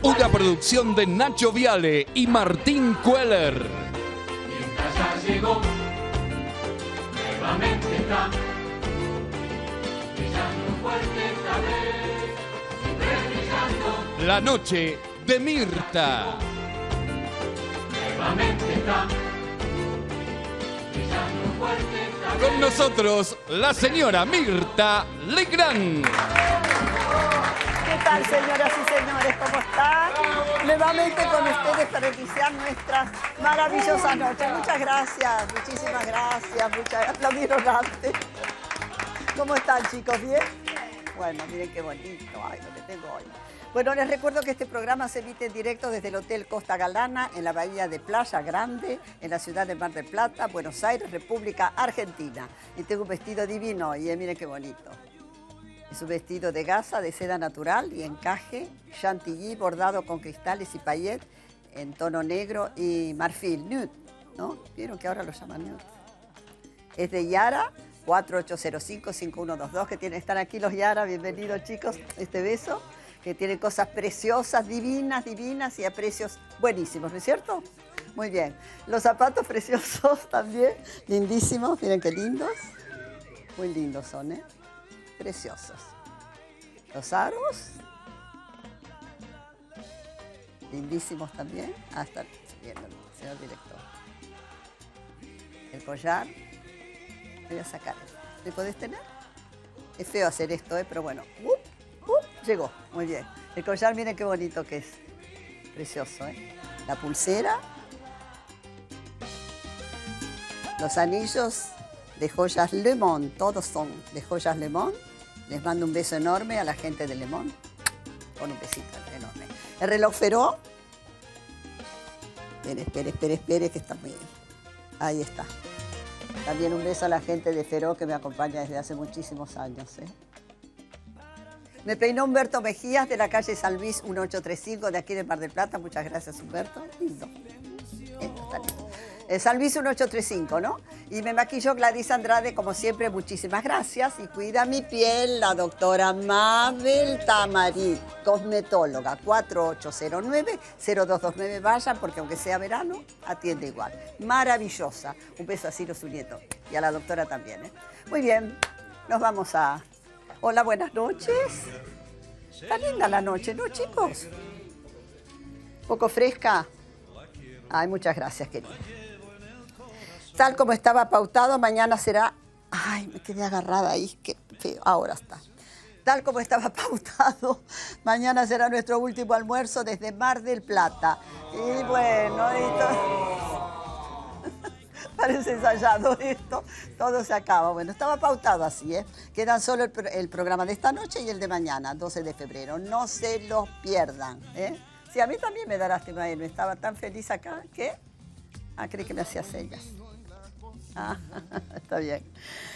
Una producción de Nacho Viale y Martín Queller. Mientras ya llegó, nuevamente está brillando fuerte esta vez, siempre brillando. La noche de Mirta. Nuevamente está brillando fuerte esta vez. Con nosotros, la señora Mirta Legrand. ¿Qué tal, señoras y señores? ¿Cómo están? Nuevamente con ustedes para iniciar nuestras maravillosas noches. Muchas gracias, muchísimas gracias. Aplaudieron antes. ¿Cómo están, chicos? ¿Bien? Bueno, miren qué bonito. Ay, lo que tengo hoy. Bueno, les recuerdo que este programa se emite en directo desde el Hotel Costa Galana, en la bahía de Playa Grande, en la ciudad de Mar del Plata, Buenos Aires, República Argentina. Y tengo un vestido divino hoy, miren qué bonito. Es un vestido de gasa, de seda natural y encaje, chantilly bordado con cristales y paillet en tono negro y marfil, nude, ¿no? ¿Vieron que ahora lo llaman nude? Es de Yara, 4805-5122, que están aquí los Yara, bienvenidos chicos, este beso, que tienen cosas preciosas, divinas, divinas y a precios buenísimos, ¿no es cierto? Muy bien. Los zapatos preciosos también, lindísimos, miren qué lindos, muy lindos son, ¿eh? Preciosos. Los aros, lindísimos también. Ah, está viendo el señor director. El collar, voy a sacar. ¿Me podés tener? Es feo hacer esto, pero bueno. Llegó, muy bien. El collar, miren qué bonito que es. Precioso, ¿eh? La pulsera. Los anillos de joyas Le Monde, todos son de joyas Le Monde. Les mando un beso enorme a la gente de Le Monde, con un besito enorme. El reloj Feró. Espere, que está muy... Ahí está. También un beso a la gente de Feró que me acompaña desde hace muchísimos años, ¿eh? Me peinó Humberto Mejías de la calle San Luis 1835 de aquí de Mar del Plata. Muchas gracias, Humberto. Lindo. Está lindo. San Luis 1835, ¿no? Y me maquilló Gladys Andrade, como siempre, muchísimas gracias. Y cuida mi piel la doctora Mabel Tamarí, cosmetóloga, 4809-0229. Vayan, porque aunque sea verano, atiende igual. Maravillosa. Un beso a Ciro, su nieto. Y a la doctora también, ¿eh? Muy bien, nos vamos a... Hola, buenas noches. Está linda la noche, ¿no, chicos? Un poco fresca. Ay, muchas gracias, querida. Tal como estaba pautado, mañana será... Ay, me quedé agarrada ahí, qué feo. Ahora está. Tal como estaba pautado, mañana será nuestro último almuerzo desde Mar del Plata. Y bueno, parece ensayado esto, todo se acaba. Bueno, estaba pautado así, ¿eh? Quedan solo el programa de esta noche y el de mañana, 12 de febrero. No se los pierdan, ¿eh? Sí, a mí también me da lástima él. Estaba tan feliz acá que... Ah, creí que me hacía señas. Ah, está bien.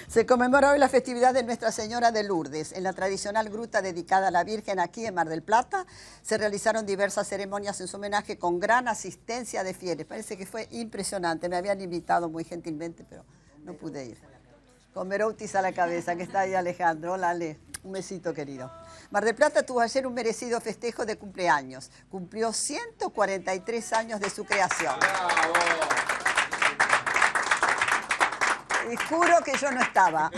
Se conmemora hoy la festividad de Nuestra Señora de Lourdes. En la tradicional gruta dedicada a la Virgen aquí en Mar del Plata se realizaron diversas ceremonias en su homenaje con gran asistencia de fieles. Parece que fue impresionante. Me habían invitado muy gentilmente, pero no pude ir. Con Meroutis a la cabeza, que está ahí Alejandro. Hola, Ale. Un besito, querido. Mar del Plata tuvo ayer un merecido festejo de cumpleaños. Cumplió 143 años de su creación. ¡Bravo! Y juro que yo no estaba.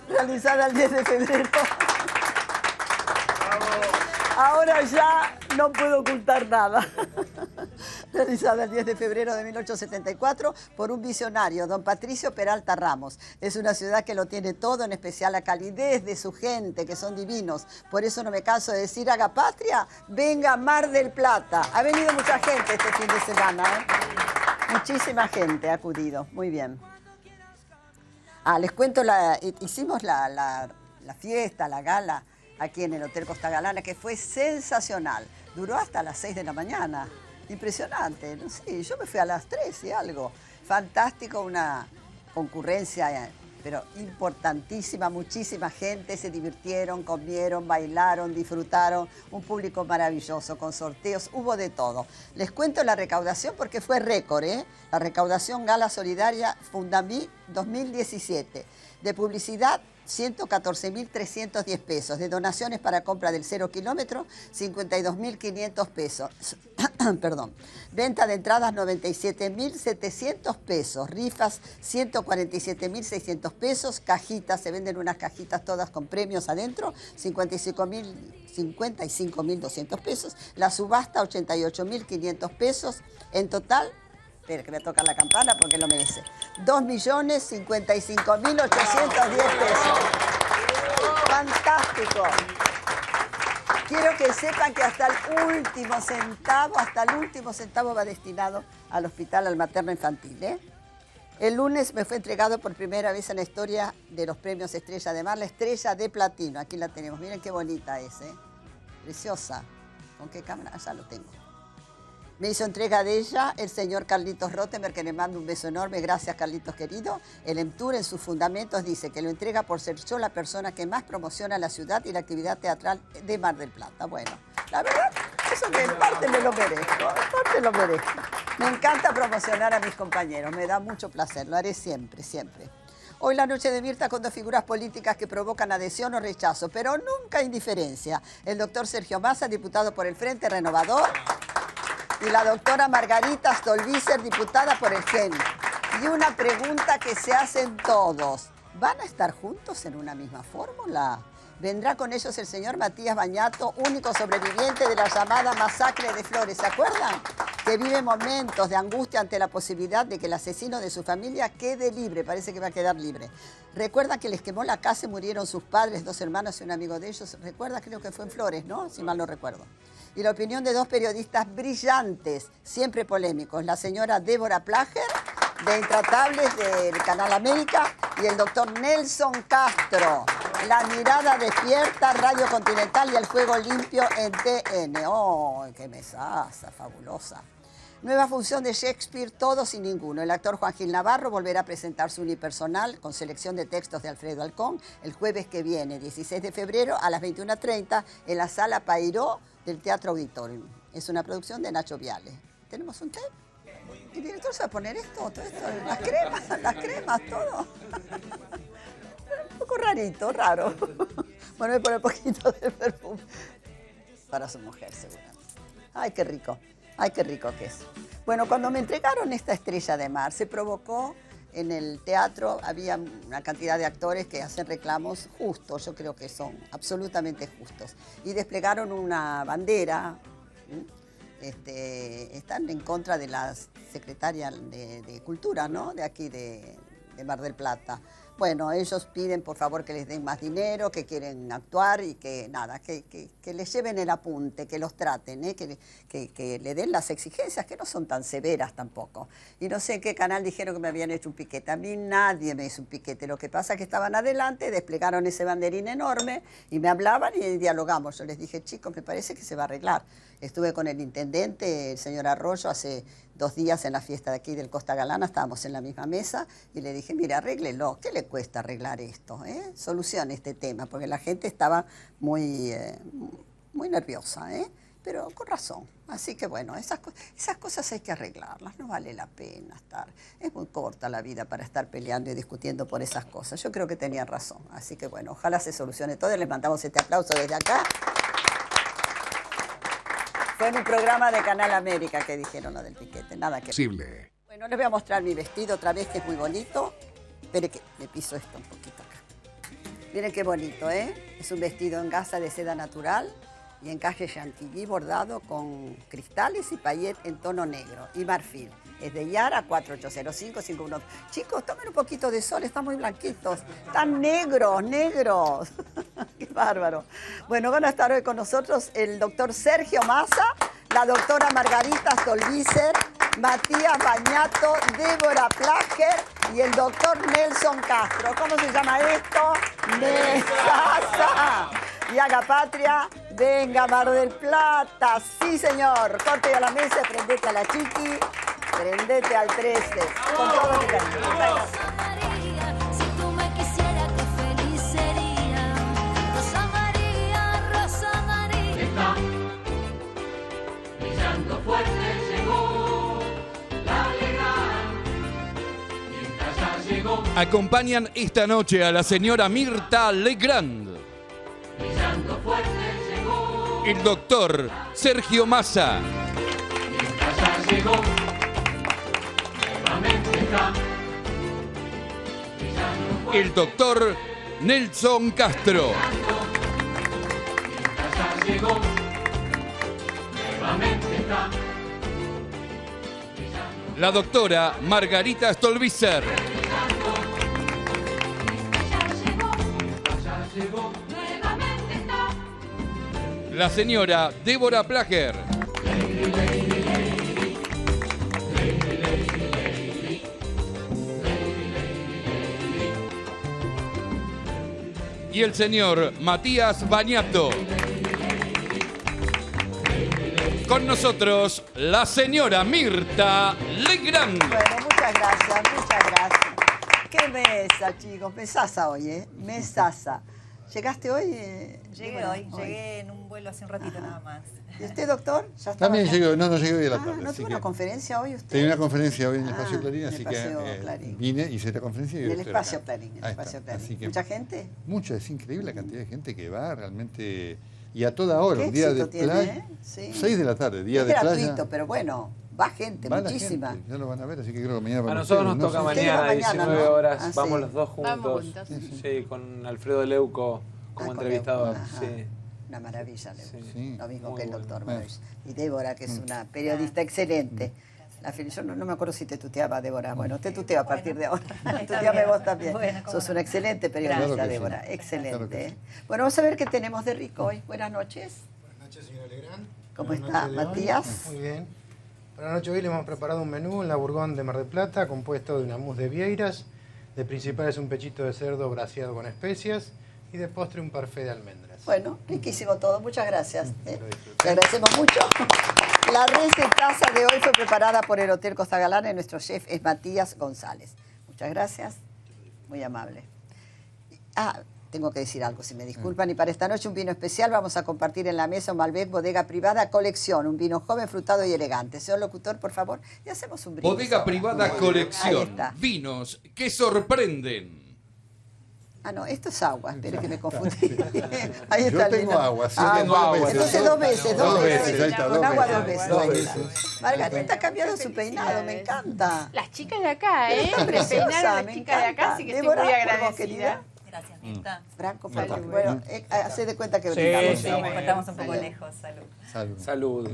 realizada el 10 de febrero. Ahora ya no puedo ocultar nada. Realizada el 10 de febrero de 1874 por un visionario, don Patricio Peralta Ramos. Es una ciudad que lo tiene todo, en especial la calidez de su gente, que son divinos. Por eso no me canso de decir, haga patria, venga a Mar del Plata. Ha venido mucha gente este fin de semana, ¿eh? Muchísima gente ha acudido, muy bien. Les cuento, hicimos la fiesta, la gala, aquí en el Hotel Costa Galana, que fue sensacional. Duró hasta las 6 de la mañana. Impresionante, no sé, yo me fui a las 3 y algo. Fantástico, una concurrencia, pero importantísima, muchísima gente, se divirtieron, comieron, bailaron, disfrutaron, un público maravilloso, con sorteos, hubo de todo. Les cuento la recaudación porque fue récord, ¿eh? La recaudación Gala Solidaria Fundamí 2017. De publicidad, 114.310 pesos. De donaciones para compra del 0 kilómetro, 52.500 pesos. Perdón. Venta de entradas, 97.700 pesos. Rifas, 147.600 pesos. Cajitas, se venden unas cajitas todas con premios adentro, 55.200 pesos. La subasta, 88.500 pesos. En total, espera que voy a tocar la campana porque lo merece, 2.055.810 pesos. ¡Fantástico! Quiero que sepan que hasta el último centavo va destinado al hospital, al materno infantil, ¿eh? El lunes me fue entregado por primera vez en la historia de los premios Estrella de Mar, la estrella de platino. Aquí la tenemos, miren qué bonita es, ¿eh? Preciosa. ¿Con qué cámara? Ya lo tengo. Me hizo entrega de ella el señor Carlitos Rottenberg, que le mando un beso enorme. Gracias, Carlitos querido. El EMTUR en sus fundamentos dice que lo entrega por ser yo la persona que más promociona la ciudad y la actividad teatral de Mar del Plata. Bueno, la verdad, eso que en parte me lo merezco, en parte lo merezco. Me encanta promocionar a mis compañeros, me da mucho placer, lo haré siempre, siempre. Hoy la noche de Mirta con dos figuras políticas que provocan adhesión o rechazo, pero nunca indiferencia. El doctor Sergio Massa, diputado por el Frente Renovador, y la doctora Margarita Stolbizer, diputada por el GEN. Y una pregunta que se hacen todos. ¿Van a estar juntos en una misma fórmula? Vendrá con ellos el señor Matías Bañato, único sobreviviente de la llamada masacre de Flores. ¿Se acuerdan? Que vive momentos de angustia ante la posibilidad de que el asesino de su familia quede libre. Parece que va a quedar libre. Recuerda que les quemó la casa y murieron sus padres, dos hermanos y un amigo de ellos. Recuerda, creo que fue en Flores, ¿no? Si mal no recuerdo. Y la opinión de dos periodistas brillantes, siempre polémicos. La señora Débora Plager, de Intratables del Canal América, y el doctor Nelson Castro. La mirada despierta, Radio Continental y el juego limpio en TN. ¡Oh, qué mesaza, fabulosa! Nueva función de Shakespeare, Todos y Ninguno. El actor Juan Gil Navarro volverá a presentar su unipersonal con selección de textos de Alfredo Alcón el jueves que viene, 16 de febrero, a las 21:30, en la Sala Pairó del Teatro Auditorium. Es una producción de Nacho Viale. ¿Tenemos un té? ¿El director se va a poner esto? ¿Todo esto? Las cremas, todo. Un poco rarito, raro. Bueno, me pone un poquito de perfume. Para su mujer, seguramente. Ay, qué rico. Ay, qué rico que es. Bueno, cuando me entregaron esta Estrella de Mar, se provocó en el teatro, había una cantidad de actores que hacen reclamos justos, yo creo que son absolutamente justos. Y desplegaron una bandera, están en contra de la secretaria de Cultura, ¿no? De aquí de Mar del Plata. Bueno, ellos piden por favor que les den más dinero, que quieren actuar y que nada, que les lleven el apunte, que los traten, que le den las exigencias, que no son tan severas tampoco. Y no sé en qué canal dijeron que me habían hecho un piquete. A mí nadie me hizo un piquete. Lo que pasa es que estaban adelante, desplegaron ese banderín enorme y me hablaban y dialogamos. Yo les dije, chicos, me parece que se va a arreglar. Estuve con el intendente, el señor Arroyo, hace 2 días en la fiesta de aquí del Costa Galana, estábamos en la misma mesa y le dije, mire, arréglelo, ¿qué le cuesta arreglar esto? Solucione este tema, porque la gente estaba muy nerviosa, pero con razón. Así que bueno, esas cosas hay que arreglarlas, no vale la pena estar. Es muy corta la vida para estar peleando y discutiendo por esas cosas. Yo creo que tenían razón, así que bueno, ojalá se solucione todo. Les mandamos este aplauso desde acá. Fue en un programa de Canal América que dijeron lo del piquete, nada que ver. Bueno, les voy a mostrar mi vestido otra vez, que es muy bonito. Espere que me piso esto un poquito acá. Miren qué bonito, Es un vestido en gasa de seda natural y encaje chantilly bordado con cristales y paillet en tono negro y marfil. Es de Yara, 480551. Chicos, tomen un poquito de sol, están muy blanquitos. Están negros. Qué bárbaro. Bueno, van a estar hoy con nosotros el doctor Sergio Massa, la doctora Margarita Stolbizer, Matías Bañato, Débora Plager y el doctor Nelson Castro. ¿Cómo se llama esto? Mesaza. Y haga patria, venga Mar del Plata. Sí, señor. Corte a la mesa, prendete a la chiqui, prendete al 13. Con todo mi cariño. Muchas gracias. Fuerte llegó la alegría, mientras ya llegó Acompañan esta noche a la señora Mirta Legrand, brillando fuerte llegó, el doctor Sergio Massa, mientras ya llegó, nuevamente está, brillando fuerte, el doctor Nelson Castro, mientras ya llegó, nuevamente está, la doctora Margarita Stolbizer, ya llegó, nuevamente está, la señora Débora Plager, y el señor Matías Bañato. Con nosotros, la señora Mirta Legrand. Bueno, muchas gracias, muchas gracias. Qué mesa, chicos. Mesaza hoy, ¿eh? Mesaza. ¿Llegaste hoy? Llegué Bueno, hoy, llegué en un vuelo hace un ratito nada más. ¿Y usted, doctor? ¿Ya estaba También acá? llegué, no llegué hoy a la tarde. ¿No así tuvo que una conferencia hoy usted? tenía una conferencia hoy en el Ah, Espacio Clarín, en el así que Espacio Clarín. vine, hice la conferencia y En el estoy Espacio acá. Clarín, en el Ahí Espacio está, Clarín. así que ¿Mucha gente? mucha, es increíble la cantidad de gente que va, realmente, y a toda hora, Qué un día de éxito tiene, playa, ¿eh? Sí. 6 de la tarde, día Es de gratuito, playa. pero bueno, va gente, Va la muchísima. gente, ya lo van a ver, así que creo que mañana A van nosotros nos ustedes, toca no sé. Ustedes mañana, van mañana, 19 ¿no? horas, Ah, vamos sí. los dos juntos. Vamos juntos. Sí, con Alfredo Leuco como con entrevistador. Leuco, ajá. Sí. Una maravilla, Leuco. Sí. Lo mismo Muy que el bueno. doctor, Ah. maravilloso. Y Débora, que es una periodista excelente. Yo no me acuerdo si te tuteaba, Débora. Bueno, te tuteo a partir de ahora. Tuteame bien. vos también. Bueno, cómo Sos no. una excelente periodista, Claro que sí. Débora. Excelente. Claro que sí. Bueno, vamos a ver qué tenemos de rico hoy. Buenas noches. Buenas noches, señora Legrand. ¿Cómo Buenas está, noches de hoy. Matías? Muy bien. Para la noche de hoy le hemos preparado un menú en la Bourgogne de Mar del Plata, compuesto de una mousse de vieiras, de principal es un pechito de cerdo braseado con especias y de postre un parfait de almendras. Bueno, riquísimo todo. Muchas gracias. Lo disfruté. Te agradecemos mucho. La recetaza de hoy fue preparada por el Hotel Costa Galana y nuestro chef es Matías González. Muchas gracias. Muy amable. Tengo que decir algo, si me disculpan. Y para esta noche un vino especial vamos a compartir en la mesa un Malbec Bodega Privada Colección, un vino joven, frutado y elegante. Señor locutor, por favor, y hacemos un brindis. Bodega Privada Ahí Colección. está. Vinos que sorprenden. Ah, no, esto es agua, espere que me confundí. Ahí Yo está el tengo vino. agua, sí, tengo agua. Entonces dos veces, Dos veces, ahí está, Con dos agua veces. dos veces. Dos ahí veces. está. Margarita ha cambiado su peinado, me encanta. Las chicas de acá, ¿eh? Está Me preciosa, peinaron las me chicas de acá, encanta. así que Débora, estoy muy por vos, agradecida. querida. Gracias, Mirta. Franco, Salud. Franco. Bueno, hace de cuenta que Sí, brindamos. sí, ¿no? bueno. Estamos un poco Salud. lejos, salud. Salud. Salud.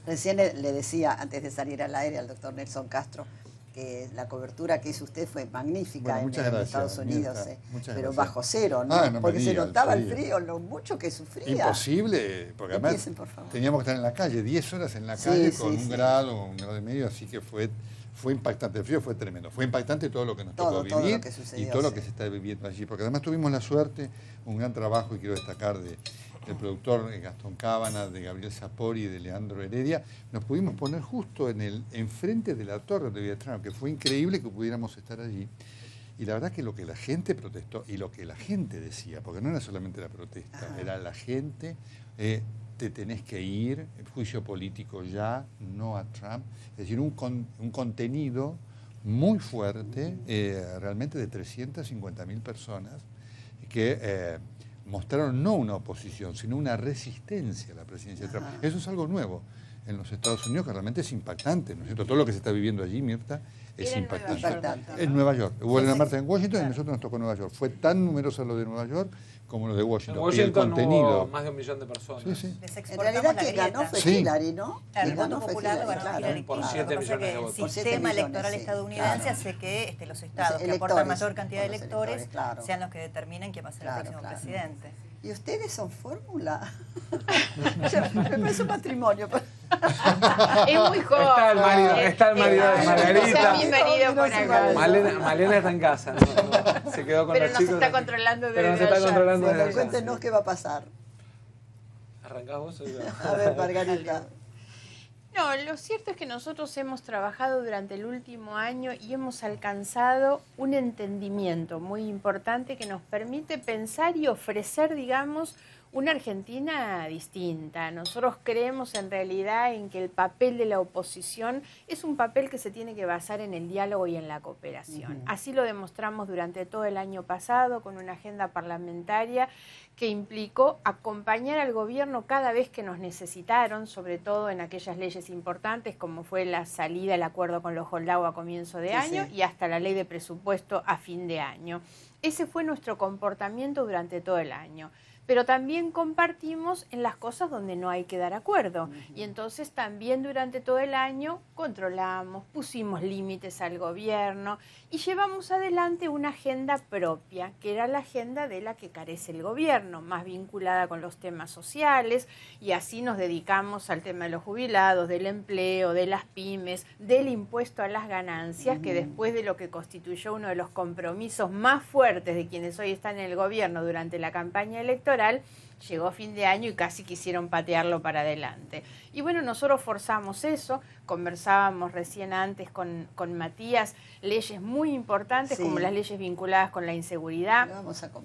Recién le decía, antes de salir al aire, al doctor Nelson Castro, que la cobertura que hizo usted fue magnífica Bueno, en muchas gracias, Estados Unidos, Mirta, muchas pero gracias. bajo cero, ¿no? Ah, no me Porque se diga, el notaba el frío. frío, lo mucho que sufría. Imposible, porque además Empiecen, por favor. teníamos que estar en la calle, 10 horas en la Sí, calle sí, con sí. un grado y medio, así que fue impactante. El frío fue tremendo. Fue impactante todo lo que nos Todo, tocó todo lo vivir que sucedió, y todo lo sí. que se está viviendo allí. Porque además tuvimos la suerte, un gran trabajo, y quiero destacar, del productor Gastón Cábana, de Gabriel Sapori y de Leandro Heredia. Nos pudimos poner justo enfrente de la torre de Vietnam, que fue increíble que pudiéramos estar allí. Y la verdad que lo que la gente protestó y lo que la gente decía, porque no era solamente la protesta, era la gente, te tenés que ir, juicio político ya, no a Trump. Es decir, un contenido muy fuerte, realmente de 350.000 personas, que mostraron no una oposición, sino una resistencia a la presidencia de Trump. Eso es algo nuevo en los Estados Unidos, que realmente es impactante, ¿no es cierto? Todo lo que se está viviendo allí, Mirta, es Era en impactante. Nueva York, doctor, En ¿no? Nueva York. Hubo Sí, una sí. marcha en Washington y a nosotros nos tocó Nueva York. Fue tan numerosa lo de Nueva York como lo de En Washington. Y el Washington contenido. hubo más de 1 millón de personas. Sí, sí. Les En exportamos realidad la quien ganó grieta. fue Sí. Hillary, ¿no? Claro, Quien el voto ganó fue popular lo Hillary, ganó claro. Hillary Por Clinton. 7 Lo que pasa millones de es que votos. el Por 7 sistema millones, electoral sí, estadounidense claro. hace que los estados que Electores, aportan mayor cantidad de por los electores electores, claro. sean los que determinen quién va a ser Claro, el próximo claro. presidente. ¿Y ustedes son fórmula? Me parece un matrimonio. Es muy joven. Está el marido de Margarita. Sea bienvenido por acá. Malena está en casa, no, se quedó con Pero los nos chicos. está controlando Pero nos desde está allá. controlando Bueno, desde allá. cuéntenos qué va a pasar. ¿Arrancás vos o yo? A ver, Margarita. No, lo cierto es que nosotros hemos trabajado durante el último año y hemos alcanzado un entendimiento muy importante que nos permite pensar y ofrecer, digamos, una Argentina distinta. Nosotros creemos en realidad en que el papel de la oposición es un papel que se tiene que basar en el diálogo y en la cooperación. Así lo demostramos durante todo el año pasado con una agenda parlamentaria que implicó acompañar al gobierno cada vez que nos necesitaron, sobre todo en aquellas leyes importantes como fue la salida, el acuerdo con los Holdau a comienzo de año y hasta la ley de presupuesto a fin de año. Ese fue nuestro comportamiento durante todo el año. Pero también compartimos en las cosas donde no hay que dar acuerdo. Y entonces también durante todo el año controlamos, pusimos límites al gobierno y llevamos adelante una agenda propia, que era la agenda de la que carece el gobierno, más vinculada con los temas sociales, y así nos dedicamos al tema de los jubilados, del empleo, de las pymes, del impuesto a las ganancias, que después de lo que constituyó uno de los compromisos más fuertes de quienes hoy están en el gobierno durante la campaña electoral, llegó fin de año y casi quisieron patearlo para adelante. Y bueno, nosotros forzamos eso, conversábamos recién antes con Matías, leyes muy importantes como las leyes vinculadas con la inseguridad,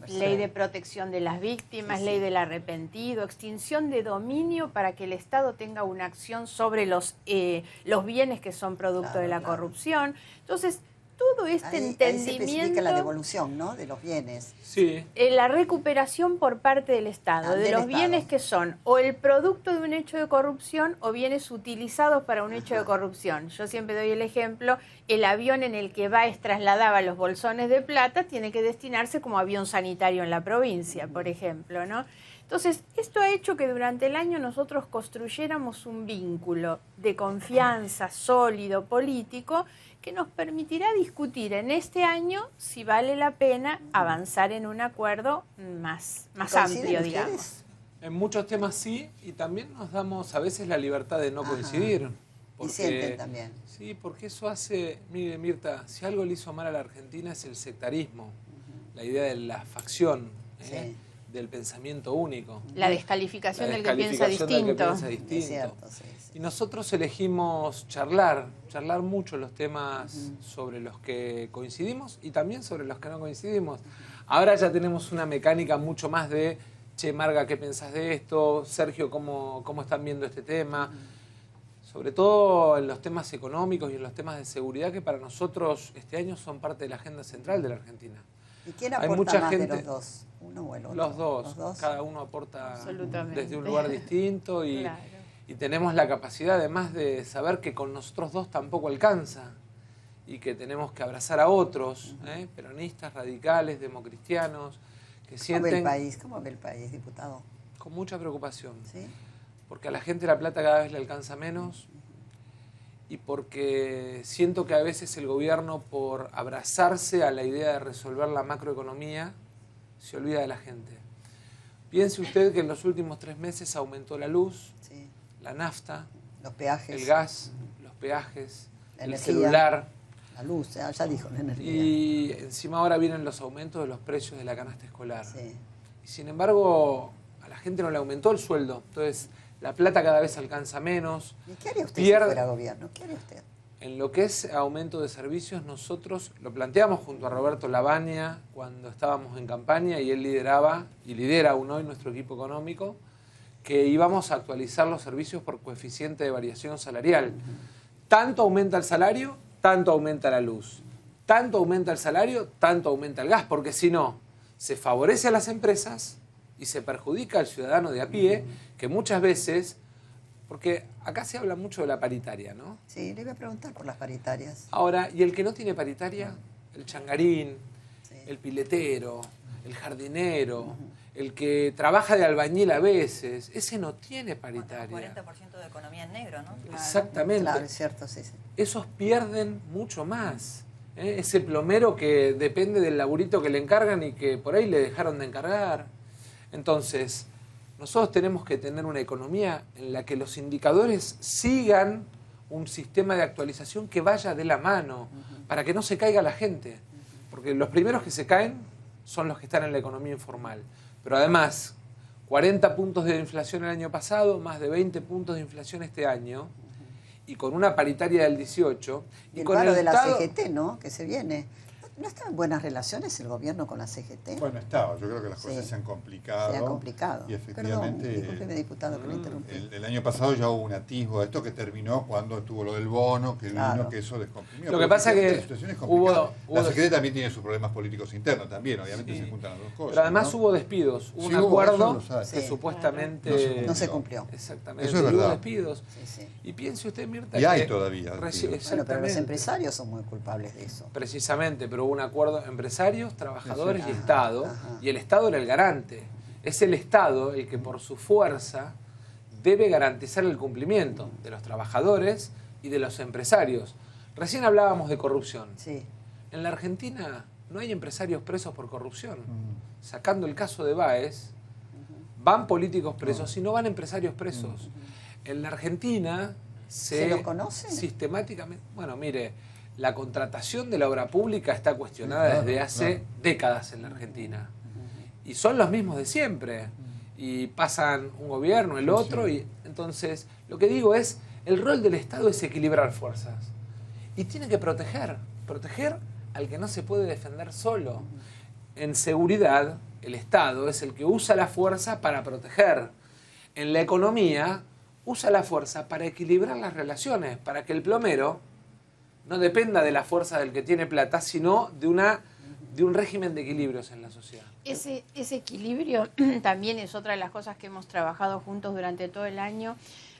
ley de protección de las víctimas, ley del arrepentido, extinción de dominio para que el Estado tenga una acción sobre los bienes que son producto de la corrupción. Entonces, todo este entendimiento... Ahí se especifica la devolución, ¿no?, de los bienes. Sí. La recuperación por parte del Estado, de los bienes que son o el producto de un hecho de corrupción o bienes utilizados para un hecho de corrupción. Yo siempre doy el ejemplo, el avión en el que Báez trasladaba los bolsones de plata tiene que destinarse como avión sanitario en la provincia, por ejemplo, ¿no? Entonces, esto ha hecho que durante el año nosotros construyéramos un vínculo de confianza sólido, político, que nos permitirá discutir en este año si vale la pena avanzar en un acuerdo más amplio, digamos. En muchos temas sí, y también nos damos a veces la libertad de no coincidir. Porque, y sienten también. Sí, porque eso hace, mire Mirta, si algo le hizo mal a la Argentina es el sectarismo, la idea de la facción, del pensamiento único. La descalificación del que piensa distinto. Es cierto, Y nosotros elegimos charlar mucho los temas sobre los que coincidimos y también sobre los que no coincidimos. Ahora ya tenemos una mecánica mucho más de, che, Marga, ¿qué pensás de esto? Sergio, ¿cómo están viendo este tema? Sobre todo en los temas económicos y en los temas de seguridad, que para nosotros este año son parte de la agenda central de la Argentina. ¿Y quién aporta más de los dos? ¿Uno o el otro? Los dos. Cada uno aporta desde un lugar distinto y, Claro. y tenemos la capacidad además de saber que con nosotros dos tampoco alcanza y que tenemos que abrazar a otros, peronistas, radicales, democristianos, que sienten... ¿Cómo ve el país, diputado? Con mucha preocupación. ¿Sí? Porque a la gente la plata cada vez le alcanza menos y porque siento que a veces el gobierno, por abrazarse a la idea de resolver la macroeconomía, se olvida de la gente. Piense usted que en los últimos 3 meses aumentó la luz, la nafta, los peajes, el gas, los peajes, la el energía, celular. La luz, ya dijo la energía. Y encima ahora vienen los aumentos de los precios de la canasta escolar. Y sin embargo, a la gente no le aumentó el sueldo. Entonces, la plata cada vez alcanza menos. ¿Y qué haría usted si fuera gobierno? ¿Qué haría usted? En lo que es aumento de servicios, nosotros lo planteamos junto a Roberto Lavagna cuando estábamos en campaña y él lideraba, y lidera aún hoy nuestro equipo económico, que íbamos a actualizar los servicios por coeficiente de variación salarial. Tanto aumenta el salario, tanto aumenta la luz. Tanto aumenta el salario, tanto aumenta el gas, porque si no, se favorece a las empresas y se perjudica al ciudadano de a pie, que muchas veces, porque acá se habla mucho de la paritaria, ¿no? Sí, le iba a preguntar por las paritarias. Ahora, ¿y el que no tiene paritaria? El changarín, el piletero, el jardinero, el que trabaja de albañil a veces, ese no tiene paritaria. 40% de economía en negro, ¿no? Claro. Exactamente. Claro, es cierto, sí. Esos pierden mucho más. Ese plomero que depende del laburito que le encargan y que por ahí le dejaron de encargar. Entonces, nosotros tenemos que tener una economía en la que los indicadores sigan un sistema de actualización que vaya de la mano, para que no se caiga la gente. Porque los primeros que se caen son los que están en la economía informal. Pero además, 40 puntos de inflación el año pasado, más de 20 puntos de inflación este año, y con una paritaria del 18. Y el paro de la CGT, ¿no? Que se viene. ¿No está en buenas relaciones el gobierno con la CGT? Bueno, estaba. Yo creo que las cosas Sí. se han complicado. Se ha complicado. Y efectivamente, Perdón, discúlpeme, diputado, que lo interrumpí. el año pasado ya hubo un atisbo de esto que terminó cuando estuvo lo del bono, que Claro. vino, que eso descomprimió. Lo que Pero pasa que la situación es complicada. hubo La CGT también tiene sus problemas políticos internos también, obviamente Sí. se juntan las dos cosas. Pero además ¿no? hubo despidos, hubo Sí, un hubo, acuerdo eso lo sabe. que Sí. supuestamente No se cumplió. Exactamente, Eso es y hubo verdad. despidos. Sí, sí. Y piense usted, Mirta, Y hay que todavía despidos. Bueno, pero los exactamente. empresarios son muy culpables de eso. Precisamente, pero hubo un acuerdo empresarios, trabajadores y Ajá, Estado, ajá. y el Estado era el garante. Es el Estado el que por su fuerza debe garantizar el cumplimiento de los trabajadores y de los empresarios. Recién hablábamos de corrupción. Sí. En la Argentina no hay empresarios presos por corrupción. Sacando el caso de Báez, van políticos presos y no van empresarios presos. En la Argentina ¿Se los conoce? sistemáticamente... Bueno, mire, la contratación de la obra pública está cuestionada Claro, desde hace claro. décadas en la Argentina. Y son los mismos de siempre. Y pasan un gobierno, el otro, y entonces lo que digo es, el rol del Estado es equilibrar fuerzas. Y tiene que proteger al que no se puede defender solo. En seguridad, el Estado es el que usa la fuerza para proteger. En la economía, usa la fuerza para equilibrar las relaciones, para que el plomero no dependa de la fuerza del que tiene plata, sino de un régimen de equilibrios en la sociedad. Ese equilibrio también es otra de las cosas que hemos trabajado juntos durante todo el año.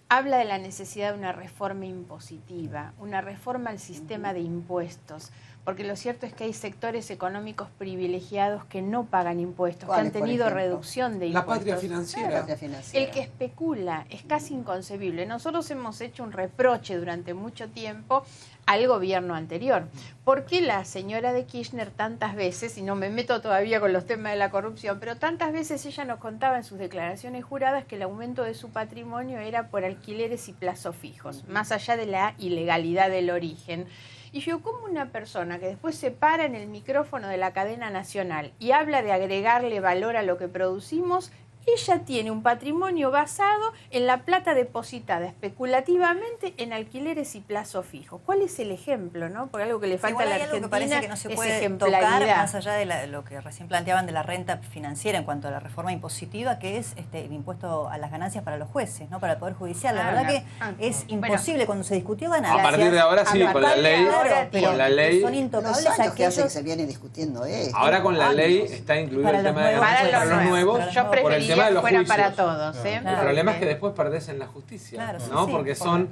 Habla de la necesidad de una reforma impositiva, una reforma al sistema de impuestos, porque lo cierto es que hay sectores económicos privilegiados que no pagan impuestos, que han ¿Cuáles, por tenido ejemplo? reducción de La impuestos. patria financiera. Patria financiera. El que especula es casi inconcebible. Nosotros hemos hecho un reproche durante mucho tiempo al gobierno anterior. ¿Por qué la señora de Kirchner tantas veces, y no me meto todavía con los temas de la corrupción, pero tantas veces ella nos contaba en sus declaraciones juradas que el aumento de su patrimonio era por alquileres y plazos fijos, más allá de la ilegalidad del origen? Y yo, como una persona que después se para en el micrófono de la cadena nacional y habla de agregarle valor a lo que producimos, ella tiene un patrimonio basado en la plata depositada especulativamente en alquileres y plazos fijos. ¿Cuál es el ejemplo, no? Por algo que le falta a la Igual hay algo Argentina que parece que no se es puede ejemplaridad. tocar más allá de lo que recién planteaban de la renta financiera en cuanto a la reforma impositiva, que es el impuesto a las ganancias para los jueces, no para el Poder Judicial. La verdad que es imposible. Cuando se discutió ganancias... A partir de ahora sí, con la ley, Claro, con la ley, son Los intocables años que hace que aquellos... se viene discutiendo esto. ahora con la ley Años. está incluido Para el los tema de nuevos. ganancias para los nuevos, Yo por el tema preferiría de que los fuera juicios. para todos. ¿eh? El Claro. problema es que después perdés en la justicia, Claro, sí, ¿no? sí, Porque porque- son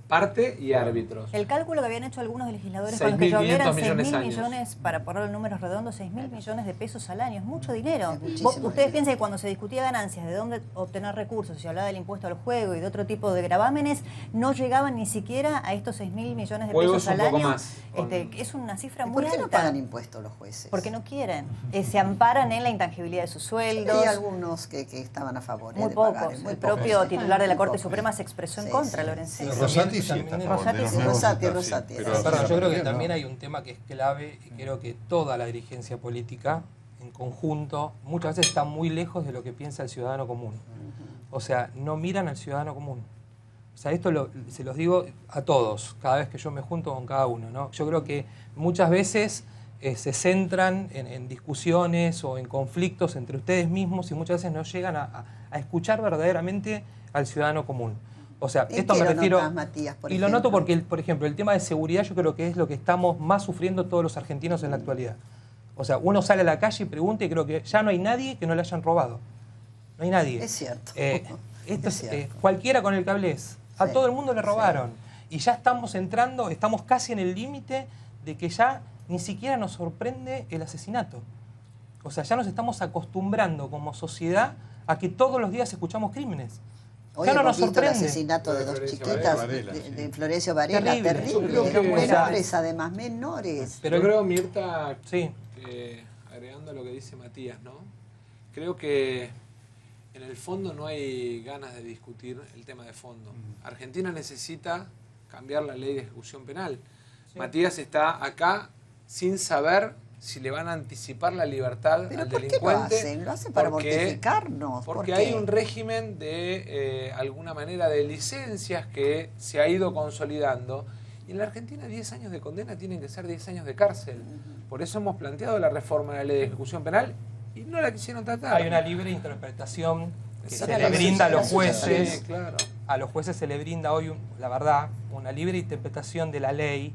parte y árbitros. El cálculo que habían hecho algunos legisladores con los que yo hablé 6.500 eran 6.000 millones años. millones, para poner números redondos, 6.000 millones de pesos al año. Es mucho dinero. Es muchísimo Ustedes dinero. piensan que cuando se discutía ganancias, de dónde obtener recursos, se hablaba del impuesto al juego y de otro tipo de gravámenes, no llegaban ni siquiera a estos 6.000 millones de Juego pesos es un al poco año. más, con- Es una cifra ¿Y muy por qué no alta. pagan impuestos los jueces? Porque no quieren. Se amparan en la intangibilidad de sus sueldos. Hay algunos que estaban a favor Muy de pagar. pocos. muy El pocos, propio sí. titular de la Muy Corte pocos. Suprema se expresó en Sí, contra, sí. Lorenzetti. Sí. Rosati sí También- está a favor de Rosati los sí. nuevos Rosati, está, sí, Rosati, pero sí. sí, Perdón, yo creo que ¿no? también hay un tema que es clave y creo que toda la dirigencia política en conjunto muchas veces está muy lejos de lo que piensa el ciudadano común. O sea, no miran al ciudadano común. O sea, esto se los digo a todos, cada vez que yo me junto con cada uno, ¿no? Yo creo que muchas veces se centran en discusiones o en conflictos entre ustedes mismos y muchas veces no llegan a escuchar verdaderamente al ciudadano común. O sea, ¿En esto qué me lo refiero... notás, Matías, por y lo ejemplo? noto porque, por ejemplo, el tema de seguridad yo creo que es lo que estamos más sufriendo todos los argentinos en la actualidad. O sea, uno sale a la calle y pregunta y creo que ya no hay nadie que no le hayan robado. No hay nadie. Es cierto. Esto Es cierto. cualquiera con el que hables. A Sí, todo el mundo le robaron. Y ya estamos entrando, estamos casi en el límite de que ya ni siquiera nos sorprende el asesinato. O sea, ya nos estamos acostumbrando como sociedad a que todos los días escuchamos crímenes. Hoy Ya no hemos nos visto el sorprende. asesinato de De dos Florencio chiquitas, Varela, de sí. Florencio Varela, Terrible. terrible, Yo creo que- menores además, menores. Pero Yo creo, Mirta, Sí. agregando lo que dice Matías, ¿no? Creo que en el fondo no hay ganas de discutir el tema de fondo. Argentina necesita cambiar la ley de ejecución penal. Matías está acá sin saber si le van a anticipar la libertad ¿Pero al por qué lo delincuente. hacen? Lo hacen para mortificarnos. ¿Por Porque qué? hay un régimen de alguna manera de licencias que se ha ido consolidando. Y en la Argentina 10 años de condena tienen que ser 10 años de cárcel. Por eso hemos planteado la reforma de la ley de ejecución penal y no la quisieron tratar. Hay una libre interpretación que se le Exactamente. brinda a los jueces. Sí, claro. A los jueces se le brinda hoy, la verdad, una libre interpretación de la ley,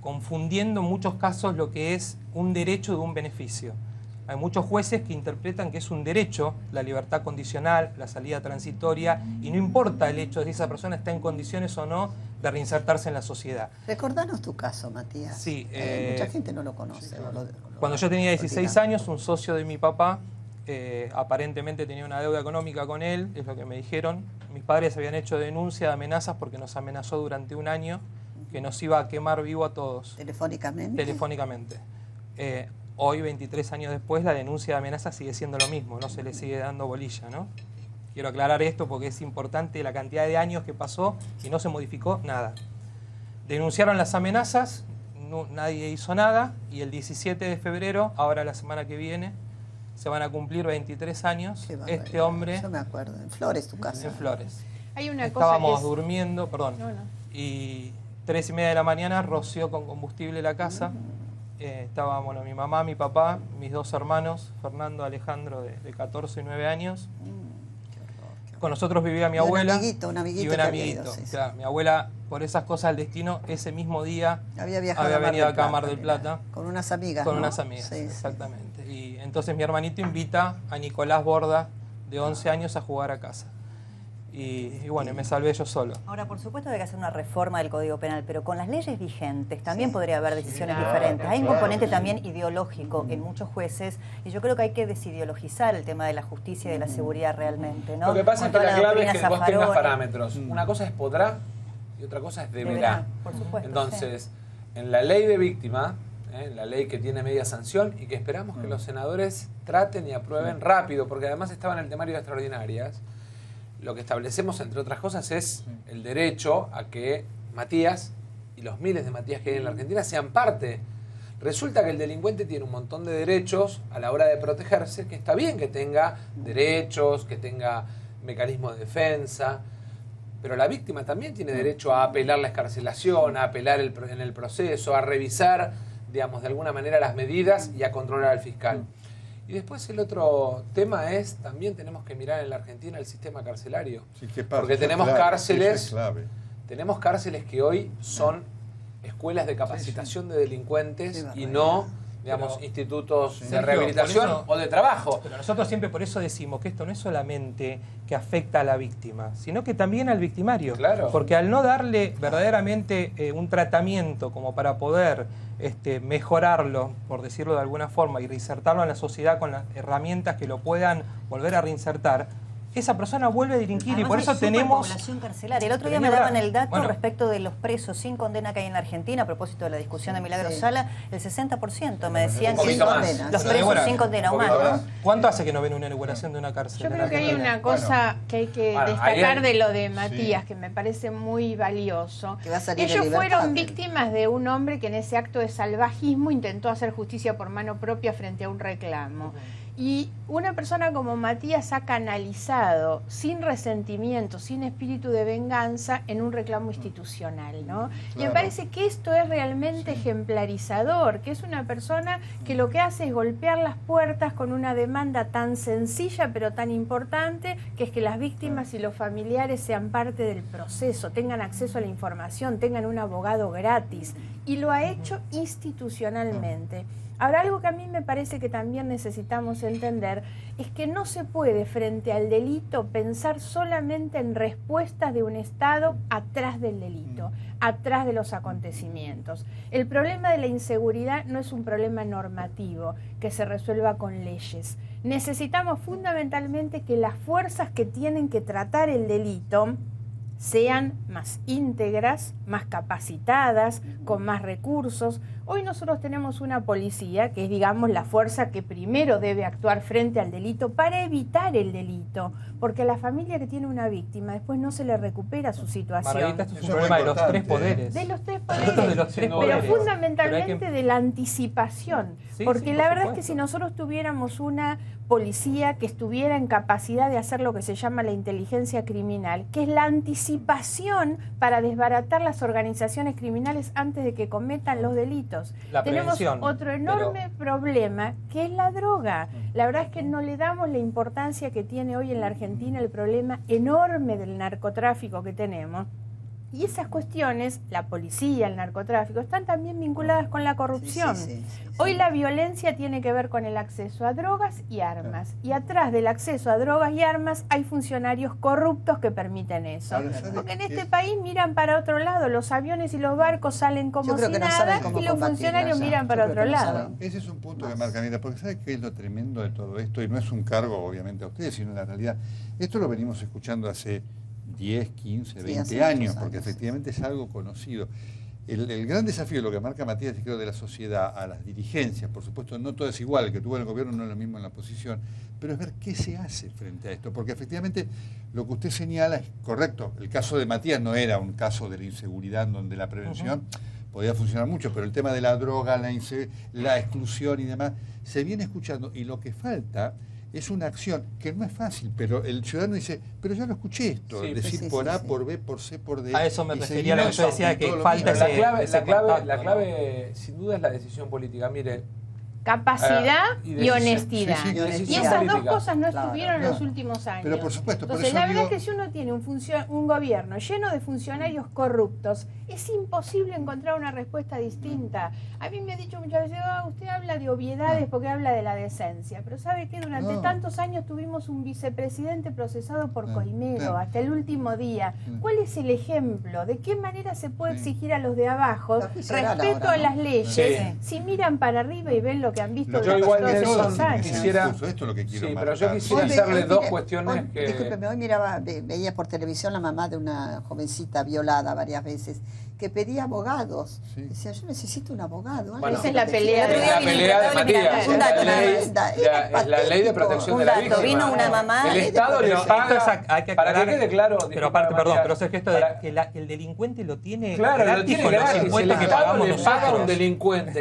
confundiendo en muchos casos lo que es un derecho de un beneficio. Hay muchos jueces que interpretan que es un derecho la libertad condicional, la salida transitoria, y no importa el hecho de si esa persona está en condiciones o no de reinsertarse en la sociedad. Recordanos tu caso, Matías. Sí, mucha gente no lo conoce. Sí, claro. Cuando yo tenía 16 años, un socio de mi papá aparentemente tenía una deuda económica con él, es lo que me dijeron. Mis padres habían hecho denuncia de amenazas porque nos amenazó durante un año que nos iba a quemar vivo a todos. ¿Telefónicamente? Telefónicamente. Hoy, 23 años después, la denuncia de amenaza sigue siendo lo mismo, no se le sigue dando bolilla, ¿no? Quiero aclarar esto porque es importante la cantidad de años que pasó y no se modificó nada. Denunciaron las amenazas, nadie hizo nada, y el 17 de febrero, ahora la semana que viene, se van a cumplir 23 años. Este hombre... Yo me acuerdo, en Flores tu casa. En Flores. Hay una Estábamos cosa que durmiendo, perdón, y 3:30 de la mañana roció con combustible la casa. Estábamos mi mamá, mi papá, mis dos hermanos, Fernando, Alejandro, de 14 y 9 años. Con nosotros vivía mi abuela un amiguito y un amiguito. Sí, sí. Claro, mi abuela, por esas cosas del destino, ese mismo día había venido acá a Mar del Plata. Con unas amigas. Con ¿no? unas amigas, Sí, exactamente. Sí. Y entonces mi hermanito invita a Nicolás Borda, de 11 años, a jugar a casa. Y bueno, me salvé yo solo. Ahora, por supuesto hay que hacer una reforma del Código Penal, pero con las leyes vigentes también podría haber decisiones diferentes. Hay un componente también ideológico en muchos jueces, y yo creo que hay que desideologizar el tema de la justicia y de la seguridad realmente, ¿no? Lo que pasa es que Con la toda clave es que doctrina vos tengas Zaffaroni. parámetros. Una cosa es podrá y otra cosa es deberá. Por supuesto. Entonces, en la ley de víctima, la ley que tiene media sanción y que esperamos que los senadores traten y aprueben rápido, porque además estaba en el temario de extraordinarias, lo que establecemos, entre otras cosas, es el derecho a que Matías y los miles de Matías que hay en la Argentina sean parte. Resulta que el delincuente tiene un montón de derechos a la hora de protegerse, que está bien que tenga derechos, que tenga mecanismos de defensa, pero la víctima también tiene derecho a apelar la excarcelación, a apelar en el proceso, a revisar, digamos, de alguna manera las medidas y a controlar al fiscal. Y después el otro tema es, también tenemos que mirar en la Argentina el sistema carcelario. Sí, ¿qué pasa? Porque tenemos Claro, cárceles, eso es clave. tenemos cárceles que hoy son escuelas de capacitación de delincuentes y no, digamos, Pero, institutos de Sergio, rehabilitación por eso- o de trabajo. Pero nosotros siempre por eso decimos que esto no es solamente que afecta a la víctima, sino que también al victimario. Claro. Porque al no darle verdaderamente un tratamiento como para poder mejorarlo, por decirlo de alguna forma, y reinsertarlo en la sociedad con las herramientas que lo puedan volver a reinsertar, esa persona vuelve a delinquir. Además, y por hay eso tenemos... superpoblación carcelaria. El otro día Pero me ni daban hablar. el dato Bueno. respecto de los presos sin condena que hay en la Argentina, a propósito de la discusión de Milagro Sí. Sala, el 60%. Me decían Un que poquito son más. los Pero, presos Débora, sin condena un poquito humana. más. ¿Cuánto hace que no ven una inauguración de una cárcel? Yo en creo que hay Argentina? una cosa que hay que Bueno, ahí destacar hay- de lo de Matías, que me parece muy valioso. Que va a salir en Ellos libertad, fueron él. víctimas de un hombre que en ese acto de salvajismo intentó hacer justicia por mano propia frente a un reclamo. Y una persona como Matías ha canalizado, sin resentimiento, sin espíritu de venganza, en un reclamo institucional, ¿no? Y me parece que esto es realmente ejemplarizador, que es una persona que lo que hace es golpear las puertas con una demanda tan sencilla pero tan importante, que es que las víctimas y los familiares sean parte del proceso, tengan acceso a la información, tengan un abogado gratis. Y lo ha hecho institucionalmente. Ahora, algo que a mí me parece que también necesitamos entender es que no se puede, frente al delito, pensar solamente en respuestas de un Estado atrás del delito, atrás de los acontecimientos. El problema de la inseguridad no es un problema normativo que se resuelva con leyes. Necesitamos fundamentalmente que las fuerzas que tienen que tratar el delito sean más íntegras, más capacitadas, con más recursos. Hoy nosotros tenemos una policía que es, digamos, la fuerza que primero debe actuar frente al delito para evitar el delito, porque a la familia que tiene una víctima después no se le recupera su situación. Margarita, esto es un Eso es problema muy de los tres importante, poderes. De los tres De poderes, los tres pero poderes. fundamentalmente Pero hay que- de la anticipación, Sí, porque sí, la por verdad es que supuesto. si nosotros tuviéramos una policía que estuviera en capacidad de hacer lo que se llama la inteligencia criminal, que es la anticipación para desbaratar las organizaciones criminales antes de que cometan los delitos. delitos. La Tenemos prevención, otro enorme problema, que es la droga. La verdad es que no le damos la importancia que tiene hoy en la Argentina el problema enorme del narcotráfico que tenemos. Y esas cuestiones, la policía, el narcotráfico, están también vinculadas con la corrupción. Sí. Hoy la violencia tiene que ver con el acceso a drogas y armas. Y atrás del acceso a drogas y armas hay funcionarios corruptos que permiten eso. Ahora, ¿sabe Porque en este qué? país miran para otro lado. Los aviones y los barcos salen como Yo creo si que no nada saben cómo y los combatirla funcionarios ya. miran para Yo creo otro que no lado. saben. Ese es un punto que marca Anita, porque ¿sabe qué es lo tremendo de todo esto? Y no es un cargo, obviamente, a ustedes, sino en la realidad. Esto lo venimos escuchando hace 10, 15, 20 hace años, muchos porque años, efectivamente es algo conocido. El gran desafío, lo que marca Matías, creo, de la sociedad a las dirigencias, por supuesto, no todo es igual, el que tuvo en el gobierno no es lo mismo en la oposición, pero es ver qué se hace frente a esto, porque efectivamente lo que usted señala es correcto. El caso de Matías no era un caso de la inseguridad donde la prevención podía funcionar mucho, pero el tema de la droga, la exclusión y demás, se viene escuchando, y lo que falta es una acción que no es fácil, pero el ciudadano dice, pero ya lo escuché esto, Sí, decir sí, por sí, A, sí. por B, por C, por D. A eso me y refería a lo que seguir yo decía, eso, que y todo lo falta mismo. ese contacto, la ¿no? clave sin duda es la decisión política. Mire, Capacidad y y decisión. honestidad. Sí, sí, y honestidad esas dos política. cosas no Claro, estuvieron en los claro. últimos años. Pero por supuesto, por Entonces, eso la verdad digo- es que si uno tiene un gobierno lleno de funcionarios corruptos, es imposible encontrar una respuesta distinta. A mí me ha dicho muchas veces, usted habla de obviedades porque habla de la decencia, pero ¿sabe qué? Durante No. tantos años tuvimos un vicepresidente procesado por coimero claro. hasta el último día. ¿Cuál es el ejemplo? ¿De qué manera se puede Sí. exigir a los de abajo La juicio oral respeto ahora, a ¿no? las leyes? Sí. Si miran para arriba y ven lo que han visto Lo que Yo durante igual todos de esos eso años. quisiera- Esto es lo que quiero Sí, pero marcar. yo quisiera Hoy hacerle hoy dos mire, cuestiones hoy, que... discúlpeme, hoy miraba, veía por televisión la mamá de una jovencita violada varias veces, que pedía abogados. Sí. Decía, yo necesito un abogado. Bueno, Esa es la pelea de- Es la pelea de Matías, Un es dato la nada ley, más. es la ley de protección Un de la dato, víctima. vino una mamá- El Estado le Pero esto paga, es hay que para que aclarar- quede claro... Pero disculpa, aparte, perdón, Matías, pero es que esto de para- que el delincuente lo tiene Claro, lo gratis tiene con los gratis. El impuestos que Estado pagamos le paga a un nosotros. delincuente.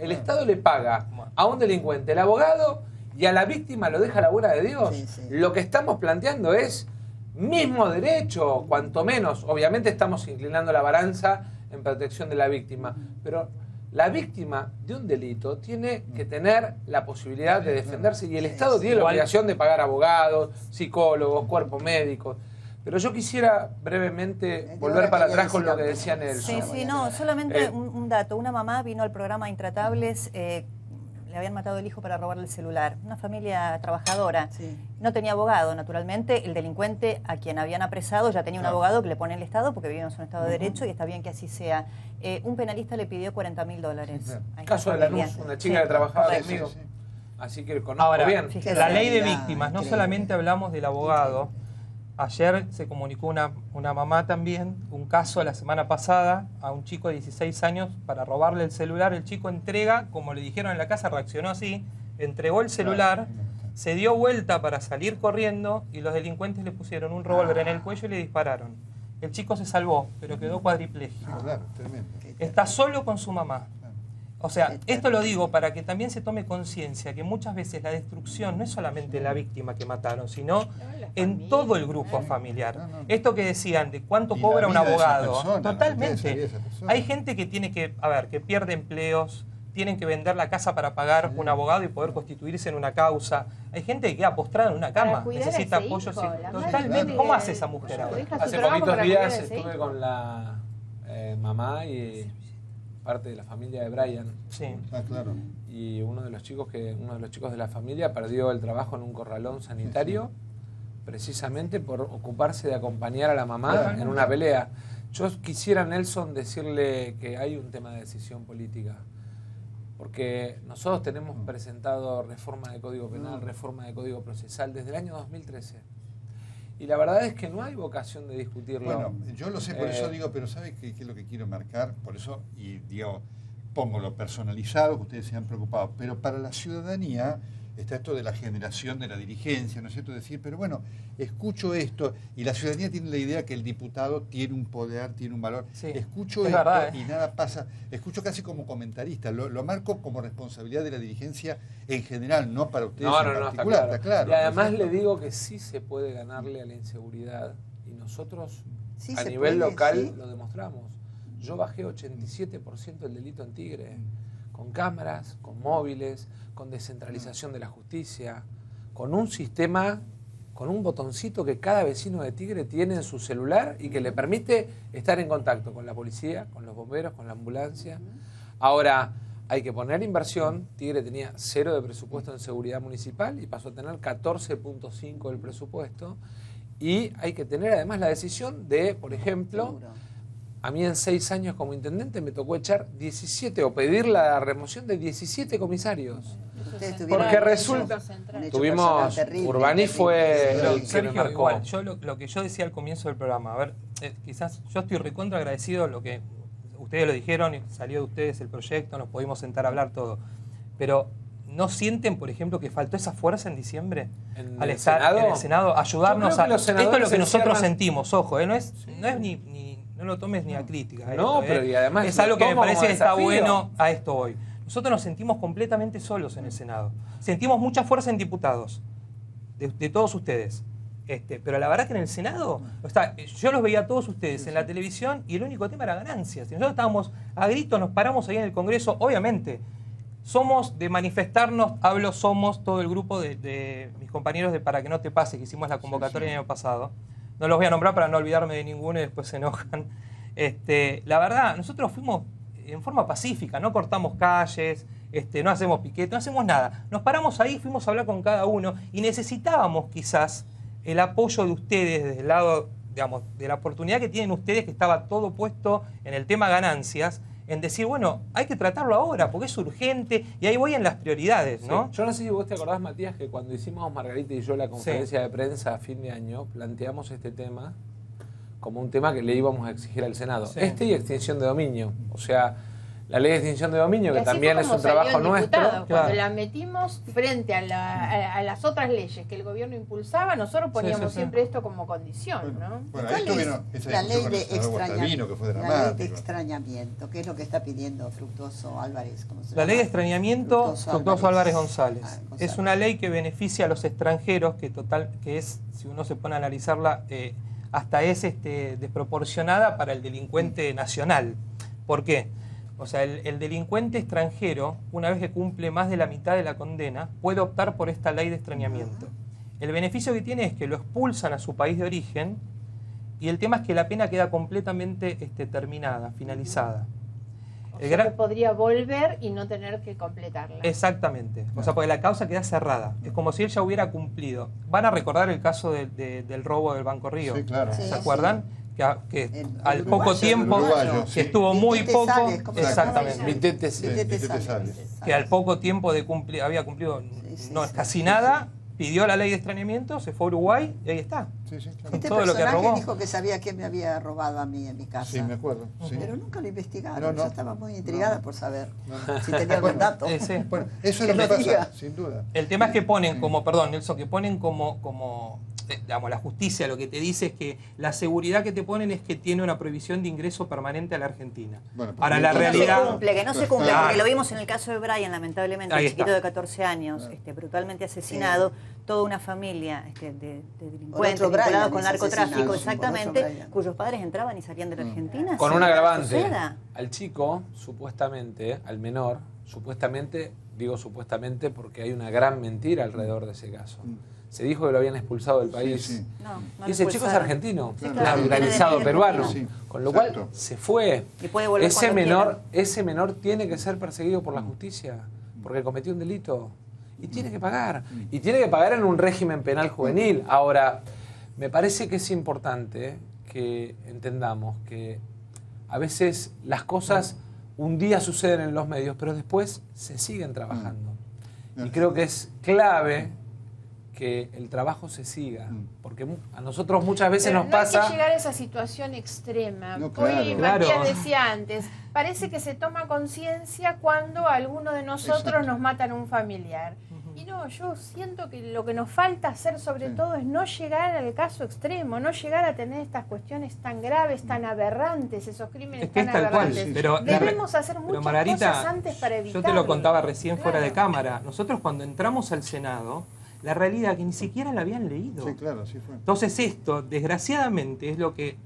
El Estado le paga a un delincuente, el abogado, y a la víctima lo deja a la buena de Dios. Sí, sí. Lo que estamos planteando es mismo derecho, cuanto menos. Obviamente estamos inclinando la balanza en protección de la víctima, pero la víctima de un delito tiene que tener la posibilidad de defenderse y el Estado tiene la Igual- obligación de pagar abogados, psicólogos, cuerpos médicos. Pero yo quisiera brevemente volver para atrás con lo que decía Nelson. Sí, no, solamente Eh, un dato. Una mamá vino al programa Intratables, le habían matado el hijo para robarle el celular. Una familia trabajadora. Sí. No tenía abogado, naturalmente. El delincuente a quien habían apresado ya tenía un abogado que le pone el Estado porque vivimos en un Estado de Derecho y está bien que así sea. Un penalista le pidió $40.000. a esta Caso de familia. Lanús, una chica Sí, que trabajaba correcto. conmigo. Sí, sí. Así que conozco Ahora, bien. fíjese. la ley de Realidad, víctimas, no increíble. solamente hablamos del abogado. Ayer se comunicó una mamá también, un caso la semana pasada a un chico de 16 años para robarle el celular. El chico entrega, como le dijeron en la casa, reaccionó así, entregó el celular, se dio vuelta para salir corriendo y los delincuentes le pusieron un revólver en el cuello y le dispararon. El chico se salvó, pero quedó cuadripléjico. Claro, tremendo. Está solo con su mamá. O sea, esto lo digo para que también se tome conciencia que muchas veces la destrucción no es solamente la víctima que mataron, sino en todo el grupo familiar. No. Esto que decían de cuánto Y cobra la un vida de esa abogado, persona, la vida de totalmente. esa persona. Hay gente que tiene que, que pierde empleos, tienen que vender la casa para pagar un abogado y poder constituirse en una causa. Hay gente que queda postrada en una Para cama, cuidar a necesita ese apoyo. hijo, la madre Totalmente. tiene ¿Cómo que- hace esa mujer ahora? deja su Hace trabajo poquitos para días cuidar a ese estuve hijo. con la mamá y parte de la familia de Brian. Sí. Ah, claro. Y uno de los chicos de la familia perdió el trabajo en un corralón sanitario precisamente por ocuparse de acompañar a la mamá Claro. en una pelea. Yo quisiera, Nelson, decirle que hay un tema de decisión política. Porque nosotros tenemos presentado reforma de Código Penal, reforma de Código Procesal desde el año 2013. Y la verdad es que no hay vocación de discutirlo. Bueno, yo lo sé, por eso Eh, digo, pero ¿sabe qué es lo que quiero marcar? Por eso, y digo, pongo lo personalizado, que ustedes se han preocupado, pero para la ciudadanía está esto de la generación de la dirigencia, ¿no es cierto? Decir, pero bueno, escucho esto, y la ciudadanía tiene la idea que el diputado tiene un poder, tiene un valor. Sí, Escucho es esto verdad, y nada pasa, escucho casi como comentarista, lo marco como responsabilidad de la dirigencia en general, no para ustedes en está particular, claro. está claro. Y además ¿no es le cierto? digo que sí se puede ganarle a la inseguridad y nosotros Sí a se nivel puede, local sí. lo demostramos. Yo bajé 87% el delito en Tigre, con cámaras, con móviles, con descentralización de la justicia, con un sistema, con un botoncito que cada vecino de Tigre tiene en su celular y que le permite estar en contacto con la policía, con los bomberos, con la ambulancia. Ahora, hay que poner inversión. Tigre tenía 0 de presupuesto en seguridad municipal y pasó a tener 14.5 del presupuesto. Y hay que tener además la decisión de, por ejemplo, a mí en 6 años como intendente me tocó echar 17 o pedir la remoción de 17 comisarios. Porque resulta, tuvimos, Urbani fue el que me marcó. Igual, yo lo que yo decía al comienzo del programa, a ver, quizás yo estoy recontra agradecido lo que ustedes lo dijeron, y salió de ustedes el proyecto, nos pudimos sentar a hablar todo, pero ¿no sienten, por ejemplo, que faltó esa fuerza en diciembre? Al estar en el Senado, ayudarnos a... Esto es lo que nosotros sentimos, ojo, no es ni no lo tomes ni a crítica. No, pero y además es algo que me parece que está bueno a esto hoy. Nosotros nos sentimos completamente solos en el Senado. Sentimos mucha fuerza en diputados, de todos ustedes. Pero la verdad que en el Senado, yo los veía a todos ustedes en la televisión y el único tema era ganancias. Y nosotros estábamos a gritos, nos paramos ahí en el Congreso. Obviamente, somos de manifestarnos, somos todo el grupo de mis compañeros de Para que no te pase, que hicimos la convocatoria el año pasado. No los voy a nombrar para no olvidarme de ninguno y después se enojan. La verdad, nosotros fuimos en forma pacífica, no cortamos calles, no hacemos piquete, no hacemos nada. Nos paramos ahí, fuimos a hablar con cada uno y necesitábamos quizás el apoyo de ustedes desde el lado, digamos, de la oportunidad que tienen ustedes, que estaba todo puesto en el tema ganancias, en decir, bueno, hay que tratarlo ahora porque es urgente y ahí voy en las prioridades, ¿no? Sí. Yo no sé si vos te acordás, Matías, que cuando hicimos Margarita y yo la conferencia de prensa a fin de año, planteamos este tema como un tema que le íbamos a exigir al Senado. Y extinción de dominio. O sea, la ley de extinción de dominio, que también es un trabajo nuestro. Cuando la metimos frente a las otras leyes que el gobierno impulsaba, nosotros poníamos siempre esto como condición, ¿no? Bueno, ahí tuvieron la ley de extrañamiento, la ley de extrañamiento, que es lo que está pidiendo Fructuoso Álvarez. La ley de extrañamiento, Fructuoso Álvarez González. Es una ley que beneficia a los extranjeros, que es, si uno se pone a analizarla, hasta es desproporcionada para el delincuente nacional. ¿Por qué? O sea, el delincuente extranjero, una vez que cumple más de la mitad de la condena, puede optar por esta ley de extrañamiento. El beneficio que tiene es que lo expulsan a su país de origen y el tema es que la pena queda completamente terminada, finalizada. O sea que podría volver y no tener que completarla. Exactamente. O sea, porque la causa queda cerrada. Es como si él ya hubiera cumplido. Van a recordar el caso del robo del Banco Río. Sí, claro. ¿Se acuerdan? Que al poco tiempo, que estuvo muy poco, exactamente, que al poco tiempo de cumplir, había cumplido casi nada, pidió la ley de extrañamiento, se fue a Uruguay y ahí está. Todo lo que robó. Dijo que sabía quién me había robado a mí en mi casa. Sí, me acuerdo. Pero nunca lo investigaron. Yo estaba muy intrigada por saber si tenía algún dato. Bueno, eso es lo que pasa, sin duda. El tema es que ponen como, perdón, Nelson, que ponen como digamos, la justicia lo que te dice es que la seguridad que te ponen es que tiene una prohibición de ingreso permanente a la Argentina. Bueno, para la realidad... Que no se cumple, porque lo vimos en el caso de Brian, lamentablemente, un chiquito de 14 años, brutalmente asesinado, toda una familia de delincuentes vinculados con narcotráfico, exactamente, cuyos padres entraban y salían de la Argentina. Con un agravante, al chico, supuestamente, al menor, supuestamente, digo supuestamente porque hay una gran mentira alrededor de ese caso. Se dijo que lo habían expulsado del país. No, y ese chico es argentino, naturalizado peruano. Con lo cual se fue. Ese menor tiene que ser perseguido por la justicia porque cometió un delito. Y tiene que pagar. Y tiene que pagar en un régimen penal juvenil. Ahora, me parece que es importante que entendamos que a veces las cosas un día suceden en los medios, pero después se siguen trabajando. Y creo que es clave que el trabajo se siga, porque a nosotros muchas veces nos pasa... No hay que llegar a esa situación extrema. Hoy Matías decía antes, parece que se toma conciencia cuando a alguno de nosotros nos matan a un familiar. Y no, yo siento que lo que nos falta hacer sobre todo es no llegar al caso extremo, no llegar a tener estas cuestiones tan graves, tan aberrantes, esos crímenes tan aberrantes. Debemos hacer muchas cosas antes para evitarlo. Yo te lo contaba recién fuera de cámara. Nosotros cuando entramos al Senado, la realidad que ni siquiera la habían leído. Sí, claro, así fue. Entonces esto, desgraciadamente, es lo que,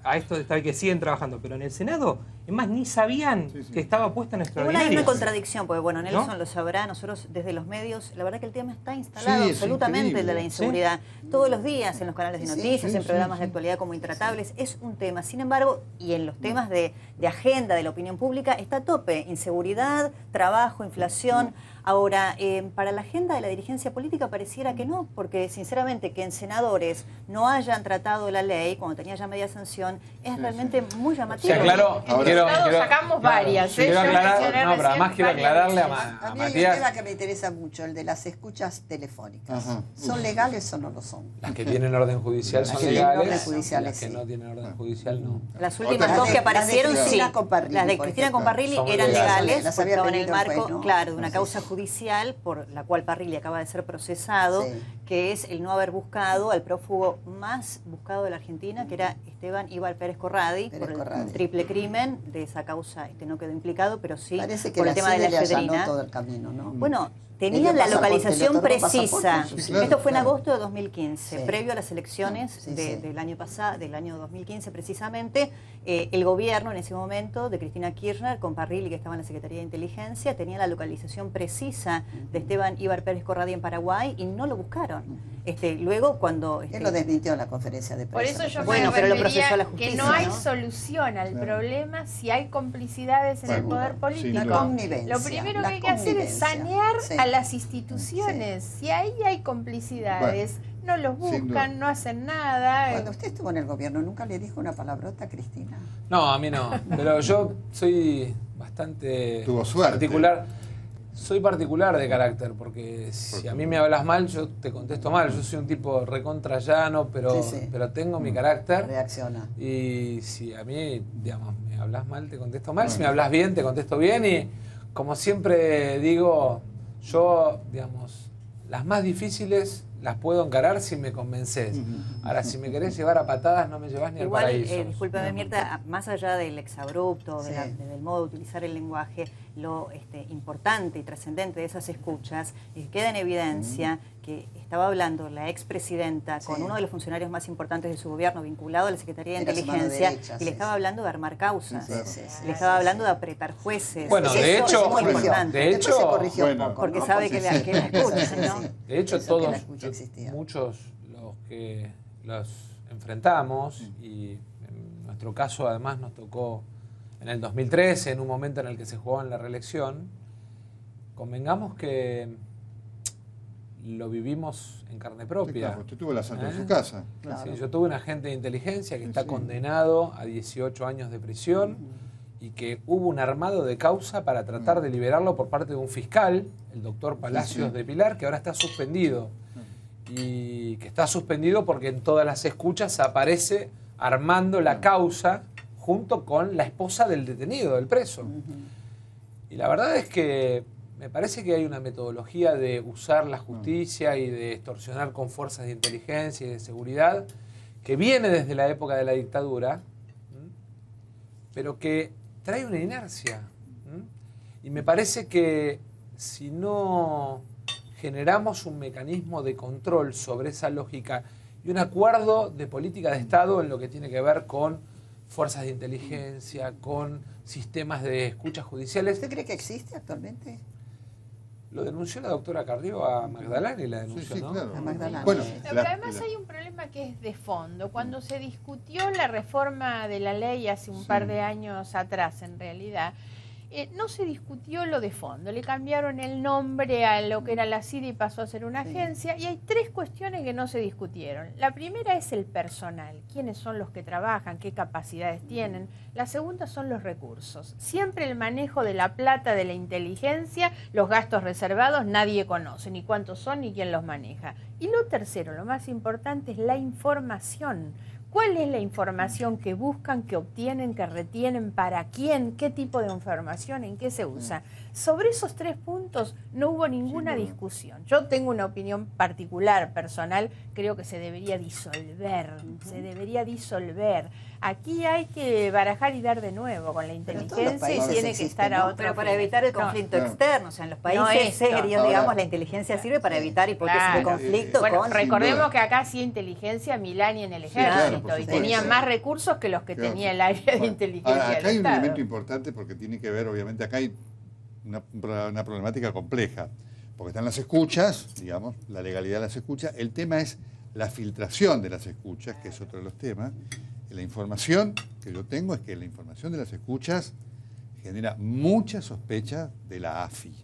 a esto está que siguen trabajando, pero en el Senado, es más, ni sabían que estaba puesta en extraordinaria. Hay una contradicción, porque bueno, Nelson ¿no? lo sabrá, nosotros desde los medios, la verdad que el tema está instalado Sí, absolutamente, el de la inseguridad. Todos los días en los canales de noticias, en programas de sí. actualidad como Intratables, es un tema. Sin embargo, y en los temas de agenda de la opinión pública, está a tope. Inseguridad, trabajo, inflación. Ahora, para la agenda de la dirigencia política pareciera que no, porque sinceramente que en senadores no hayan tratado la ley cuando tenía ya media sanción es realmente muy llamativo. Sí, claro, sacamos varias. Quiero Yo aclarar, mencioné no, pero además recién quiero varias aclararle veces. a A mí hay un Matías. tema que me interesa mucho, el de las escuchas telefónicas. Ajá. ¿Son legales o no lo son? Las que tienen orden judicial Las son que tienen legales, orden judicial, las que sí. no tienen orden judicial no. Las últimas Otra- dos que Las de aparecieron, sí. Cristina Comparrilli, Las de por Cristina ejemplo. Comparrilli Son eran legales. legales, Las porque había estaban en el pedido el marco, juez, ¿no? claro, de una Sí, causa sí. judicial por la cual Parrilli acaba de ser procesado, Sí. que es el no haber buscado al prófugo más buscado de la Argentina, que era Esteban Ibar Pérez Corradi, Pérez por el Corradi. triple crimen. De esa causa no quedó implicado, pero sí Parece que por la el tema de CIDE la le allanó efedrina. todo el camino, ¿no? Bueno, Le tenían dio la pasaporte, localización le otorgó precisa. pasaporte, sí, claro, Esto fue en claro. agosto de 2015, Sí. previo a las elecciones Sí, sí. del año pasado, del año 2015 precisamente. El gobierno en ese momento de Cristina Kirchner con Parrilli, que estaba en la Secretaría de Inteligencia, tenía la localización precisa de Esteban Ibar Pérez Corradi en Paraguay y no lo buscaron. Luego cuando Él lo desmintió en la conferencia de Por prensa. eso yo Bueno, me pero lo refería procesó la que justicia, no hay ¿no? solución al Claro. problema si hay complicidades en el Seguro, poder sin político. La duda. connivencia. Lo primero la que hay que hacer es connivencia. sanear Sí. a las instituciones. Si ahí hay complicidades, no los sin duda. buscan, no hacen nada. Cuando usted estuvo en el gobierno, ¿nunca le dijo una palabrota a Cristina? No, a mí no. Pero yo soy bastante Tuvo suerte. particular. Soy particular de carácter, porque si a mí me hablas mal, yo te contesto mal. Yo soy un tipo recontra llano, pero, Sí, sí. pero tengo mi carácter. Reacciona. Y si a mí, digamos, me hablas mal, te contesto mal. Si me hablas bien, te contesto bien. Y como siempre digo, yo, digamos, las más difíciles las puedo encarar si me convences. Ahora, si me querés llevar a patadas, no me llevas ni al Igual, paraíso. discúlpeme, Mirta, más allá del exabrupto, Sí. del modo de utilizar el lenguaje, lo importante y trascendente de esas escuchas es que queda en evidencia que estaba hablando la expresidenta con Sí. uno de los funcionarios más importantes de su gobierno vinculado a la Secretaría de Era su mano Inteligencia derecha, y le sí, estaba sí. hablando de armar causas. Sí, sí, sí, Le estaba hablando de apretar jueces. Bueno, Eso de es hecho- muy Corrigió. importante. de Después se hecho- corrigió un bueno, poco, porque ¿no? sabe que la escucha, Sí, ¿no? sí. De hecho, Eso que todos, la escucha existía. muchos los que los enfrentamos, y en nuestro caso además nos tocó en el 2013, en un momento en el que se jugaba en la reelección, convengamos que lo vivimos en carne Sí, propia. claro, usted tuvo el asalto en ¿Eh? su casa. Sí, yo tuve un agente de inteligencia que Sí, está sí. condenado a 18 años de prisión y que hubo un armado de causa para tratar de liberarlo por parte de un fiscal, el doctor Palacios Sí, sí. de Pilar, que ahora está suspendido. Y que está suspendido porque en todas las escuchas aparece armando la causa junto con la esposa del detenido, del preso. Y la verdad es que me parece que hay una metodología de usar la justicia y de extorsionar con fuerzas de inteligencia y de seguridad que viene desde la época de la dictadura, ¿m? pero que trae una inercia. ¿m? Y me parece que si no generamos un mecanismo de control sobre esa lógica y un acuerdo de política de Estado en lo que tiene que ver con fuerzas de inteligencia, con sistemas de escuchas judiciales. ¿Usted cree que existe actualmente? Lo denunció la doctora Carrió a Magdalani, la denunció, Sí, ¿no? claro. A Magdalena. Bueno, Pero además hay un problema que es de fondo. Cuando se discutió la reforma de la ley hace un par de años atrás, en realidad, no se discutió lo de fondo. Le cambiaron el nombre a lo que era la CIDE y pasó a ser una agencia. Y hay tres cuestiones que no se discutieron. La primera es el personal. ¿Quiénes son los que trabajan? ¿Qué capacidades tienen? La segunda son los recursos. Siempre el manejo de la plata de la inteligencia, los gastos reservados, nadie conoce ni cuántos son ni quién los maneja. Y lo tercero, lo más importante, es la información. ¿Cuál es la información que buscan, que obtienen, que retienen? ¿Para quién? ¿Qué tipo de información? ¿En qué se usa? Sobre esos 3 puntos no hubo ninguna discusión. Yo tengo una opinión particular, personal, creo que se debería disolver, se debería disolver. Aquí hay que barajar y dar de nuevo con la inteligencia y tiene que estar a otro. Pero para evitar el conflicto externo, o sea, en los países No esto. serios, digamos, la inteligencia sirve para evitar hipótesis de conflicto. Bueno, con... recordemos que acá hacía inteligencia Milani en el ejército por y supuesto. tenía más recursos que los que tenía el área de Bueno, inteligencia ahora, del acá hay un Estado. elemento importante porque tiene que ver, obviamente, acá hay una problemática compleja, porque están las escuchas, digamos, la legalidad de las escuchas. El tema es la filtración de las escuchas, que es otro de los temas. La información que yo tengo es que la información de las escuchas genera mucha sospecha de la AFI,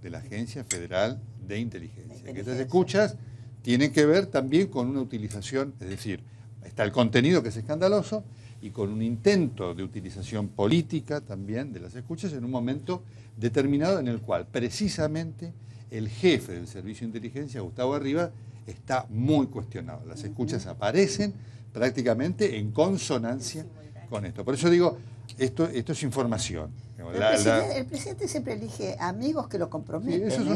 de la Agencia Federal de Inteligencia. Que estas escuchas tienen que ver también con una utilización, es decir, está el contenido que es escandaloso y con un intento de utilización política también de las escuchas en un momento determinado en el cual precisamente el jefe del Servicio de Inteligencia, Gustavo Arribas, está muy cuestionado. Las escuchas aparecen prácticamente en consonancia con esto. Por eso digo, esto es información. El presidente siempre elige amigos que lo comprometen. Sí, eso es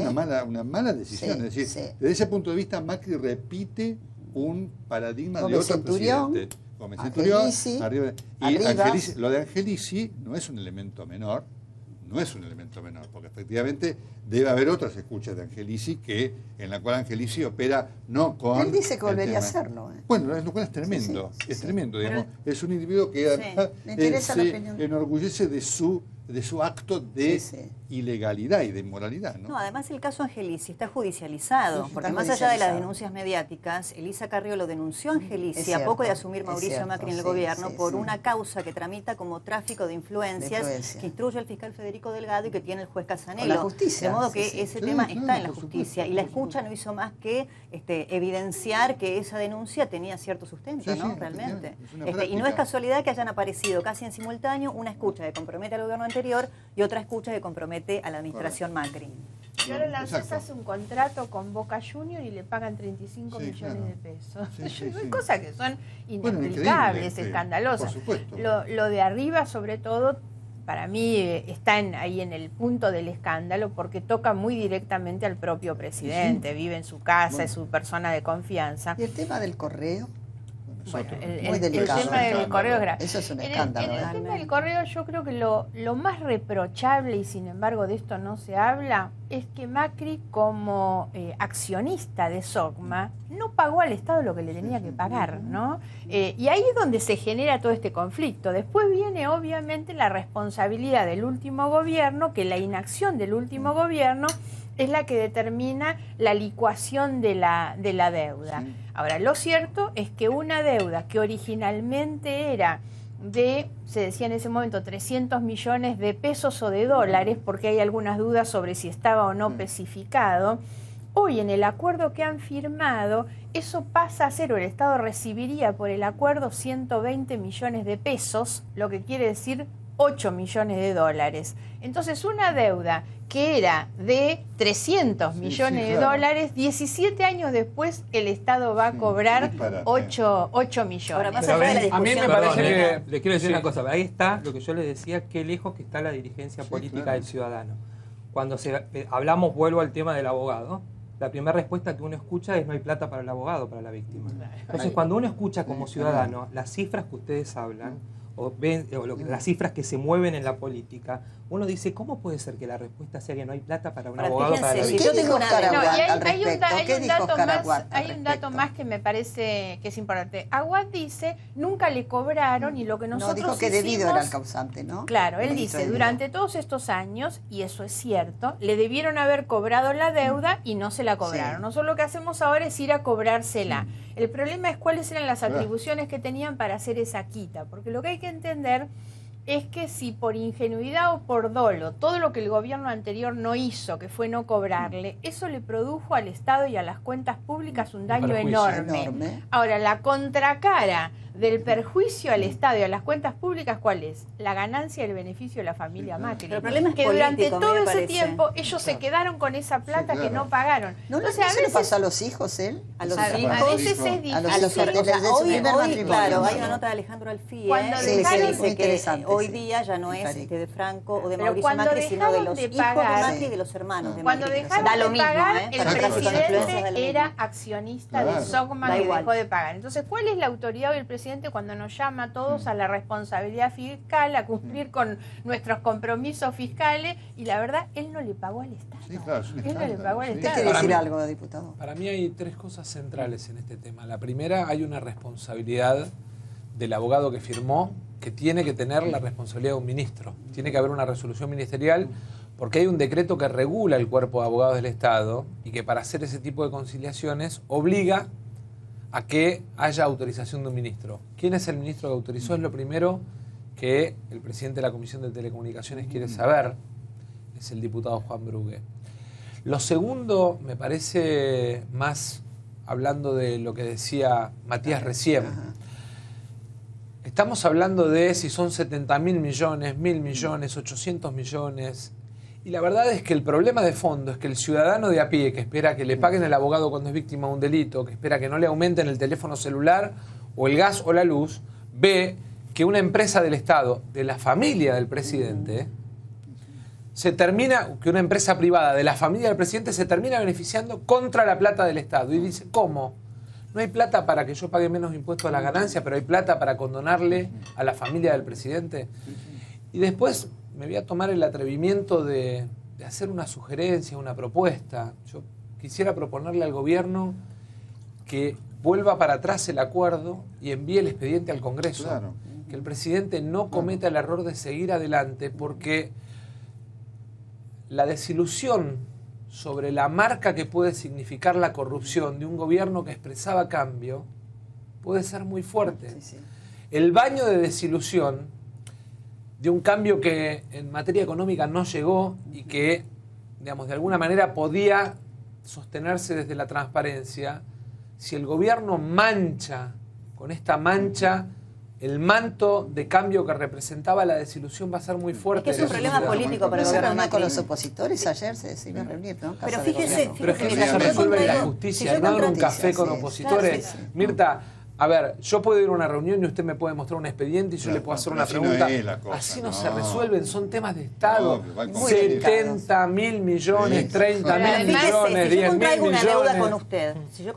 una mala decisión. Sí, es decir, sí. desde ese punto de vista, Macri repite un paradigma de otro presidente. Gómez Centurión, Arribas. Y Angelici, lo de Angelici no es un elemento menor, porque efectivamente debe haber otras escuchas de Angelici en la cual Angelici opera no con... Él dice que volvería a hacerlo. Bueno, lo cual es tremendo, tremendo, digamos. Es un individuo que además, me interesa la opinión. se enorgullece de su acto de ilegalidad y de inmoralidad, ¿no? No, además el caso Angelici está judicializado, Sí, porque está más allá de las judicializado. denuncias mediáticas, Elisa Carrió lo denunció a Angelici Es a poco de cierto, asumir es Mauricio cierto, Macri en el sí, gobierno sí, por sí. una causa que tramita como tráfico de influencias, influencia. que instruye el fiscal Federico Delgado y que tiene el juez Casanello. Con la justicia, De modo que sí, sí. ese Sí, tema claro, está en la por justicia supuesto, y la por escucha no hizo más que evidenciar que esa denuncia tenía cierto sustento, Sí, ¿no? sí, Realmente. es una Y no práctica. es casualidad que hayan aparecido casi en simultáneo una escucha que compromete al gobierno anterior y otra escucha que compromete a la administración Macri. Y ahora la ANSES Exacto. hace un contrato con Boca Junior y le pagan 35 Sí, millones claro. de pesos. Sí, sí, sí. Cosas que son Bueno, inexplicables, increíble, escandalosas. por supuesto. Lo de arriba, sobre todo, para mí está ahí en el punto del escándalo porque toca muy directamente al propio presidente. Vive en su casa, Bueno. es su persona de confianza. Y el tema del correo. Bueno, Muy el delicado. tema del correo es grave. Eso es un En escándalo. el ¿eh? tema del correo yo creo que lo más reprochable, y sin embargo de esto no se habla, es que Macri como accionista de SOCMA no pagó al Estado lo que le tenía que pagar, ¿no? Y ahí es donde se genera todo este conflicto. Después viene obviamente la responsabilidad del último gobierno, que la inacción del último gobierno es la que determina la licuación de la deuda. Sí. Ahora, lo cierto es que una deuda que originalmente era se decía en ese momento, 300 millones de pesos o de dólares, porque hay algunas dudas sobre si estaba o no especificado, hoy en el acuerdo que han firmado, eso pasa a ser, o el Estado recibiría por el acuerdo 120 millones de pesos, lo que quiere decir 8 millones de dólares. Entonces, una deuda que era de 300 millones de dólares, 17 años después el Estado va a cobrar 8 millones. Ahora, más Pero allá de la ven, a mí me discusión parece política, que- le quiero decir sí. una cosa, ahí está lo que yo les decía, qué lejos que está la dirigencia política claro. del ciudadano. Cuando hablamos, vuelvo al tema del abogado, la primera respuesta que uno escucha es no hay plata para el abogado, para la víctima. Entonces, cuando uno escucha como ciudadano las cifras que ustedes hablan, o ven las cifras que se mueven en la política, uno dice, ¿cómo puede ser que la respuesta sea que no hay plata para un Ahora, abogado, para la fíjense, víctima? si yo tengo una Oscar deuda- No, y Aguad al respecto? ¿Qué hay un dijo dato Oscar más, Aguad al hay un dato respecto? más que me parece que es importante. Aguad dice, nunca le cobraron y lo que No, nosotros dijo que debido hicimos- era el causante, ¿no? Claro, él El dice, debido. durante todos estos años, y eso es cierto, le debieron haber cobrado la deuda y no se la cobraron. Sí. Nosotros lo que hacemos ahora es ir a cobrársela. El problema es cuáles eran las Claro. atribuciones que tenían para hacer esa quita, porque lo que hay que entender es que si por ingenuidad o por dolo, todo lo que el gobierno anterior no hizo, que fue no cobrarle, eso le produjo al Estado y a las cuentas públicas un daño perjuicio enorme. enorme. Ahora, la contracara del perjuicio al Estado y a las cuentas públicas, ¿cuál es? La ganancia y el beneficio de la familia Macri. Pero el problema es que durante político, todo me ese parece. tiempo ellos se quedaron con esa plata Sí, que claro. no pagaron. ¿No, Entonces, ¿no se le pasó a los hijos él? A los a hijos. veces es difícil. A los A los hijos, hijos, desde su hoy, primer matrimonio. claro, hay una nota de Alejandro Alfie Cuando que dejaron- dice muy que interesante, hoy sí. día ya no es Diferente. de Franco o de Pero Mauricio cuando Macri, sino de dejaron los de hijos pagar- de Macri y de los hermanos de Cuando Macri. dejaron Da de lo mismo, pagar, ¿eh? el Para que las influencias presidente da lo mismo. era accionista Claro. de Sogma Da que igual. dejó de pagar. Entonces, ¿cuál es la autoridad del presidente cuando nos llama a todos a la responsabilidad fiscal, a cumplir con nuestros compromisos fiscales? Y la verdad, él no le pagó al Estado. Sí, claro, es un Él no le escándalo, pagó al sí. ¿Usted Estado. quiere Para decir mí- algo, diputado? Para mí hay tres cosas centrales en este tema. La primera, hay una responsabilidad del abogado que firmó, que tiene que tener la responsabilidad de un ministro. Tiene que haber una resolución ministerial porque hay un decreto que regula el cuerpo de abogados del Estado y que para hacer ese tipo de conciliaciones obliga a que haya autorización de un ministro. ¿Quién es el ministro que autorizó? Es lo primero que el presidente de la Comisión de Telecomunicaciones quiere saber. Es el diputado Juan Brugue. Lo segundo, me parece más hablando de lo que decía Matías recién. Estamos hablando de si son 70.000 millones, 1.000 millones, 800 millones. Y la verdad es que el problema de fondo es que el ciudadano de a pie que espera que le paguen el abogado cuando es víctima de un delito, que espera que no le aumenten el teléfono celular o el gas o la luz, ve que una empresa del Estado, de la familia del presidente, que una empresa privada de la familia del presidente se termina beneficiando contra la plata del Estado. Y dice, ¿cómo? No hay plata para que yo pague menos impuestos a la ganancia, pero hay plata para condonarle a la familia del presidente. Y después me voy a tomar el atrevimiento de hacer una sugerencia, una propuesta. Yo quisiera proponerle al gobierno que vuelva para atrás el acuerdo y envíe el expediente al Congreso. Claro. Que el presidente no cometa el error de seguir adelante, porque la desilusión sobre la marca que puede significar la corrupción de un gobierno que expresaba cambio puede ser muy fuerte. Sí, sí. El baño de desilusión de un cambio que en materia económica no llegó y que, digamos, de alguna manera podía sostenerse desde la transparencia, si el gobierno mancha con esta mancha el manto de cambio que representaba la desilusión, va a ser muy fuerte. Es que es un de la problema sociedad. político para ¿No el se gobierno reunió con Macri. los opositores ayer? Se iba a reunir, ¿no? Pero Casa de fíjese, Gobierno. Pero es que Mira, eso si yo resuelve la contraigo- justicia, si yo no en un contraigo- café con sí, opositores. claro, sí, sí. Mirta, a ver, yo puedo ir a una reunión y usted me puede mostrar un expediente y yo Claro, le puedo hacer pero una así no pregunta. es la cosa, Así no no. se resuelven, son temas de Estado. No, pero va al 70.000 millones, Sí. 30.000 Pero Fíjese, millones, si yo 10.000 contraigo una deuda con millones. usted, si yo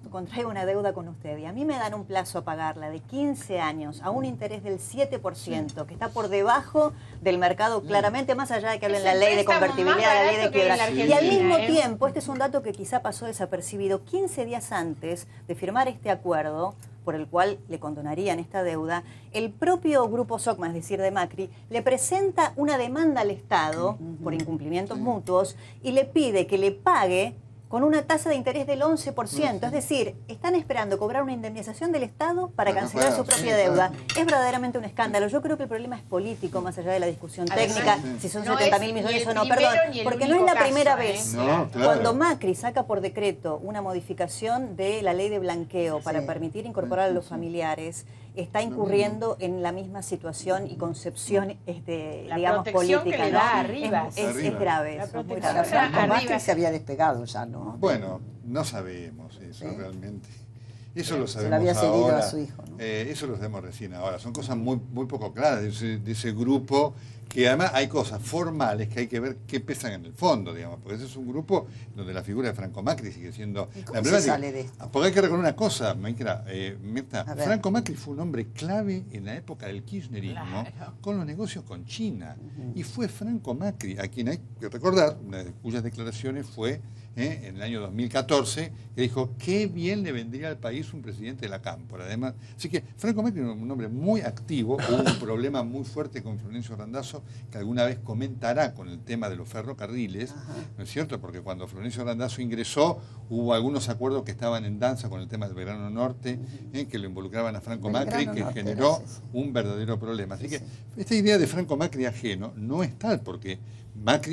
contraigo una deuda con usted y a mí me dan un plazo a pagarla de 15 años a un interés del 7%, que está por debajo del mercado claramente, más allá de que hablen Es la el ley de préstamo convertibilidad, más la ley de barato que hay en quiebra. la Y al Argentina, mismo ¿eh? tiempo, este es un dato que quizá pasó desapercibido, 15 días antes de firmar este acuerdo, por el cual le condonarían esta deuda, el propio grupo Sogma, es decir, de Macri, le presenta una demanda al Estado por incumplimientos mutuos y le pide que le pague con una tasa de interés del 11%. Es decir, están esperando cobrar una indemnización del Estado para Para cancelar su pagar, propia sí, deuda. claro. Es verdaderamente un escándalo. Yo creo que el problema es político, más allá de la discusión Además, técnica, si son no 70.000 es ni millones el o no. primero Perdón, ni el porque no es único la primera caso, vez. No, claro. Cuando Macri saca por decreto una modificación de la ley de blanqueo para Sí. permitir incorporar a los familiares, está incurriendo en la misma situación y concepción, La digamos, protección política. que le ¿no? da a Rivas. Es Arriba. grave La eso, es muy protección grave. que le da Franco arriba. Macri se había despegado ya, ¿no? Bueno, no sabemos eso Sí. realmente. Eso lo Se sabemos lo había cedido ahora. a su hijo, ¿no? Eso lo sabemos recién ahora. Son cosas muy, muy poco claras de ese grupo, que además hay cosas formales que hay que ver qué pesan en el fondo, digamos, porque ese es un grupo donde la figura de Franco Macri sigue siendo ¿Y cómo la se emblemática. sale de esto? Porque hay que recordar una cosa, Mirta, A ver. Franco Macri fue un hombre clave en la época del kirchnerismo Claro. con los negocios con China. Y fue Franco Macri, a quien hay que recordar, una de cuyas declaraciones fue en el año 2014, que dijo qué bien le vendría al país un presidente de la Cámpora. Además, así que Franco Macri era un hombre muy activo, hubo un problema muy fuerte con Florencio Randazzo, que alguna vez comentará con el tema de los ferrocarriles, ¿no es cierto? Porque cuando Florencio Randazzo ingresó, hubo algunos acuerdos que estaban en danza con el tema del Belgrano Norte, que lo involucraban a Franco Macri, Belgrano que Norte, generó sí, sí. un verdadero problema. Así Sí, que sí. esta idea de Franco Macri ajeno no es tal, porque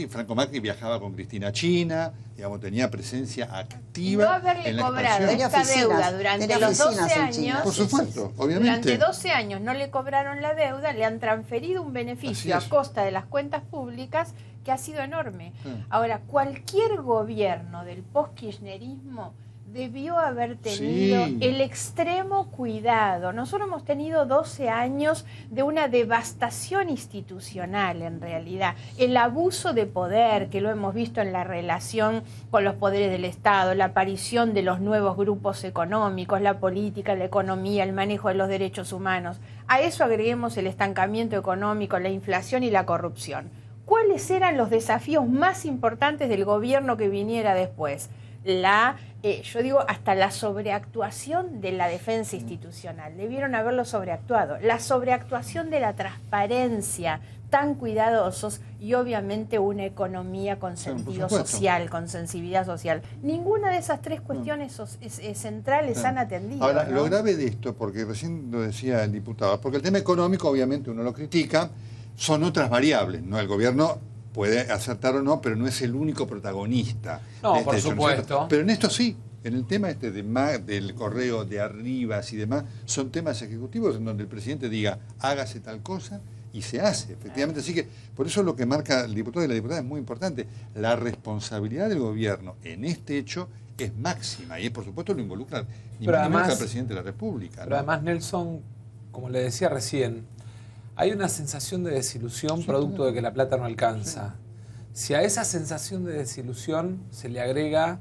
Franco Macri viajaba con Cristina China, digamos, tenía presencia activa. No haberle en la cobrado expansión. esta deuda durante los 12 años. Por supuesto, obviamente. Durante 12 años no le cobraron la deuda, le han transferido un beneficio a costa de las cuentas públicas que ha sido enorme. Ahora, cualquier gobierno del post-kirchnerismo debió haber tenido el extremo cuidado. Nosotros hemos tenido 12 años de una devastación institucional, en realidad. El abuso de poder, que lo hemos visto en la relación con los poderes del Estado, la aparición de los nuevos grupos económicos, la política, la economía, el manejo de los derechos humanos. A eso agreguemos el estancamiento económico, la inflación y la corrupción. ¿Cuáles eran los desafíos más importantes del gobierno que viniera después? Yo digo, hasta la sobreactuación de la defensa institucional. Debieron haberlo sobreactuado. La sobreactuación de la transparencia, tan cuidadosos, y obviamente una economía con sentido social, con sensibilidad social. Ninguna de esas tres cuestiones centrales han atendido. Ahora, ¿no? lo grave de esto, porque recién lo decía el diputado, porque el tema económico obviamente uno lo critica, son otras variables, ¿no? El gobierno puede acertar o no, pero no es el único protagonista. No, de por hecho, supuesto. Pero en esto sí, en el tema del correo de Arribas y demás, son temas ejecutivos en donde el presidente diga, hágase tal cosa, y se hace, efectivamente. Así que, por eso lo que marca el diputado y la diputada es muy importante. La responsabilidad del gobierno en este hecho es máxima, y por supuesto lo involucra ni más ni menos al presidente de la República. Pero ¿no? además, Nelson, como le decía recién, hay una sensación de desilusión producto de que la plata no alcanza. Si a esa sensación de desilusión se le agrega,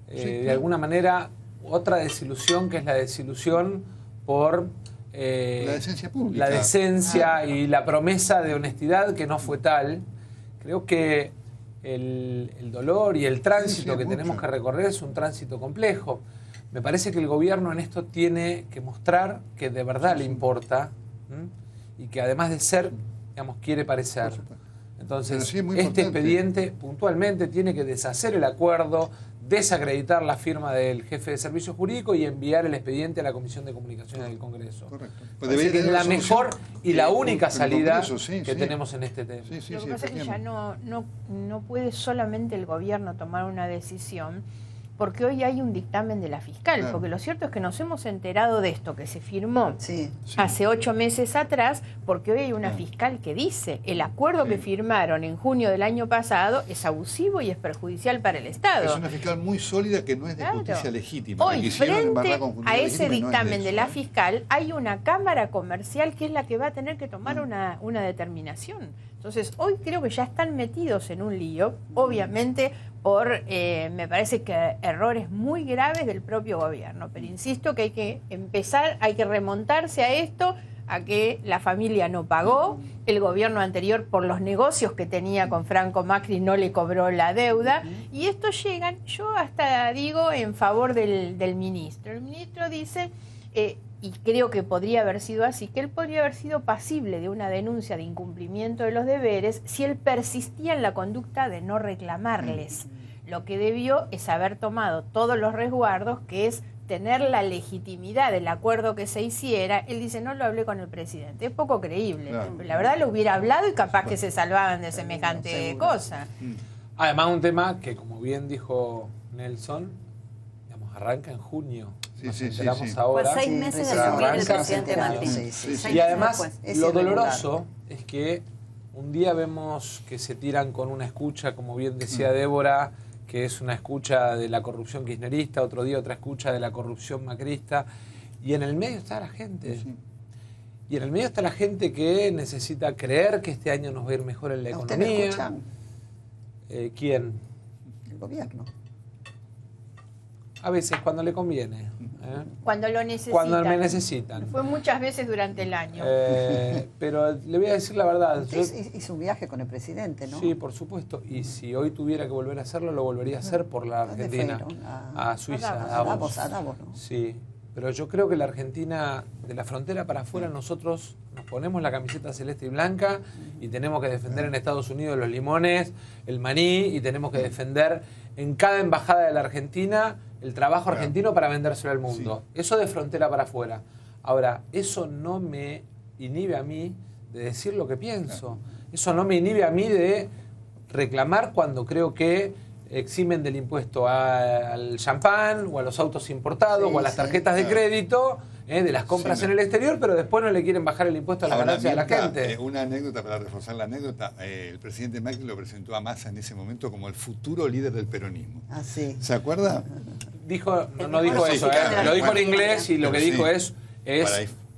de alguna manera, otra desilusión, que es la desilusión por la decencia pública. La decencia y la promesa de honestidad, que no fue tal. Creo que el dolor y el tránsito que tenemos que recorrer es un tránsito complejo. Me parece que el gobierno en esto tiene que mostrar que de verdad le importa, y que además de ser, digamos, quiere parecer. Entonces, este expediente puntualmente tiene que deshacer el acuerdo, desacreditar la firma del jefe de servicio jurídico y enviar el expediente a la Comisión de Comunicaciones del Congreso. Correcto. Pues es la mejor y la única salida que tenemos en este tema. Lo que pasa es que ya no puede solamente el gobierno tomar una decisión, porque hoy hay un dictamen de la fiscal, porque lo cierto es que nos hemos enterado de esto que se firmó hace 8 meses atrás, porque hoy hay una fiscal que dice el acuerdo que firmaron en junio del año pasado es abusivo y es perjudicial para el Estado. Es una fiscal muy sólida que no es de justicia legítima. Hoy, frente a ese dictamen de la fiscal, hay una Cámara Comercial que es la que va a tener que tomar una determinación. Entonces, hoy creo que ya están metidos en un lío, obviamente por, me parece que errores muy graves del propio gobierno. Pero insisto que hay que empezar, hay que remontarse a esto, a que la familia no pagó, el gobierno anterior por los negocios que tenía con Franco Macri no le cobró la deuda, y esto llegan, yo hasta digo en favor del ministro. El ministro dice, y creo que podría haber sido así, que él podría haber sido pasible de una denuncia de incumplimiento de los deberes si él persistía en la conducta de no reclamarles. Lo que debió es haber tomado todos los resguardos, que es tener la legitimidad del acuerdo que se hiciera. Él dice, no lo hablé con el presidente. Es poco creíble. La verdad lo hubiera hablado y capaz que se salvaban de semejante cosa. Además, un tema que, como bien dijo Nelson, digamos, arranca en junio. Ahora, pues 6 meses de asumir el presidente Martín. Y además, lo doloroso es que un día vemos que se tiran con una escucha, como bien decía Débora, que es una escucha de la corrupción kirchnerista, otro día otra escucha de la corrupción macrista, y en el medio está la gente. Y en el medio está la gente que necesita creer que este año nos va a ir mejor en la economía. ¿Ustedes escuchan? ¿Quién? El gobierno. A veces, cuando le conviene. Cuando lo necesitan. Cuando me necesitan. Fue muchas veces durante el año. Pero le voy a decir la verdad. Usted hizo un viaje con el presidente, ¿no? Sí, por supuesto. Y si hoy tuviera que volver a hacerlo, lo volvería a hacer por la Argentina. A Suiza, a Davos, ¿no? Sí. Pero yo creo que la Argentina, de la frontera para afuera, nosotros nos ponemos la camiseta celeste y blanca y tenemos que defender en Estados Unidos los limones, el maní, y tenemos que defender en cada embajada de la Argentina el trabajo argentino para vendérselo al mundo. Eso de frontera para afuera. Ahora, eso no me inhibe a mí de decir lo que pienso. Eso no me inhibe a mí de reclamar cuando creo que eximen del impuesto al champán o a los autos importados o a las tarjetas de crédito, de las compras en el exterior, pero después no le quieren bajar el impuesto a la ganancia de la gente. Una anécdota, para reforzar la anécdota, el presidente Macri lo presentó a Massa en ese momento como el futuro líder del peronismo. Ah, sí. ¿Se acuerda? Dijo, no dijo eso, lo dijo en inglés y lo que dijo es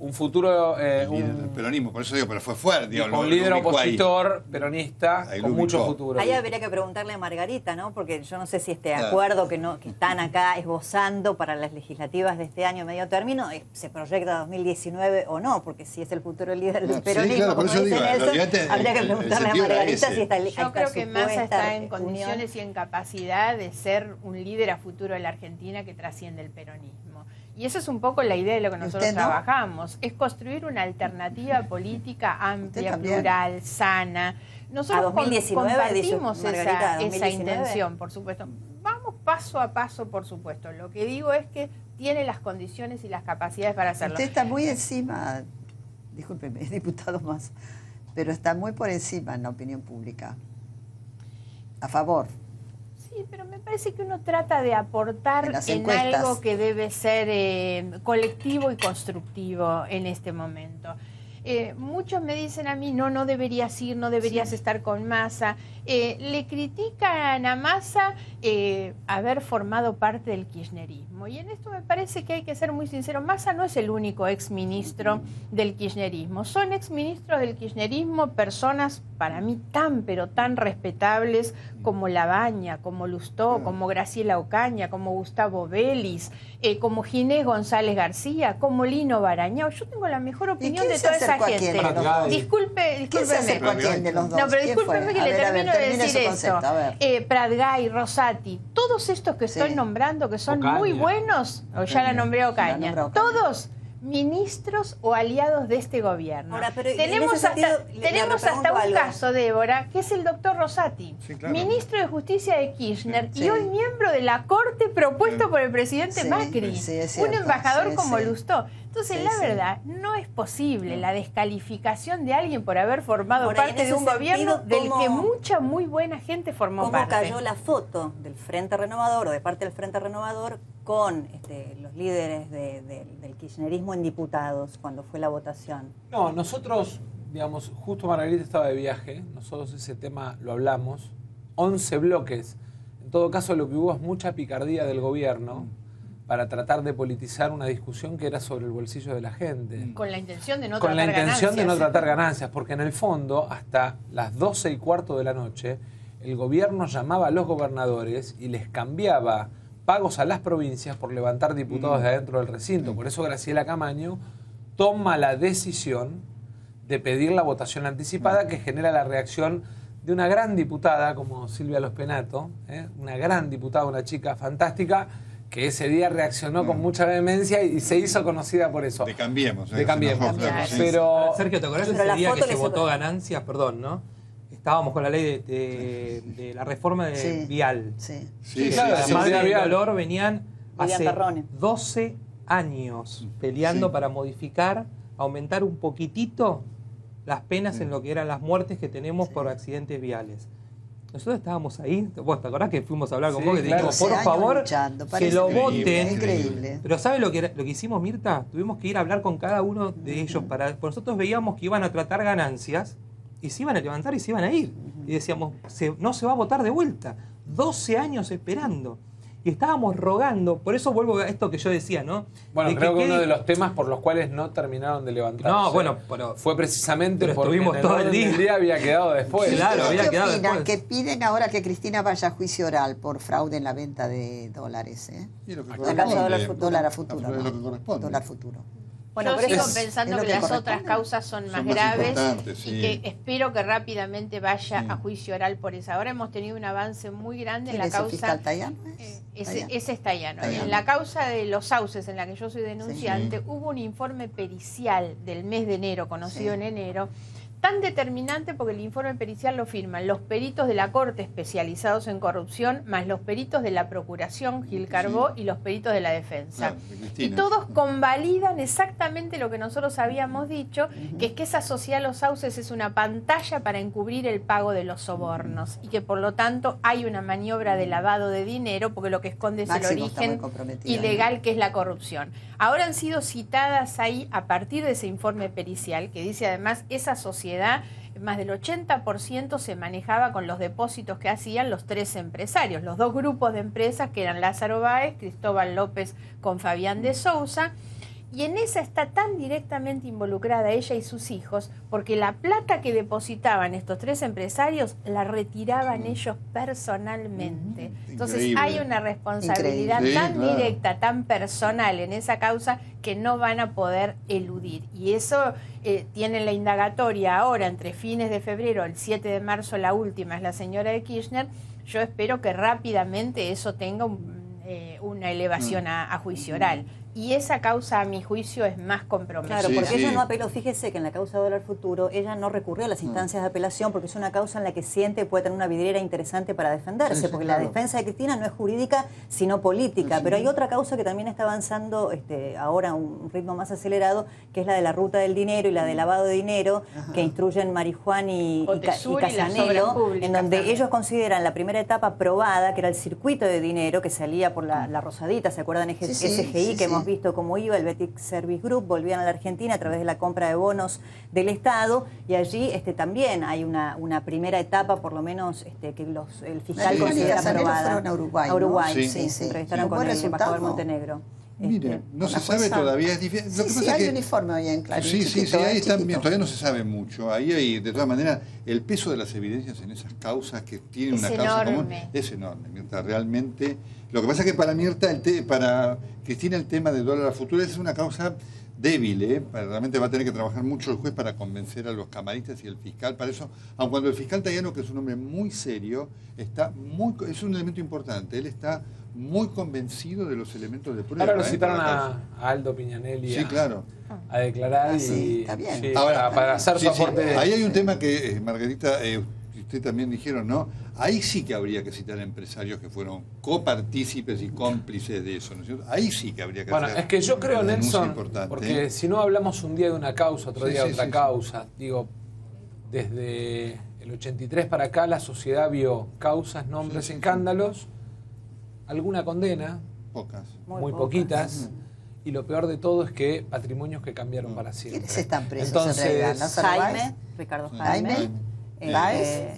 un futuro... líder del peronismo, por eso digo, pero fue fuerte. Digo, un líder opositor peronista con mucho futuro. Ahí habría que preguntarle a Margarita, ¿no? Porque yo no sé si este acuerdo que están acá esbozando para las legislativas de este año medio término se proyecta 2019 o no, porque si es el futuro líder del peronismo, claro, por eso digo, habría que preguntarle a Margarita si está Yo creo que Massa está en condiciones y en capacidad de ser un líder a futuro de la Argentina que trasciende el peronismo. Y esa es un poco la idea de lo que nosotros trabajamos, es construir una alternativa política amplia, plural, sana. Nosotros compartimos esa intención, por supuesto. Vamos paso a paso, por supuesto. Lo que digo es que tiene las condiciones y las capacidades para hacerlo. Usted está muy encima, discúlpeme, diputado Massa, pero está muy por encima en la opinión pública. A favor. Sí, pero me parece que uno trata de aportar en algo que debe ser colectivo y constructivo en este momento. Muchos me dicen a mí, no deberías ir, no deberías estar con Massa. Le critican a Massa haber formado parte del kirchnerismo. Y en esto me parece que hay que ser muy sincero. Massa no es el único exministro del kirchnerismo. Son exministros del kirchnerismo personas, para mí, tan pero tan respetables como Labaña, como Lustó, como Graciela Ocaña, como Gustavo Vélez, como Ginés González García, como Lino Barañao. Yo tengo la mejor opinión de toda esa gente. Discúlpeme. ¿Quién se acercó a quién de los dos? No, pero discúlpeme que le termino de decir eso. Pratgay, Rosati, todos estos que estoy nombrando, que son muy buenos, o ya la nombré a Ocaña, todos ministros o aliados de este gobierno. Ahora, pero tenemos hasta un caso, Débora, que es el doctor Rosati, ministro de Justicia de Kirchner y hoy miembro de la Corte propuesto por el presidente Macri, un embajador como Lustó. Entonces, la verdad, no es posible la descalificación de alguien por haber formado parte de un gobierno del que mucha muy buena gente formó parte. ¿Cómo cayó la foto del Frente Renovador o de parte del Frente Renovador con los líderes del kirchnerismo en diputados cuando fue la votación? No, nosotros, digamos, justo Margarita estaba de viaje, nosotros ese tema lo hablamos, 11 bloques. En todo caso, lo que hubo es mucha picardía del gobierno para tratar de politizar una discusión que era sobre el bolsillo de la gente. Con la intención de no tratar ganancias. Con la intención de no tratar ganancias, porque en el fondo, hasta las 12:15 de la noche, el gobierno llamaba a los gobernadores y les cambiaba pagos a las provincias por levantar diputados de adentro del recinto. Por eso Graciela Camaño toma la decisión de pedir la votación anticipada, que genera la reacción de una gran diputada como Silvia Los Penato, una gran diputada, una chica fantástica, que ese día reaccionó con mucha vehemencia y se hizo conocida por eso. De Cambiemos. De Cambiemos. Pero, Sergio, ¿te acordás ese día que se votó ganancias? Perdón, ¿no? Estábamos con la ley de la reforma de Vial. Sí, claro. Además del dolor venían hace Perrone. 12 años peleando para modificar, aumentar un poquitito las penas en lo que eran las muertes que tenemos por accidentes viales. Nosotros estábamos ahí, vos te acordás que fuimos a hablar con vos, que te dijimos, por favor, que lo voten. Increíble. Pero ¿sabe lo que hicimos, Mirta? Tuvimos que ir a hablar con cada uno de ellos. Porque nosotros veíamos que iban a tratar ganancias y se iban a levantar y se iban a ir. Y decíamos, no se va a votar de vuelta. 12 años esperando. Y estábamos rogando, por eso vuelvo a esto que yo decía, ¿no? Bueno, creo que uno de los temas por los cuales no terminaron de levantarse fue precisamente porque en el orden del día había quedado después. Claro, había quedado después. Que piden ahora que Cristina vaya a juicio oral por fraude en la venta de dólares, Y lo que dólar a futuro. Es lo que corresponde. Dólar futuro. Bueno, yo sigo pensando que las otras causas son más graves y que espero que rápidamente vaya a juicio oral por esa. Ahora hemos tenido un avance muy grande en la causa. Ese es Tayano. En la causa de los sauces, en la que yo soy denunciante, hubo un informe pericial del mes de enero, conocido en enero, tan determinante porque el informe pericial lo firman los peritos de la Corte especializados en corrupción, más los peritos de la Procuración, Gil Carbó, y los peritos de la Defensa. Claro, y todos convalidan exactamente lo que nosotros habíamos dicho, que es que esa sociedad Los Sauces es una pantalla para encubrir el pago de los sobornos y que por lo tanto hay una maniobra de lavado de dinero porque lo que esconde es Máximo el está muy origen comprometida, ilegal que es la corrupción. Ahora han sido citadas ahí a partir de ese informe pericial que dice además esa sociedad, más del 80% se manejaba con los depósitos que hacían los 3 empresarios, los 2 grupos de empresas que eran Lázaro Báez, Cristóbal López con Fabián de Sousa, y en esa está tan directamente involucrada ella y sus hijos, porque la plata que depositaban estos 3 empresarios la retiraban ellos personalmente. Entonces Increíble. hay una responsabilidad Increíble. tan Sí, claro. directa, tan personal en esa causa que no van a poder eludir. Y eso tienen la indagatoria ahora entre fines de febrero, el 7 de marzo la última es la señora de Kirchner. Yo espero que rápidamente eso tenga una elevación a juicio oral. Y esa causa, a mi juicio, es más comprometida. Claro, Sí, porque sí. ella no apeló, fíjese que en la causa Dólar Futuro, ella no recurrió a las instancias de apelación porque es una causa en la que siente puede tener una vidriera interesante para defenderse, Sí, sí, porque claro. la defensa de Cristina no es jurídica, sino política. Sí. Pero hay otra causa que también está avanzando ahora a un ritmo más acelerado, que es la de la ruta del dinero y la de lavado de dinero, que instruyen Marijuán y Otesur y las Casanelo, obras públicas en donde también. ellos consideran la primera etapa aprobada, que era el circuito de dinero que salía por la Rosadita, ¿se acuerdan? Sí, SGI, sí, que hemos sí. visto cómo iba, el Betic Service Group, volvían a la Argentina a través de la compra de bonos del Estado, y allí también hay una primera etapa, por lo menos, que el fiscal Marijuán y considera Casanelo aprobada. fueron a Uruguay, ¿no? A Uruguay, Sí. sí, se entrevistaron ¿Fue con el resultado? embajador Montenegro. Mire, no con se la sabe fuerza. todavía, es difícil. Lo que Sí, pasa hay que uniforme hoy en Clarín. sí, chiquito, ahí están chiquito. bien, todavía no se sabe mucho. Ahí hay, de todas maneras, el peso de las evidencias en esas causas que tienen Es una causa común enorme. es enorme. Mirta, realmente. Lo que pasa es que para Mirta, para Cristina, el tema del dólar a futuro es una causa débil, ¿eh? Realmente va a tener que trabajar mucho el juez para convencer a los camaristas y el fiscal para eso, aun cuando el fiscal Tayano, que es un hombre muy serio, es un elemento importante, él está muy convencido de los elementos de prueba. Ahora lo ¿eh? citaron para la causa. a Aldo Piñanelli Sí, claro. a declarar Sí, y está bien. sí, Ahora, para hacer su sí, sí. aporte. Ahí hay un tema que, Margarita, usted también dijeron, ¿no? Ahí sí que habría que citar a empresarios que fueron copartícipes y cómplices de eso, ¿no es cierto? Ahí sí que habría que Bueno, hacer es que yo creo, una denuncia Nelson, importante, porque ¿eh? si no hablamos un día de una causa, otro Sí, día de sí, otra sí, causa. Digo, desde el 83 para acá la sociedad vio causas, nombres, Sí, sí, sí. escándalos, alguna condena, Pocas. muy pocas. poquitas, y lo peor de todo es que patrimonios que cambiaron para siempre. ¿Quiénes están presos Entonces, en realidad? ¿Lázaro Jaime, Báez? Ricardo Jaime, Jaime.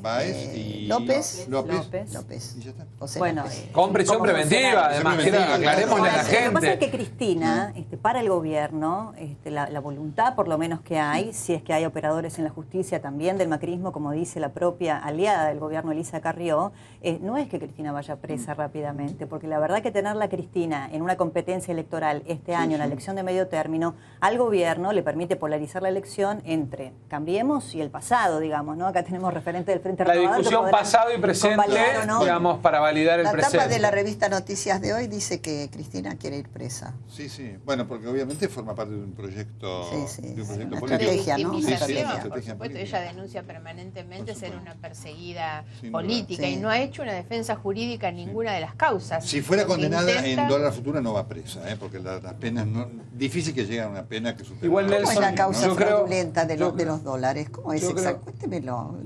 Baez, y López. López. Y ya está. José Bueno, López. con prisión como preventiva, funcionario. además, Prisión preventiva, aclarémosle a la Lo que pasa es gente. que Cristina, para el gobierno, la voluntad por lo menos que hay, si es que hay operadores en la justicia también del macrismo, como dice la propia aliada del gobierno, Elisa Carrió, no es que Cristina vaya presa rápidamente, porque la verdad que tenerla a Cristina en una competencia electoral este año, en la elección de medio término, al gobierno le permite polarizar la elección entre Cambiemos y el pasado, digamos, ¿no? Acá tenemos referente del Frente La Renovador que discusión podrán pasado y presente, convalidar o no. digamos, para validar el La presente. tapa de la revista Noticias de hoy dice que Cristina quiere ir presa. Sí, sí. Bueno, porque obviamente forma parte de un proyecto, Sí, sí, de un sí, proyecto una político. estrategia, ¿no? Sí, sí, Victimización, una por estrategia supuesto, política. ella denuncia permanentemente Por ser supuesto. una perseguida Sin duda. política Sí. y no ha hecho una defensa jurídica en ninguna de las causas. Si fuera Lo que condenada intenta- en dólar futuro no va presa, porque las penas no, difícil que llegue a una pena que supere. Igual, ¿Cómo es Nelson, la causa yo creo- fraudulenta de yo- los dólares? ¿Cómo es yo creo- exacto? Cuéntemelo.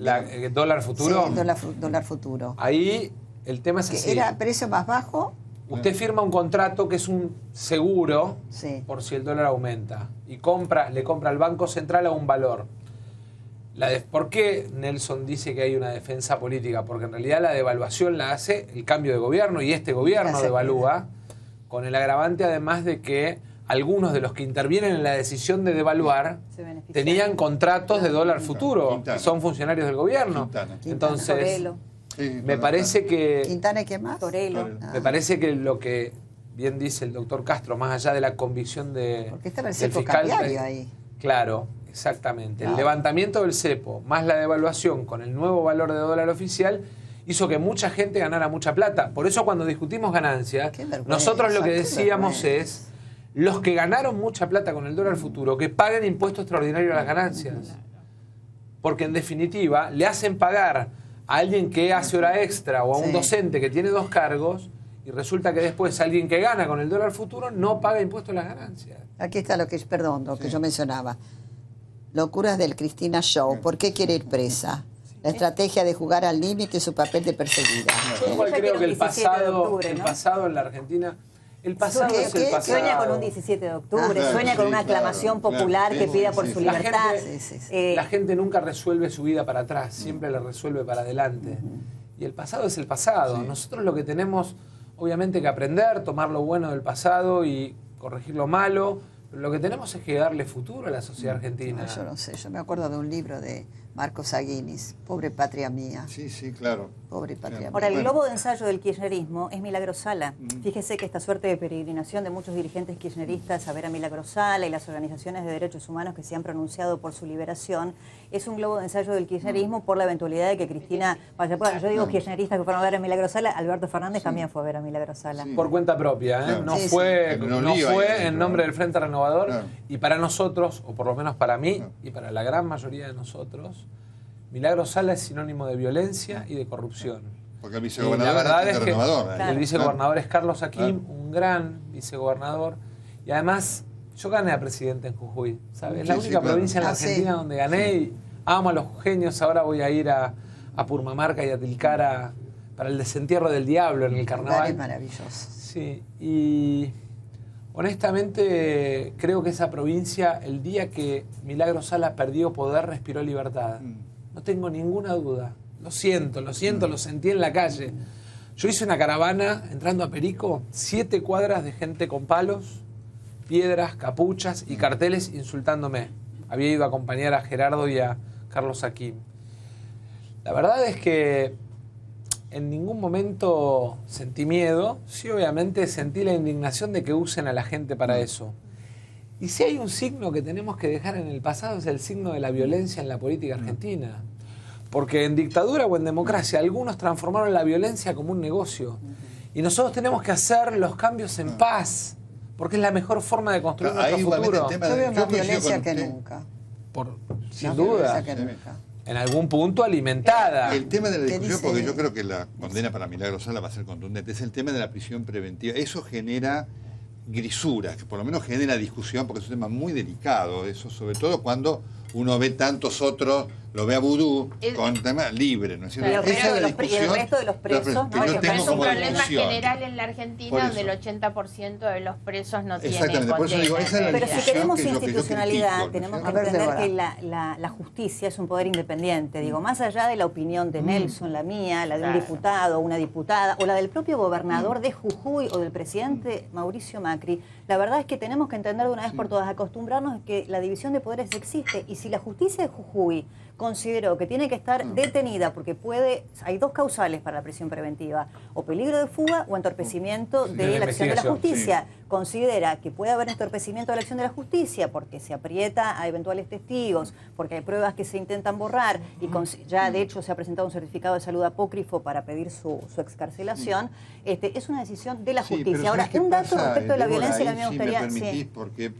¿Dólar futuro? Sí, dólar futuro. Ahí el tema es Que así. era precio más bajo. Usted firma un contrato que es un seguro Sí. por si el dólar aumenta y le compra al Banco Central a un valor. ¿Por qué Nelson dice que hay una defensa política? Porque en realidad la devaluación la hace el cambio de gobierno y este gobierno Gracias. devalúa, con el agravante además de que algunos de los que intervienen en la decisión de devaluar Se benefician. tenían contratos de dólar futuro Quintana. y son funcionarios del gobierno. Quintana. Entonces, Torello, Sí, me parece que... ¿Quintana y qué más? Torello. Ah. Me parece que lo que bien dice el doctor Castro, más allá de la convicción de, Porque estaba el del cepo fiscal, cambiario ahí. Claro, exactamente. Claro. El levantamiento del cepo más la devaluación con el nuevo valor de dólar oficial hizo que mucha gente ganara mucha plata. Por eso cuando discutimos ganancias, Qué vergüenza, nosotros lo que qué decíamos vergüenza. es, los que ganaron mucha plata con el dólar futuro, que paguen impuesto extraordinario a las ganancias. porque en definitiva le hacen pagar a alguien que hace hora extra o a un docente que tiene 2 cargos y resulta que después alguien que gana con el dólar futuro no paga impuestos a las ganancias. Aquí está lo que yo mencionaba. Locuras del Cristina Show. ¿Por qué quiere ir presa? La estrategia de jugar al límite y su papel de perseguida. Yo igual creo que el pasado en la Argentina... El pasado es el pasado. Sueña con un 17 de octubre, sueña con una aclamación popular que pida por su libertad. La gente nunca resuelve su vida para atrás, siempre la resuelve para adelante. Y el pasado es el pasado. Nosotros lo que tenemos, obviamente, que aprender, tomar lo bueno del pasado y corregir lo malo, pero lo que tenemos es que darle futuro a la sociedad argentina. No, yo no sé, yo me acuerdo de un libro de Marcos Aguinis, Pobre Patria Mía. Sí, sí, claro. Pobre Patria Mía. Ahora, el globo de ensayo del kirchnerismo es Milagro Sala. Fíjese que esta suerte de peregrinación de muchos dirigentes kirchneristas a ver a Milagro Sala y las organizaciones de derechos humanos que se han pronunciado por su liberación es un globo de ensayo del kirchnerismo por la eventualidad de que Cristina vaya por... Yo digo kirchneristas que fueron a ver a Milagro Sala, Alberto Fernández también fue a ver a Milagro Sala. Por cuenta propia, ¿eh? Claro. No fue en nombre del del Frente Renovador. Claro. Y para nosotros, o por lo menos para mí y para la gran mayoría de nosotros, Milagro Sala es sinónimo de violencia y de corrupción. Porque el Y vicegobernador la verdad es que renovador. el vicegobernador es Carlos Aquim, un gran vicegobernador. Y además, yo gané a presidente en Jujuy, ¿sabes? Es la única provincia en la Argentina donde gané y amo a los jujeños. Ahora voy a ir a Purmamarca y a Tilcara para el desentierro del diablo en el carnaval. Es maravilloso. Sí, y honestamente creo que esa provincia, el día que Milagro Sala perdió poder, respiró libertad. No tengo ninguna duda. Lo siento, lo sentí en la calle. Yo hice una caravana entrando a Perico, 7 cuadras de gente con palos, piedras, capuchas y carteles insultándome. Había ido a acompañar a Gerardo y a Carlos Aquim. La verdad es que en ningún momento sentí miedo. Sí, obviamente sentí la indignación de que usen a la gente para eso. Y si hay un signo que tenemos que dejar en el pasado es el signo de la violencia en la política argentina. Porque en dictadura o en democracia algunos transformaron la violencia como un negocio. Y nosotros tenemos que hacer los cambios en paz, porque es la mejor forma de construir nuestro futuro. Yo veo más violencia que nunca. Sin duda. Que nunca. En algún punto alimentada. El tema de la discusión, dice? porque yo creo que la condena para Milagro Sala va a ser contundente, es el tema de la prisión preventiva. Eso genera grisuras, que por lo menos genera discusión, porque es un tema muy delicado, eso sobre todo cuando uno ve tantos otros, lo ve a Vudú con tema libre, ¿no es cierto? Pero Esa es la y discusión, el resto de los presos, ¿no? que yo Que tengo es un como problema discusión. general en la Por Argentina eso. donde el 80% de los presos no tienen Exactamente, por eso digo, condena. esa es la Pero si discusión queremos que yo institucionalidad, critico, ¿no? tenemos que A ver, entender que Débora. la justicia es un poder independiente. Digo, más allá de la opinión de Nelson, la mía, la de un diputado, una diputada, o la del propio gobernador de Jujuy o del presidente Mauricio Macri, la verdad es que tenemos que entender de una vez por todas, acostumbrarnos a que la división de poderes existe. Y si la justicia de Jujuy consideró que tiene que estar detenida porque hay 2 causales para la prisión preventiva, o peligro de fuga o entorpecimiento de la acción de la justicia. Considera que puede haber entorpecimiento de la acción de la justicia porque se aprieta a eventuales testigos, porque hay pruebas que se intentan borrar y ya de hecho se ha presentado un certificado de salud apócrifo para pedir su excarcelación. Es una decisión de la Sí, justicia. pero Ahora, ¿sabes qué un dato pasa, respecto de la Débora? violencia que a Ahí mí me sí gustaría... me permitís, porque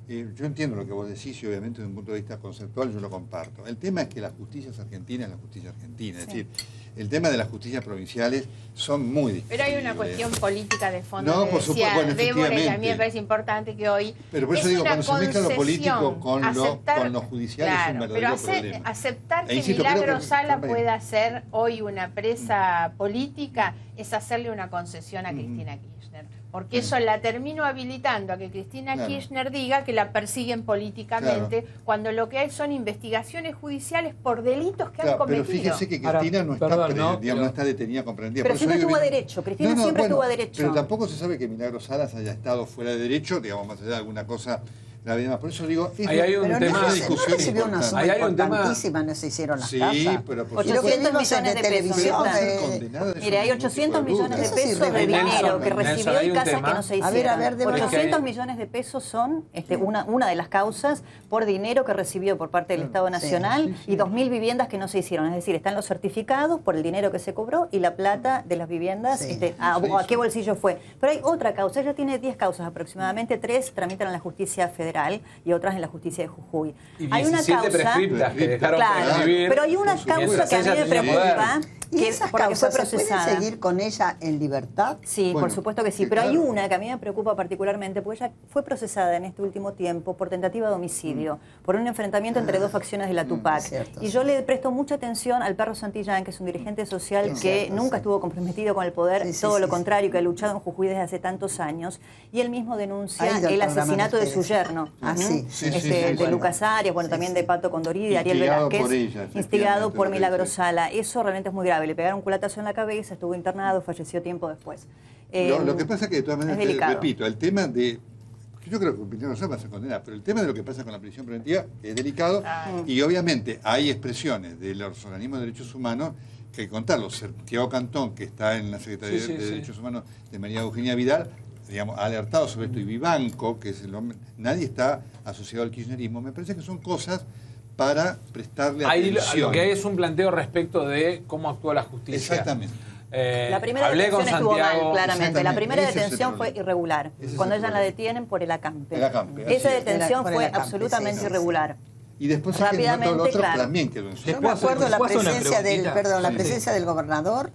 yo entiendo lo que vos decís y obviamente desde un punto de vista conceptual yo lo comparto. El tema es que la justicia argentina es la justicia argentina. Es decir, el tema de las justicias provinciales son muy distintos. Pero hay una cuestión política de fondo. No, que por decía supuesto, bueno, Débora, y a mí efectivamente. me parece importante que hoy. Pero por eso es digo, una cuando se mezcla lo político concesión, con lo judicial es un verdadero problema. Aceptar que insisto, creo Milagro que Sala también. pueda ser hoy una presa política es hacerle una concesión a Cristina Kirchner. Porque eso la termino habilitando a que Cristina Kirchner diga que la persiguen políticamente, cuando lo que hay son investigaciones judiciales por delitos que han cometido. Pero fíjese que Ahora, Cristina no está, perdón, ¿no? digamos, no está detenida, comprendida. Pero Por eso siempre digo, tuvo derecho, Cristina siempre tuvo derecho. Pero tampoco se sabe que Milagro Salas haya estado fuera de derecho, digamos, más allá de alguna cosa grave y demás. Por eso digo, Ahí hay un Pero tema- no una recibió discusión una importante. suma Ahí hay un tema- importantísima, no se hicieron las Sí, casas. pero por Y lo que 800 vimos en millones de televisión pesos. de- Condenada de Mire, hay ningún 800 tipo de millones de duda. Eso sí, pesos de Nelson, dinero que Nelson, recibió hay y un casas tema. que no se A hicieron. ver, Débora. 800 millones de pesos son una de las causas por dinero que recibió por parte del Estado Nacional y 2.000 viviendas que no se hicieron. Es decir, están los certificados por el dinero que se cobró y la plata de las viviendas, ¿a qué bolsillo fue? Pero hay otra causa, ella tiene 10 causas aproximadamente, 3 tramitan en la justicia federal. fiscal y otras en la justicia de Jujuy. Y Hay una 17 causa, prescriptas que dejaron claro, prescribir. pero hay una causa que a mí me preocupa, ¿Y que esas por la que fue causas se puede procesada. seguir con ella en libertad? Sí, Bueno, por supuesto que sí, sí, pero hay claro. una que a mí me preocupa particularmente porque ella fue procesada en este último tiempo por tentativa de homicidio, por un enfrentamiento entre dos facciones de la Tupac. cierto, Y yo le presto mucha atención al perro Santillán, que es un dirigente social Es que cierto, nunca sí. estuvo comprometido con el poder, Sí, sí, todo sí, lo sí. contrario, que ha luchado en Jujuy desde hace tantos años, y él mismo Ha denuncia ido al el programa asesinato de su ustedes. yerno, Ah, sí, sí, sí, sí, de bueno. Lucas Arias, bueno, Sí, también sí. de Pato Condorí, de Ariel Instigado Velázquez, por ella, instigado efectivamente, por lo que Milagro dice. Sala. Eso realmente es muy grave, le pegaron un culatazo en la cabeza, estuvo internado, falleció tiempo después. Lo que pasa es que de todas maneras, es delicado. repito, el tema de... Yo creo que Pintero no va a ser condenada, pero el tema de lo que pasa con la prisión preventiva es delicado y obviamente hay expresiones de los organismos de derechos humanos que hay que contarlo. Santiago Cantón, que está en la Secretaría Sí, sí, de sí. Derechos Humanos de María Eugenia Vidal, digamos, ha alertado sobre esto, y Vivanco, que es el hombre, nadie está asociado al kirchnerismo. Me parece que son cosas para prestarle Ahí atención. lo que hay es un planteo respecto de cómo actúa la justicia. Exactamente. La primera hablé con detención estuvo mal, Santiago. claramente. La Exactamente, primera ese es el detención fue problema. irregular. Ese es Cuando el ella la problema. detienen por el acampe. El acampe, así Esa es. detención Por el fue acampe, absolutamente sí, sí, sí. irregular. Y después hay que todo lo Rápidamente, otro claro. también quedó en su Yo me acuerdo la ¿puedo hacer una presencia del, preguntita? perdón, la Sí. presencia del gobernador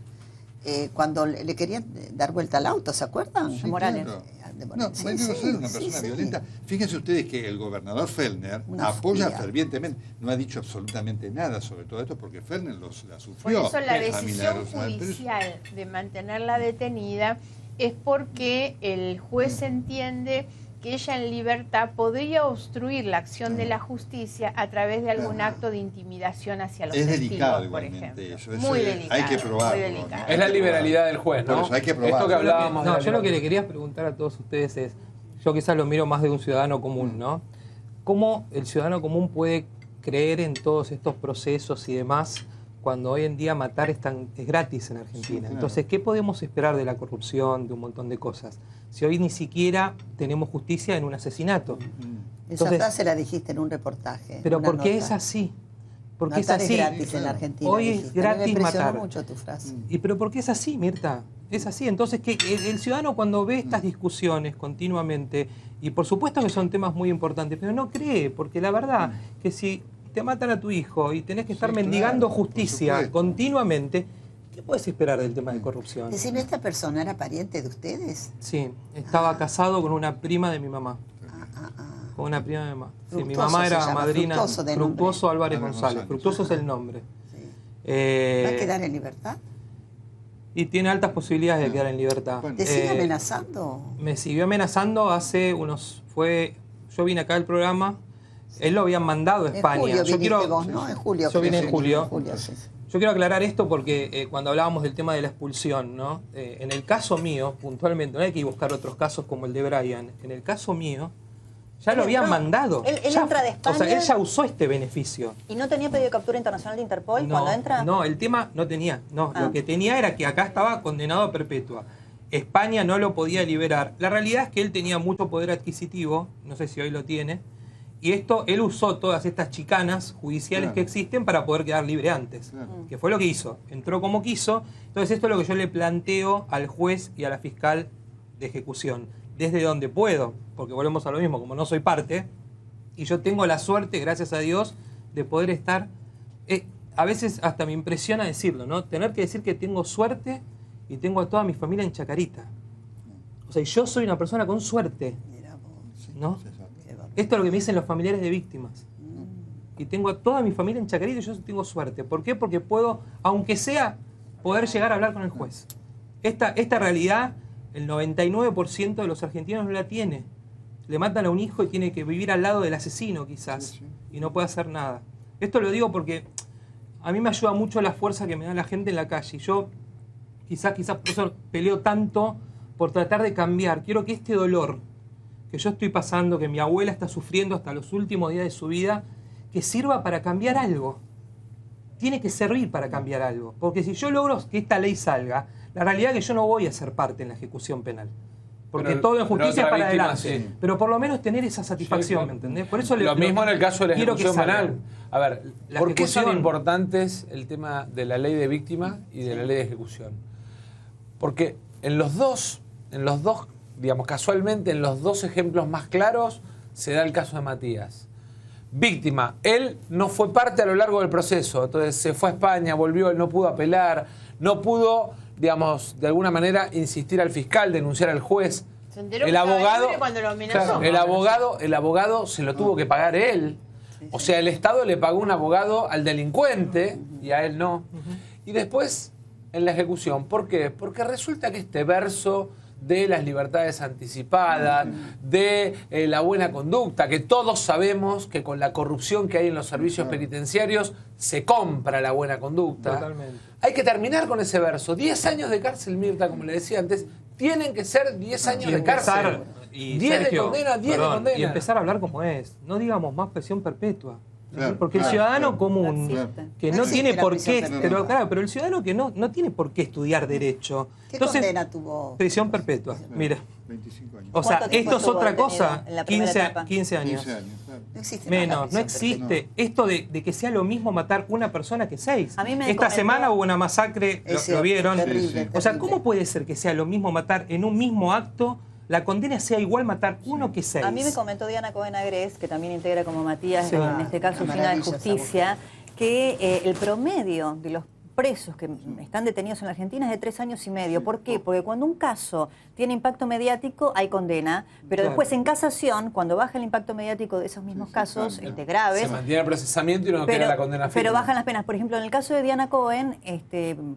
cuando le querían dar vuelta al auto, ¿se acuerdan? Sí, Morales. claro. De No, Morales. María Sí, Rosales es una sí, persona sí. violenta. Fíjense ustedes que el gobernador Fellner Una apoya furia. fervientemente, no ha dicho absolutamente nada sobre todo esto porque Fellner la Por sufrió. eso la a decisión Milagro Sales. Pero judicial de mantenerla detenida es porque el juez entiende que ella en libertad podría obstruir la acción de la justicia a través de algún Claro. acto de intimidación hacia los Es testigos, delicado por igualmente ejemplo. eso. Muy Eso delicado. hay que probarlo, muy delicado. ¿no? Es la liberalidad del juez, ¿no? Por eso hay que probarlo. Esto que hablábamos. No, de yo la lo que le quería preguntar a todos ustedes es, yo quizás lo miro más de un ciudadano común, ¿no? ¿Cómo el ciudadano común puede creer en todos estos procesos y demás cuando hoy en día matar es gratis en Argentina? Sí, claro. Entonces, ¿qué podemos esperar de la corrupción, de un montón de cosas? Si hoy ni siquiera tenemos justicia en un asesinato. Esa Entonces, frase la dijiste en un reportaje. Pero una ¿por qué nota. es así? Porque es Matar así. gratis en la Argentina. Hoy es dijiste. A mí me gratis impresionó matar. mucho tu frase. Pero ¿por qué es así, Mirta? Es así. Entonces, que el ciudadano cuando ve estas discusiones continuamente, y por supuesto que son temas muy importantes, pero no cree, porque la verdad que si te matan a tu hijo y tenés que estar Sí, mendigando claro, por justicia supuesto. continuamente, ¿qué puedes esperar del tema de corrupción? Decime, ¿esta persona era pariente de ustedes? Sí, estaba casado con una prima de mi mamá. Con una prima de mi mamá. Sí, mi Fructuoso mamá se era llama, madrina. Fructuoso de nombre. Fructuoso Álvarez Álvarez González. González. Fructuoso es el nombre. ¿Va a quedar en libertad? Y tiene altas posibilidades de quedar en libertad. Bueno. ¿Te sigue Eh, amenazando? Me siguió amenazando yo vine acá al programa, él lo habían mandado a En España. julio yo viniste quiero, vos, ¿no? En julio. yo vine creo. en julio. Sí. Yo quiero aclarar esto porque cuando hablábamos del tema de la expulsión, ¿no? En el caso mío, puntualmente, no hay que buscar otros casos como el de Brian, en el caso mío, ya lo habían No, mandado. él Ya- entra de O sea, España. él ya usó este beneficio. ¿Y no tenía pedido de captura internacional de Interpol No, cuando entra? no, el tema no tenía. No, Ah. lo que tenía era que acá estaba condenado a perpetua. España no lo podía liberar. La realidad es que él tenía mucho poder adquisitivo, no sé si hoy lo tiene, y él usó todas estas chicanas judiciales Claro. que existen para poder quedar libre antes, Claro. que fue lo que hizo. Entró como quiso. Entonces esto es lo que yo le planteo al juez y a la fiscal de ejecución, desde donde puedo, porque volvemos a lo mismo, como no soy parte, y yo tengo la suerte, gracias a Dios, de poder estar... a veces hasta me impresiona decirlo, ¿no? Tener que decir que tengo suerte y tengo a toda mi familia en Chacarita. O sea, yo soy una persona con suerte, Mira vos. ¿no? Sí, exacto. Qué bárbaro. Esto es lo que me dicen los familiares de víctimas. Y tengo a toda mi familia en Chacarita y yo tengo suerte. ¿Por qué? Porque puedo, aunque sea, poder llegar a hablar con el juez. Esta realidad, el 99% de los argentinos no la tiene. Le matan a un hijo y tiene que vivir al lado del asesino, quizás, Sí, sí. y no puede hacer nada. Esto lo digo porque a mí me ayuda mucho la fuerza que me da la gente en la calle. Y yo quizás por eso peleo tanto por tratar de cambiar. Quiero que este dolor que yo estoy pasando, que mi abuela está sufriendo hasta los últimos días de su vida, que sirva para cambiar algo. Tiene que servir para cambiar algo. Porque si yo logro que esta ley salga, la realidad es que yo no voy a ser parte en la ejecución penal. Porque Pero- todo en pero justicia es otra para víctima, adelante. sí. Pero por lo menos tener esa satisfacción, Sí, ¿me entendés? Por eso lo mismo en el caso de la quiero que ejecución salga. penal. A ver, La ¿por qué son ejecución- importantes el tema de la ley de víctima y de la ley de ejecución? Porque en los dos, digamos, casualmente, en los dos ejemplos más claros, se da el caso de Matías. Víctima, él no fue parte a lo largo del proceso, entonces se fue a España, volvió, él no pudo apelar, no pudo, digamos, de alguna manera insistir al fiscal, denunciar al juez. Se enteró El que estaba abogado, libre cuando lo amenazó. claro, el abogado se lo tuvo que pagar él. O sea, el Estado le pagó un abogado al delincuente y a él no. Y después, en la ejecución, ¿por qué? Porque resulta que este verso de las libertades anticipadas, de la buena conducta, que todos sabemos que con la corrupción que hay en los servicios penitenciarios se compra la buena conducta. Totalmente. Hay que terminar con ese verso. 10 años de cárcel, Mirta, como le decía antes, tienen que ser 10 años de cárcel. 10 de condena, 10 de condena. Y empezar a hablar como es. No digamos más prisión perpetua. Claro, porque el claro, ciudadano claro. común, que no existe tiene la por prisión qué, perpetua. pero el ciudadano que no tiene por qué estudiar derecho. ¿Qué Entonces, condena tuvo? prisión perpetua. Mira, 25 años. o sea, ¿Cuánto tiempo esto es estuvo otra detenido cosa. en la primera etapa? 15 años. 15 años, claro. No existe más la Menos, no prisión existe esto de que sea lo mismo matar una persona que 6. A mí me Esta comentó- semana hubo una masacre, Es lo cierto, vieron. terrible, O sea, terrible. ¿cómo puede ser que sea lo mismo matar en un mismo acto, la condena sea igual matar uno que 6? A mí me comentó Diana Cohen Agres, que también integra como Matías, Sí. en este caso Qué Oficina de maravilla esa Justicia, que el promedio de los presos que están detenidos en la Argentina es de 3 años y medio. ¿Por qué? Porque cuando un caso tiene impacto mediático hay condena, pero Claro. después en casación, cuando baja el impacto mediático de esos mismos casos, claro. de graves, Se mantiene el procesamiento y no queda la condena firme. pero bajan las penas. Por ejemplo, en el caso de Diana Cohen,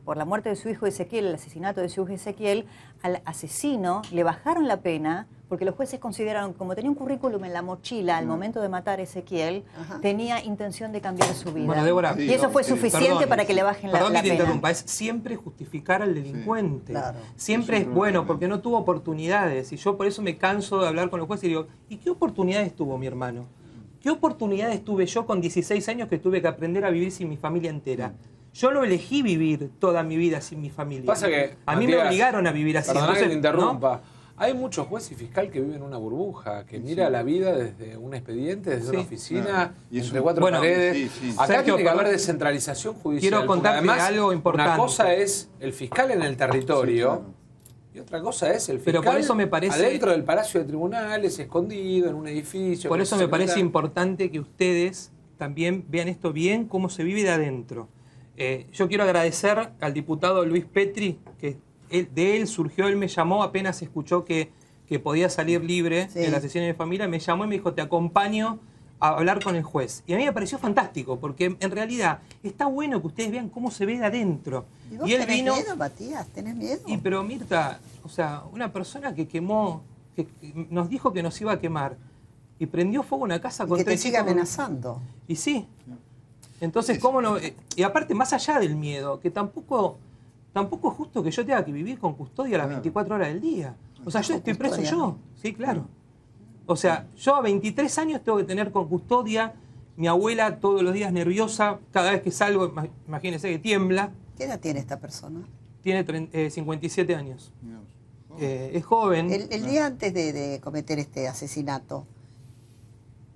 por la muerte de su hijo Ezequiel, el asesinato de su hijo Ezequiel, al asesino le bajaron la pena porque los jueces consideraron que como tenía un currículum en la mochila al momento de matar a Ezequiel, tenía intención de cambiar su vida. Bueno, Débora, y eso fue sí, suficiente perdón, para que le bajen la Perdón que te pena. interrumpa, es siempre justificar al delincuente. claro. Siempre es bueno, porque no tuvo oportunidades. Y yo por eso me canso de hablar con los jueces y digo, ¿y qué oportunidades tuvo mi hermano? ¿Qué oportunidades tuve yo con 16 años que tuve que aprender a vivir sin mi familia entera? Yo lo elegí vivir toda mi vida sin mi familia. Pasa que, a mí me Matías, obligaron a vivir así. Perdona que Entonces, te ¿no? interrumpa. Hay muchos jueces y fiscal que viven en una burbuja, que mira la vida desde un expediente, desde una oficina, claro. Y entre eso- 4 Bueno, paredes. sí, sí. Acá Sergio, tiene que haber perdón. descentralización judicial. Quiero porque contarte además, algo importante. Una cosa es el fiscal en el territorio. Sí, claro. Y otra cosa es el fiscal Pero por eso me parece- adentro del Palacio de Tribunales, escondido en un edificio. Por con eso me parece secretario. importante que ustedes también vean esto bien, cómo se vive de adentro. Yo quiero agradecer al diputado Luis Petri, que de él surgió, él me llamó apenas escuchó que podía salir libre Sí. de la sesión de mi familia, me llamó y me dijo, te acompaño a hablar con el juez. Y a mí me pareció fantástico, porque en realidad está bueno que ustedes vean cómo se ve de adentro. ¿Y vos él tenés vino... miedo, Matías? ¿Tenés miedo? Pero Mirta, o sea, una persona que quemó, que nos dijo que nos iba a quemar y prendió fuego a una casa Y con que te 3 siga hijos con- amenazando. Y sí. Entonces, ¿cómo no? Y aparte, más allá del miedo, que tampoco es justo que yo tenga que vivir con custodia las Claro. 24 horas del día. O sea, yo Con estoy preso custodia. yo. Sí, claro. O sea, yo a 23 años tengo que tener con custodia, mi abuela todos los días nerviosa, cada vez que salgo, imagínense que tiembla, ¿Qué edad tiene esta persona? tiene 57 años. Mirá vos. Es joven. El día antes de cometer este asesinato,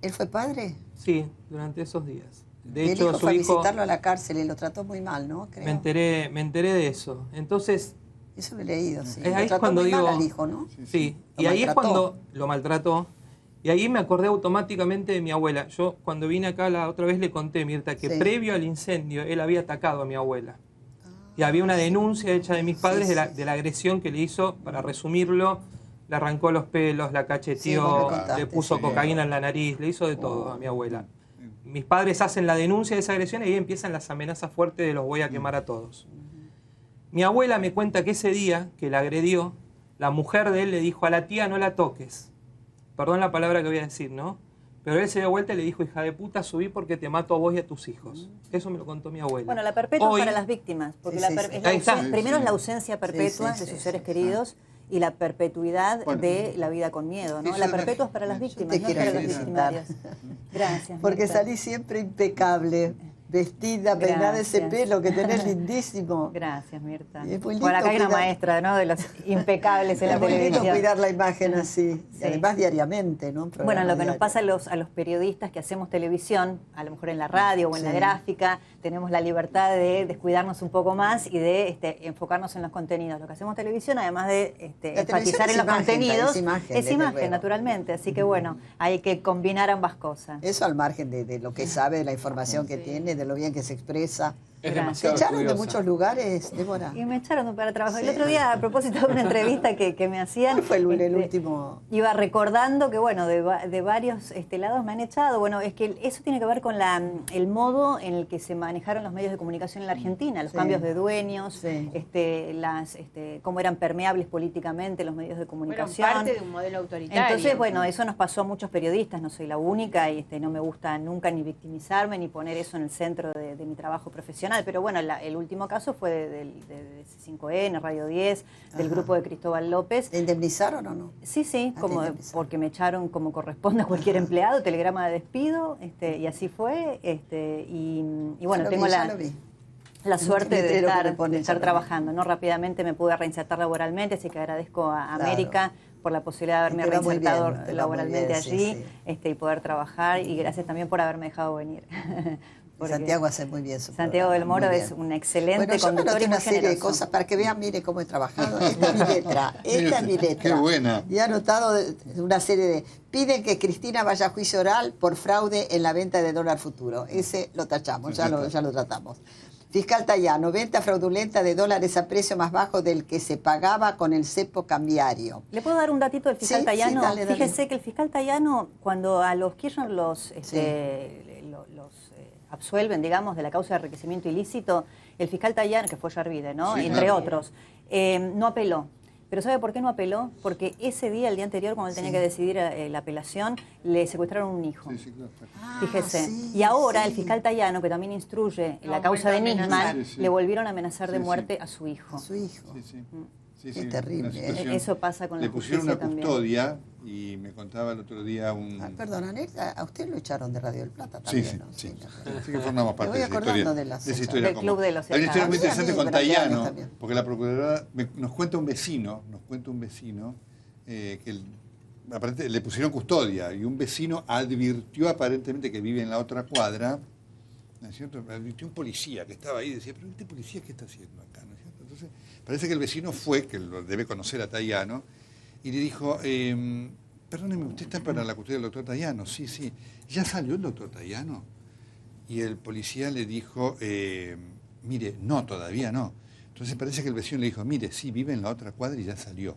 ¿él fue padre? Sí, durante esos días. De El hecho, hijo su fue a hijo, visitarlo a la cárcel y lo trató muy mal, ¿no? Creo. me enteré de eso. Entonces, Eso lo he leído, sí. ahí Lo es trató cuando muy mal digo- al hijo, ¿no? sí, Lo y ahí es maltrató. cuando lo maltrató. Y ahí me acordé automáticamente de mi abuela. Yo cuando vine acá la otra vez le conté, Mirta, que Sí. previo al incendio él había atacado a mi abuela. Y había una denuncia hecha de mis padres Sí, de la agresión que le hizo, para resumirlo, le arrancó los pelos, la Sí, cacheteó, vos me contaste, le puso sí. cocaína en la nariz, le hizo de todo a mi abuela. Mis padres hacen la denuncia de esa agresión y ahí empiezan las amenazas fuertes de los voy a quemar a todos. Mi abuela me cuenta que ese día que la agredió, la mujer de él le dijo a la tía no la toques. Perdón la palabra que voy a decir, ¿no? Pero él se dio vuelta y le dijo, hija de puta, subí porque te mato a vos y a tus hijos. Eso me lo contó mi abuela. Bueno, la perpetua Hoy- es para las víctimas, porque Sí, la sí, per- sí. es la Ahí está. ausen- primero es la Sí, ausencia perpetua sí, de sí, sus sí, seres sí. queridos y la perpetuidad Bueno. de la vida con miedo, ¿no? Eso La es la- perpetua es para las yo víctimas, te no es quiero para las felicitar. victimarias. Gracias. Porque Mirta. salí siempre impecable. vestida, peinada ese Gracias. pelo que tenés lindísimo. Gracias, Mirta. Y es muy Por lindo acá hay una cuidar- maestra, ¿no? De los impecables en la Es muy lindo televisión. cuidar la imagen así, y Sí. además diariamente, ¿no? Un Bueno, programa lo que nos diario. pasa a los periodistas que hacemos televisión, a lo mejor en la radio o en la Sí. gráfica, tenemos la libertad de descuidarnos un poco más y de enfocarnos en los contenidos. Lo que hacemos televisión, además de La televisión enfatizar es en los imagen, contenidos, es imagen, desde luego. naturalmente. Así que bueno, hay que combinar ambas cosas. Eso al margen de lo que sabe, de la información que tiene, de lo bien que se expresa. Es Gracias. ¿Se demasiado echaron de estudiosa. muchos lugares, Débora? Y me echaron para trabajar. Sí. El otro día, a propósito de una entrevista que me hacían, ¿Cuál fue el último? iba recordando que, bueno, de varios lados me han echado. Bueno, es que eso tiene que ver con el modo en el que se manejaron los medios de comunicación en la Argentina, los Sí. cambios de dueños, Sí. cómo eran permeables políticamente los medios de Fueron comunicación. parte de un modelo autoritario. Entonces, bueno, eso nos pasó a muchos periodistas, no soy la única y no me gusta nunca ni victimizarme ni poner eso en el centro de mi trabajo profesional, pero bueno, el último caso fue de C5N, Radio 10, del Ajá. grupo de Cristóbal López. ¿Te indemnizaron o no? Sí, sí, Ah, como te indemnizaron. porque me echaron como corresponde a cualquier empleado, telegrama de despido, y así fue, y bueno, Ya lo tengo vi, ya lo vi. la suerte de letrero que estar, le ponen, de estar ya lo vi. trabajando, ¿no? Rápidamente me pude reinsertar laboralmente, así que agradezco a Claro. América por la posibilidad de haberme Y te va muy reinsertado bien, te va muy laboralmente bien, allí, sí, y poder trabajar, y gracias también por haberme dejado venir. Porque Santiago hace muy bien su Santiago programa, del Moro muy es bien. un excelente Bueno, yo conductor anoté y muy una serie de generoso. cosas para que vean, mire cómo he trabajado. Esta es mi letra, esta es mi letra. Qué buena. Y he anotado una serie de... Piden que Cristina vaya a juicio oral por fraude en la venta de dólar futuro. Ese lo tachamos, ya lo tratamos. Fiscal Tayano, venta fraudulenta de dólares a precio más bajo del que se pagaba con el cepo cambiario. ¿Le puedo dar un datito del fiscal Sí, Tayano? sí, dale, dale. Fíjese que el fiscal Tayano, cuando a los Kirchner los absuelven, digamos, de la causa de enriquecimiento ilícito, el fiscal Tayano, que fue Yarvide, ¿no? Sí, Entre claro. otros, no apeló. Pero ¿sabe por qué no apeló? Porque ese día, el día anterior, cuando él tenía que decidir la apelación, le secuestraron un hijo. Sí, sí, claro. Fíjese. sí, y ahora sí. el fiscal Tayano, que también instruye No, la causa de vuelve a Nisman, amenazar. Sí, sí. le volvieron a amenazar de Sí, sí. muerte a su hijo. A su hijo. Sí, sí. Sí, Qué sí, terrible, una ¿eh? situación. Eso pasa con la Le pusieron justicia una también. custodia y me contaba el otro día un... Ah, perdón, Aneta, a usted lo echaron de Radio del Plata Sí, también, sí, ¿no? sí. ¿no? Así que formamos parte voy de esa acordando historia. de las esa cosas. historia Del Club de los Hay una historia muy Estados. interesante con Durante años Tayano, también. porque la procuradora nos cuenta un vecino, que aparentemente le pusieron custodia y un vecino advirtió aparentemente que vive en la otra cuadra, ¿no es cierto? Advirtió un policía que estaba ahí y decía, pero este policía ¿qué está haciendo acá? ¿No es cierto? Entonces parece que el vecino fue, que lo debe conocer a Tayano, y le dijo, perdóneme, ¿usted está para la custodia del doctor Tayano? Sí, sí. ¿Ya salió el doctor Tayano? Y el policía le dijo, mire, no, todavía no. Entonces parece que el vecino le dijo, mire, sí, vive en la otra cuadra y ya salió.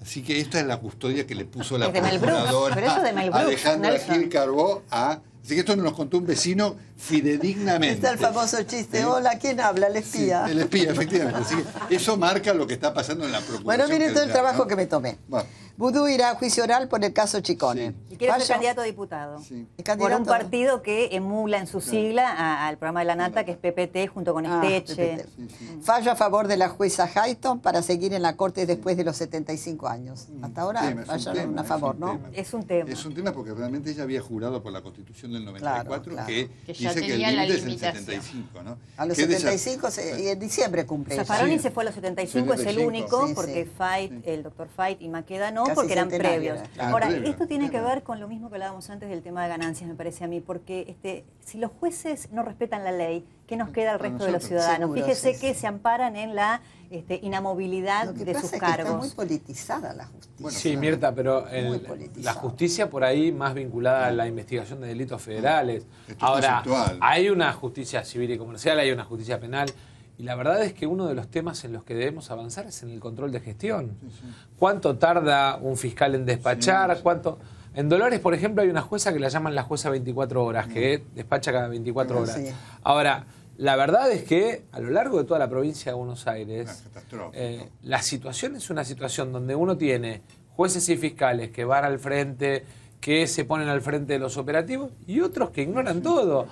Así que esta es la custodia que le puso la Es de Mel Brooks, procuradora pero eso es de Mel Brooks, Alejandra Nelson. Gil Carbó a... Así que esto nos lo contó un vecino fidedignamente. Está el famoso chiste, hola, ¿quién habla? El Sí, espía. el espía, efectivamente. Así que eso marca lo que está pasando en la procuración. Bueno, miren todo el general, trabajo ¿no? que me tomé. Bueno, Vudú irá a juicio oral por el caso Chicone. Y quiere ser Fallo- candidato a diputado. sí. ¿Es Por candidato? un partido que emula en su sigla al programa de la Nata, que es PPT, junto con Ah, Esteche. PPT. Fallo a favor de la jueza Hayton para seguir en la corte después de los 75 años. Hasta ahora tema, es un fallaron tema, a favor, es un ¿no? tema. Es un tema. Es un tema porque realmente ella había jurado por la Constitución del 94 Claro, que Que ya dice que el tenía la límite es el limitación. 75, ¿no? A los Que es de esa- 75 y en diciembre cumple. ella. Zaffaroni Sí. se fue a los 75, es el 75, único, sí, porque sí. Fait, el doctor Fait y Maqueda no, Casi porque eran centenario, previos. claro. Ahora, Previo, esto tiene que claro. ver con lo mismo que hablábamos antes del tema de ganancias, me parece a mí, porque si los jueces no respetan la ley, ¿qué nos queda al A resto de los nosotros. ciudadanos? Seguro, Fíjese sí, que sí. se amparan en la inamovilidad Lo que de pasa sus es que está muy cargos. politizada la justicia. Bueno, Sí, Mirta, pero Muy la politizado. justicia por ahí más vinculada a la investigación de delitos federales. Esto es Ahora, conceptual. hay una justicia civil y comercial, hay una justicia penal. Y la verdad es que uno de los temas en los que debemos avanzar es en el control de gestión. ¿Cuánto tarda un fiscal en despachar? Sí. ¿Cuánto? En Dolores, por ejemplo, hay una jueza que la llaman la jueza 24 horas, que despacha cada 24 horas. Sí. Ahora, la verdad es que a lo largo de toda la provincia de Buenos Una Aires, catástrofe. la situación es una situación donde uno tiene jueces y fiscales que van al frente, que se ponen al frente de los operativos, y otros que ignoran todo.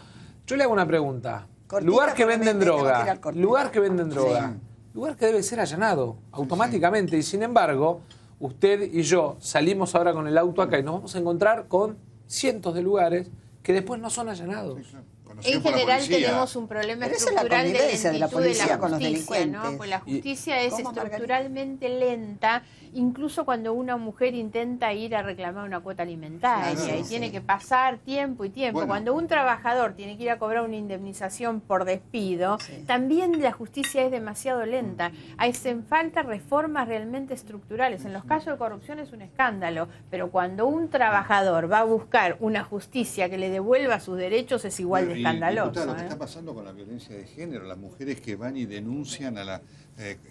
Yo le hago una pregunta. Cortita, Lugar que pero venden me tengo que ir droga, al corte. lugar que venden droga, lugar que debe ser allanado automáticamente. Y sin embargo, usted y yo salimos ahora con el auto acá y nos vamos a encontrar con cientos de lugares que después no son allanados. Sí, claro. conocido En por la general policía. tenemos un problema Pero esa es la estructural de convivencia de la lentitud de policía la con los justicia, ¿no? delincuentes. Pues la justicia es ¿Cómo, Margarita? estructuralmente lenta, incluso cuando una mujer intenta ir a reclamar una cuota alimentaria Claro, y sí. tiene que pasar tiempo y tiempo. Bueno. Cuando un trabajador tiene que ir a cobrar una indemnización por despido, Sí. también la justicia es demasiado lenta. Hacen falta reformas realmente estructurales. En los casos de corrupción es un escándalo, pero cuando un trabajador va a buscar una justicia que le devuelva sus derechos es igual de Bueno, y, escandaloso. diputada, lo que ¿eh? está pasando con la violencia de género, las mujeres que van y denuncian a la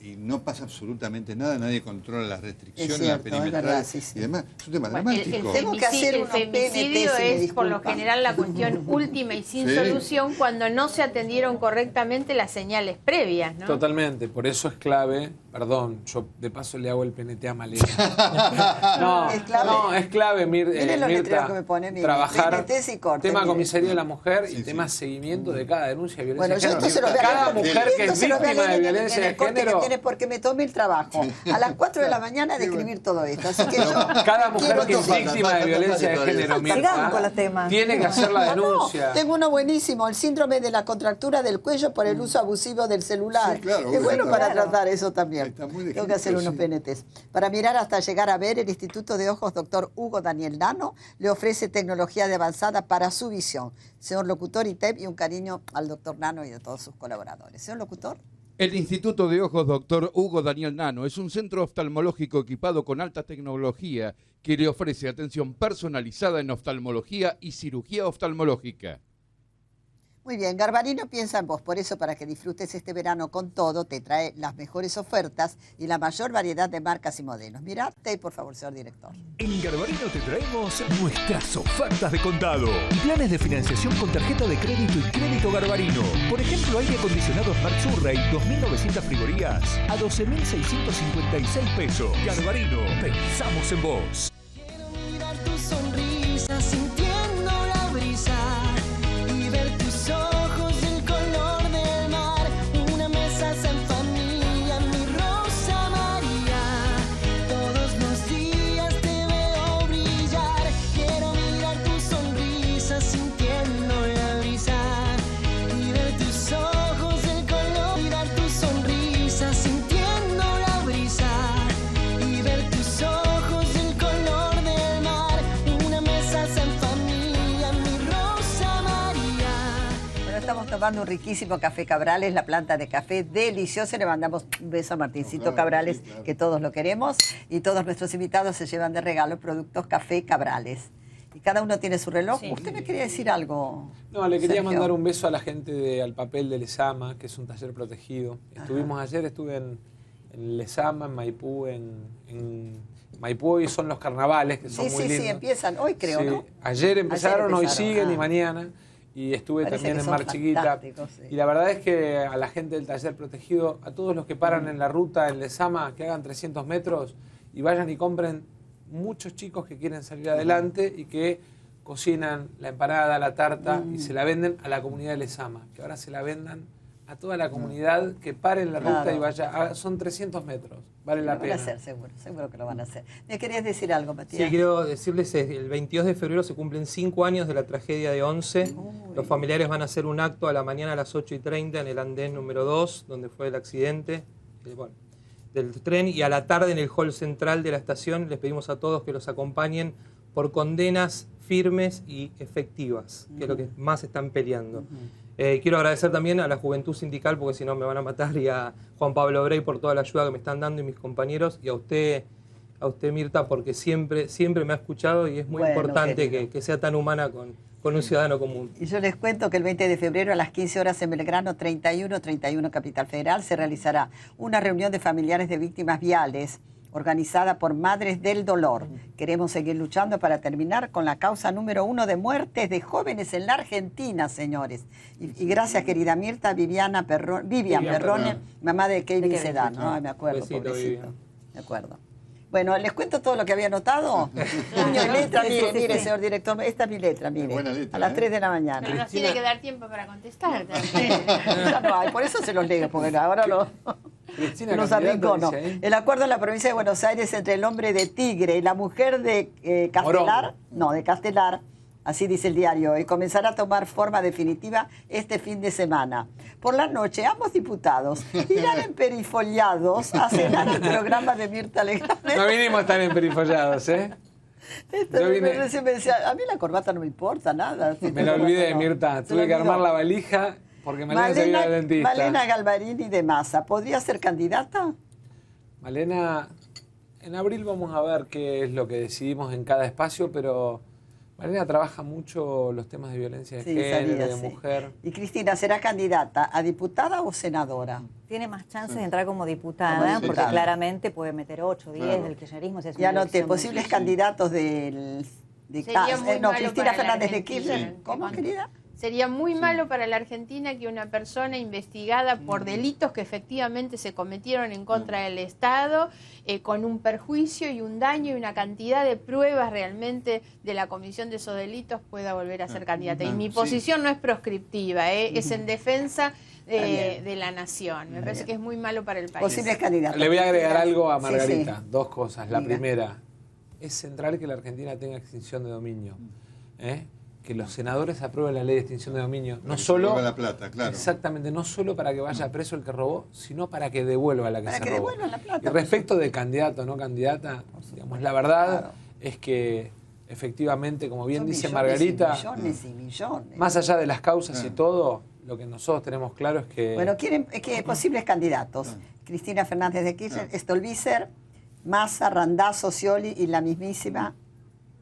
y no pasa absolutamente nada, nadie controla las restricciones, Es cierto, la perimetral es verdad, sí, sí. y demás. Es un tema Bueno, dramático. Tengo que hacer el unos femicidio PNT, si me es por lo disculpa. general la cuestión última y sin Sí. solución cuando no se atendieron correctamente las señales previas, ¿no? Totalmente, por eso es clave, perdón, yo de paso le hago el PNT a Malena. No, ¿Es clave? no, es clave, Miren los letreros que me pone, miren. trabajar PNTs y cortes, tema miren. comisaría de la mujer Sí, y sí. tema seguimiento de cada denuncia de Bueno, violencia yo de esto se género. lo voy a Cada leer. mujer que Esto es se lo voy a víctima leer de en violencia el de corte que género, tiene porque me tomé el trabajo a las 4 de la mañana de escribir todo esto. Así que yo cada mujer quiero que es todo. víctima de violencia de género, Mirta, Sigamos con los temas. tiene que hacer la Ah, no, denuncia. tengo uno buenísimo, el síndrome de la contractura del cuello por el uso abusivo del celular. Sí, claro, es bueno claro. para tratar eso también. Está muy de Tengo que hacer ejemplo, unos sí. PNTs. Para mirar hasta llegar a ver, el Instituto de Ojos Dr. Hugo Daniel Nano le ofrece tecnología de avanzada para su visión. Señor locutor, ITEP, y un cariño al doctor Nano y de todos sus colaboradores. Señor locutor. El Instituto de Ojos Dr. Hugo Daniel Nano es un centro oftalmológico equipado con alta tecnología que le ofrece atención personalizada en oftalmología y cirugía oftalmológica. Muy bien, Garbarino piensa en vos, por eso para que disfrutes este verano con todo, te trae las mejores ofertas y la mayor variedad de marcas y modelos. Mirate, por favor, señor director. En Garbarino te traemos nuestras ofertas de contado y planes de financiación con tarjeta de crédito y crédito Garbarino. Por ejemplo, aire acondicionado Smart Surrey 2.900 frigorías a 12.656 pesos. Garbarino, pensamos en vos. Quiero mirar tu sonrisa sintiendo la brisa y ver tus ojos el color del mar. Una mesa en familia, mi Rosa María. Todos los días te veo brillar. Quiero mirar tu sonrisa sintiendo la brisa y ver tus ojos el color. Mirar tu sonrisa sintiendo la brisa y ver tus ojos el color del mar. Una mesa en familia, mi Rosa María. Bueno, estamos tomando un riquísimo café Cabrales, la planta de café deliciosa. Le mandamos un beso a Martincito Claro, Cabrales, sí, claro. que todos lo queremos. Y todos nuestros invitados se llevan de regalo productos Café Cabrales. Y cada uno tiene su reloj. Sí. ¿Usted me quería decir algo? No, le quería Sergio? mandar un beso a la gente de Al Papel de Lezama, que es un taller protegido. Estuvimos ayer, estuve en Lezama, en Maipú, en Maipú hoy son los carnavales, que son Sí, muy sí, lindos. sí, empiezan hoy, creo, Sí, ¿no? Ayer empezaron, hoy empezaron, siguen y ah. mañana. Y estuve Parece también que en son Mar Chiquita. fantásticos, sí. Y la verdad es que a la gente del taller protegido, a todos los que paran en la ruta en Lezama, que hagan 300 metros y vayan y compren muchos chicos que quieren salir adelante y que cocinan la empanada, la tarta y se la venden a la comunidad de Lezama. Que ahora se la vendan a toda la comunidad que pare en la ruta Claro. y vaya. Son 300 metros, vale la Lo van a pena. hacer, seguro que lo van a hacer. ¿Me querías decir algo, Matías? Sí, quiero decirles, el 22 de febrero se cumplen 5 años de la tragedia de Once. Los familiares van a hacer un acto a la mañana a las 8:30 en el andén número 2, donde fue el accidente del tren, y a la tarde en el hall central de la estación. Les pedimos a todos que los acompañen por condenas firmes y efectivas, que es lo que más están peleando. Quiero agradecer también a la Juventud Sindical, porque si no me van a matar, y a Juan Pablo Brey por toda la ayuda que me están dando y mis compañeros, y a usted Mirta, porque siempre me ha escuchado y es muy Bueno, importante querido. que sea tan humana con un ciudadano común. Y yo les cuento que el 20 de febrero a las 15 horas en Belgrano 31 Capital Federal se realizará una reunión de familiares de víctimas viales organizada por Madres del Dolor. Queremos seguir luchando para terminar con la causa número 1 de muertes de jóvenes en la Argentina, señores. Y gracias, querida Mirta, Vivian Perrone, mamá de Kevin Sedano. Ay, me acuerdo, Besito, pobrecito. Vivian. Me acuerdo. Bueno, ¿les cuento todo lo que había anotado? Puño y letra, mire, señor director, esta es mi letra, mire. Buena letra, A las ¿eh? 3 de la mañana. Pero nos tiene que dar tiempo para contestar también. Ya no hay, por eso se los leo, porque ahora Cristina, los candidato, arrincono. dice ahí. El acuerdo en la provincia de Buenos Aires entre el hombre de Tigre y la mujer de Castelar, Morongo. no, de Castelar, Así dice el diario, y comenzará a tomar forma definitiva este fin de semana. Por la noche, ambos diputados irán emperifollados a cenar el programa de Mirta Legrand. No vinimos tan emperifollados, ¿eh? Yo vine- Recién me decía, a mí la corbata no me importa nada. Me la olvidé, Mirta. Se lo Tuve que armar olvidó. la valija porque Malena se iba al dentista. Malena Galvarini de Massa, ¿podría ser candidata? Malena, en abril vamos a ver qué es lo que decidimos en cada espacio, pero Malena trabaja mucho los temas de violencia de Sí, género, sabía, de sí. mujer. ¿Y Cristina será candidata a diputada o senadora? Tiene más chances de entrar como diputada, Como diputada. porque claramente puede meter 8, 10 Claro. del kirchnerismo. Si es Ya una anoté, elección muy posibles difícil. candidatos Sería muy malo Cristina para la Fernández de Argentina. Kirchner. ¿Cómo, querida? Sería muy malo para la Argentina que una persona investigada por delitos que efectivamente se cometieron en contra del Estado, con un perjuicio y un daño y una cantidad de pruebas realmente de la comisión de esos delitos, pueda volver a ser candidata. Y mi sí. posición no es proscriptiva, es en defensa Está bien. de la nación. Me parece que es muy malo para el país. Posibles candidatos. Le voy a agregar algo a Sí, Margarita. sí. Dos cosas. La Diga. primera, es central que la Argentina tenga extinción de dominio. Que los senadores aprueben la ley de extinción de dominio. No Para que se solo, devuelva la plata, claro. exactamente, no solo para que vaya preso el que robó, sino para que devuelva la que Para se que robó. devuelvan la plata, Y respecto de candidato o no candidata, digamos, la verdad Claro. es que efectivamente, como bien Son dice millones y Margarita, millones y millones. más allá de las causas y Ah. todo, lo que nosotros tenemos claro es que... Bueno, quieren que posibles candidatos. Cristina Fernández de Kirchner, Stolbizer, Massa, Randazzo, Scioli y la mismísima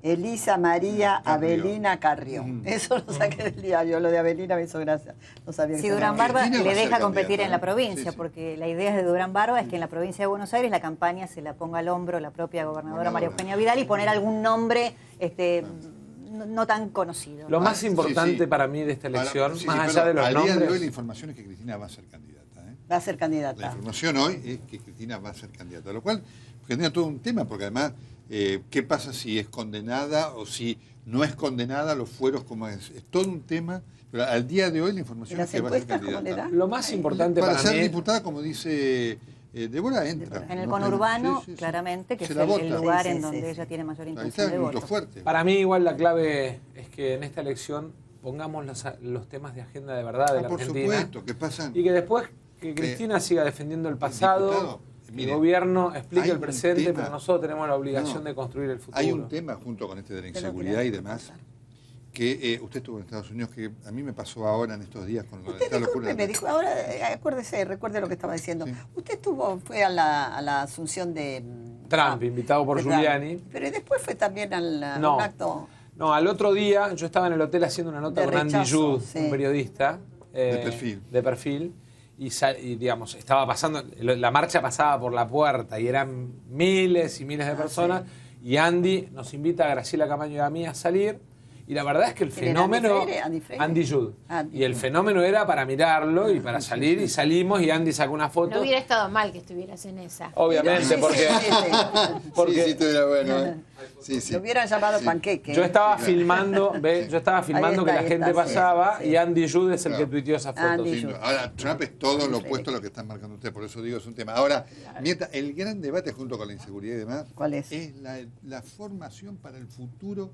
Elisa María Carrió. Avelina Carrió. Eso lo saqué del diario, lo de Avelina me hizo gracia. No sabía que Si se Durán llamaba. Barba Cristina va le a ser deja competir candidata, en la ¿no? provincia, Sí, sí. porque la idea de Durán Barba es que en la provincia de Buenos Aires la campaña se la ponga al hombro la propia gobernadora María Eugenia Vidal y poner algún nombre no tan conocido. Lo más Sí, importante sí. para mí de esta elección, Sí, más sí, allá pero de los al día de hoy la nombres... información es que Cristina va a ser candidata. Va a ser La candidata. información hoy es que Cristina va a ser candidata, lo cual genera todo un tema, porque además, ¿qué pasa si es condenada o si no es condenada, los fueros como es? Es todo un tema, pero al día de hoy la ¿Y información las es que va a ser encuestas cómo le candidata. da? Lo más importante Para para ser mí... diputada, como dice Débora, entra. En el No, conurbano, sí, sí, sí. claramente, que Se es la el vota. lugar Sí, sí, en donde sí, ella sí. tiene mayor Ahí está intención el de punto voto. fuerte. Para mí igual la clave es que en esta elección pongamos los temas de agenda de verdad de la Por Argentina supuesto, que pasan. y que después que Cristina siga defendiendo el pasado, diputado, el mire, gobierno explique hay el un presente, tema. pero nosotros tenemos la obligación No, de construir el futuro. Hay un tema junto con este de la inseguridad y demás, que usted estuvo en Estados Unidos, que a mí me pasó ahora en estos días con Usted, esta locura. disculpe, me dijo, ahora recuerde lo que estaba diciendo. Sí. Usted fue a la asunción de Trump, invitado por de Trump. Giuliani. Pero después fue también a No. un acto No, al otro día yo estaba en el hotel haciendo una nota De con Andy rechazo, Judd, sí. un periodista de perfil, y, digamos, estaba pasando, la marcha pasaba por la puerta y eran miles y miles de personas, y Andy nos invita a Graciela Camaño y a mí a salir, y la verdad es que el ¿Quién era, fenómeno... Andy Freire? Andy Judd. Andy Y el Judd. fenómeno era para mirarlo y para salir, y salimos, y Andy sacó una foto. No hubiera estado mal que estuvieras en esa. Obviamente, Sí, porque... sí, sí. porque Sí, estuviera bueno. Sí, sí. Lo hubieran llamado Sí. panqueque. yo estaba filmando, yo estaba filmando Ahí que está, la ahí gente está, sí, pasaba, sí. y Andy Judd es el Claro. que tuiteó esa foto. Andy Sí, Judd. ahora, Trump es todo lo opuesto a lo que están marcando usted, por eso digo, es un tema. Ahora, Mieta, el gran debate junto con la inseguridad y demás ¿Cuál es? la formación para el futuro,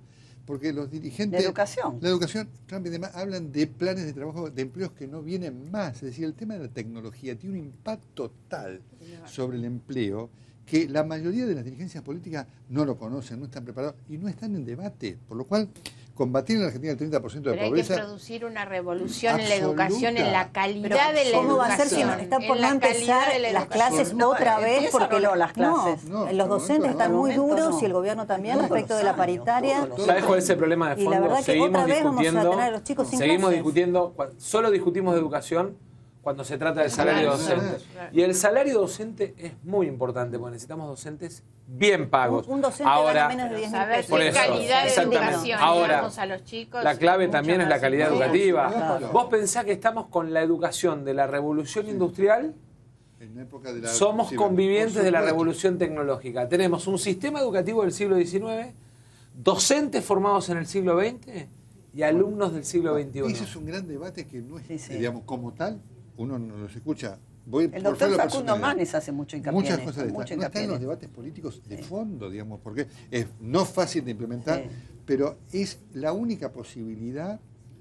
porque los dirigentes... La educación. La educación, Trump y demás, hablan de planes de trabajo, de empleos que no vienen más. Es decir, el tema de la tecnología tiene un impacto tal sobre el empleo que la mayoría de las dirigencias políticas no lo conocen, no están preparados y no están en debate. Por lo cual, combatir en la Argentina el 30% de Pero hay que pobreza... producir una revolución en la Absoluta. educación, en la Pero calidad de la ¿cómo va a ser si educación. nos está por en no la calidad empezar de la las educación. clases No, otra vez? ¿empiezan Porque o no las clases? No, los por docentes momento están no. muy Por momento duros no. y el gobierno también Todos respecto de los la años, paritaria. todos los ¿Sabes cuál es el problema de Y la fondo? verdad que Seguimos otra vez vamos a discutiendo, tener a los chicos sin seguimos clases. discutiendo, solo discutimos de educación cuando se trata del salario Claro, docente. claro. Y el salario docente es muy importante porque necesitamos docentes bien pagos. Un docente Ahora, gana menos de 10.000 Saber pesos. Por qué eso, calidad de exactamente. educación Ahora, le damos a los chicos. la clave mucho también es más la calidad importante. educativa. Claro. Vos pensás que estamos con la educación de la revolución industrial, En la época de la- somos sí, convivientes por de la supuesto. revolución tecnológica. Tenemos un sistema educativo del siglo XIX, docentes formados en el siglo XX y alumnos del siglo XXI. Ese es un gran debate que no es, Sí, sí. digamos, como tal, uno no los escucha. Voy El por doctor fuera de la Facundo personalidad. Manes hace mucho hincapié Muchas en cosas esto, de mucho estas. No hincapié están en los esto. debates políticos de fondo, digamos, porque es no fácil de implementar, Sí. pero es la única posibilidad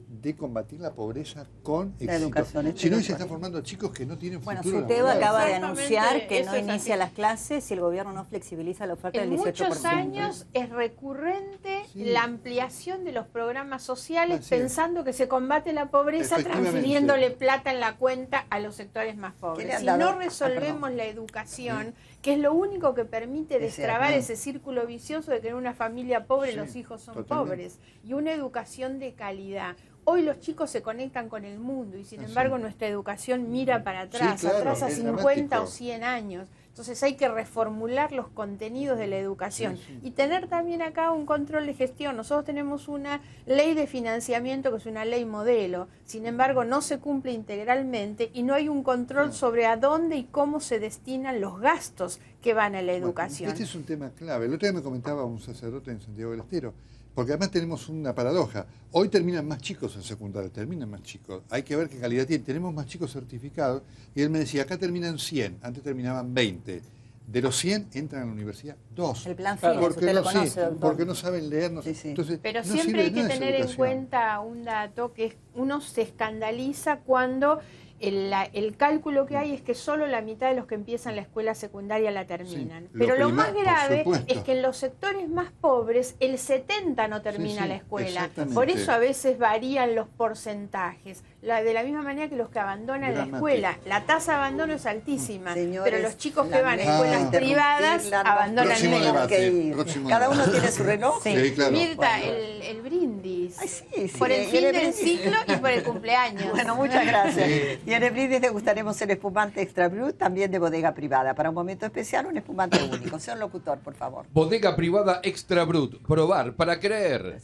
de combatir la pobreza con éxito. educación, Si no, se está formando chicos que no tienen Bueno, futuro CETEO laboral. acaba de Exactamente, anunciar que eso no es inicia así. las clases si el gobierno no flexibiliza la oferta En del 18%. muchos años es recurrente Sí. la ampliación de los programas sociales Así es. pensando que se combate la pobreza Efectivamente. transfiriéndole plata en la cuenta a los sectores más ¿Qué le pobres. han Si dado? no Ah, resolvemos perdón. la educación, que es lo único que permite Es destrabar cierto. ese círculo vicioso de que en una familia pobre Sí, los hijos son totalmente. pobres, y una educación de calidad. Hoy los chicos se conectan con el mundo y sin Así. embargo nuestra educación mira para atrás, Sí, claro, atrás a es 50 o dramático. 100 años. Entonces hay que reformular los contenidos de la educación Sí. y tener también acá un control de gestión. Nosotros tenemos una ley de financiamiento que es una ley modelo, sin embargo no se cumple integralmente y no hay un control sobre a dónde y cómo se destinan los gastos que van a la Bueno, educación. este es un tema clave. El otro día me comentaba un sacerdote en Santiago del Estero, porque además tenemos una paradoja. Hoy terminan más chicos en secundaria, terminan más chicos. Hay que ver qué calidad tienen. Tenemos más chicos certificados. Y él me decía, acá terminan 100, antes terminaban 20. De los 100 entran a la universidad 2. El plan Claro, FINES, Porque usted no, lo conoce, sí, doctor. porque no saben leer. No, Sí, sí. Entonces, Pero no siempre sirve hay de que nada esa tener en educación. cuenta un dato que uno se escandaliza cuando el cálculo que hay es que solo la mitad de los que empiezan la escuela secundaria la terminan. Sí, Pero lo lo más por grave supuesto. es que en los sectores más pobres el 70 no termina Sí, la escuela. exactamente. Por eso a veces varían los porcentajes. De la misma manera que los que abandonan la Dramático. escuela, la tasa de abandono es altísima, Señores, pero los chicos que la van a mesa, escuelas interrumpirla, privadas no. abandonan Próximo menos. debate. Que ir. Próximo Cada uno debate. tiene su reloj. Sí, claro. Mirta, Bueno. el brindis. Ay, sí, Por el y fin el del brindis. ciclo y por el cumpleaños. Bueno, muchas gracias. Sí. Y en el brindis degustaremos el espumante Extra Brut, también de bodega privada. Para un momento especial, un espumante único. Señor locutor, por favor. Bodega privada Extra Brut. Probar para creer.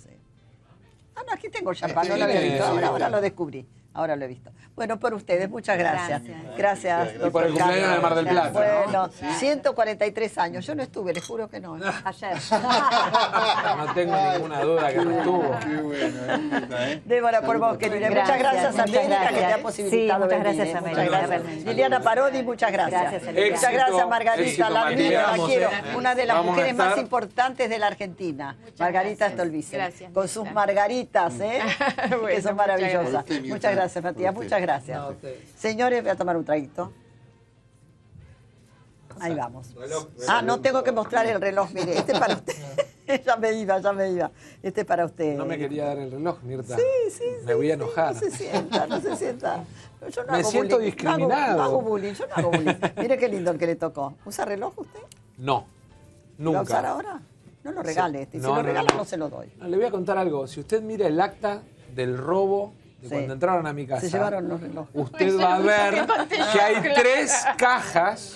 Ah, no, aquí tengo el champán, no lo había visto. Ahora lo descubrí. Ahora lo he visto. Bueno, por ustedes, muchas gracias. Gracias, Y doctor por el cumpleaños Carlos. de Mar del Plata, Bueno, 143 años. Yo no estuve, les juro que no. Ayer. No tengo ninguna duda que no estuvo. Qué bueno, Mirta, ¿eh? Débora, por vos, querida. Muchas gracias a muchas América que te ha gracias. posibilitado Sí, muchas venir, gracias, Muchas América, gracias. realmente. Liliana Parodi, muchas gracias. Gracias, Elena. Muchas gracias, Margarita. Éxito, La admiro, la Matías. quiero. Una de las Vamos a mujeres más estar. importantes de la Argentina. Margarita gracias. Stolbizer. Gracias, Con Mirta. sus margaritas, ¿eh? que Bueno, son muchas maravillosas. gracias. Muchas gracias, Matías. Por usted. Muchas gracias. No, ustedes. Señores, voy a tomar un traguito. Ahí vamos. Ah, no tengo que mostrar el reloj, mire, este es para usted. ya me iba. Este es para usted. No me quería dar el reloj, Mirta. Sí. Me voy a enojar. No se sienta. Yo no Me hago siento bullying. discriminado. No hago bullying, yo no hago bullying. Mire qué lindo el que le tocó. ¿Usa reloj usted? No, ¿Lo va a usar nunca. ahora? No lo regale. Sí. Si No, lo no, regala, no. no se lo doy. No, le voy a contar algo. Si usted mira el acta del robo de Sí. cuando entraron a mi casa, Se llevaron los relojes. usted Eso va a es lo ver que conté yo, que hay claro. 3 cajas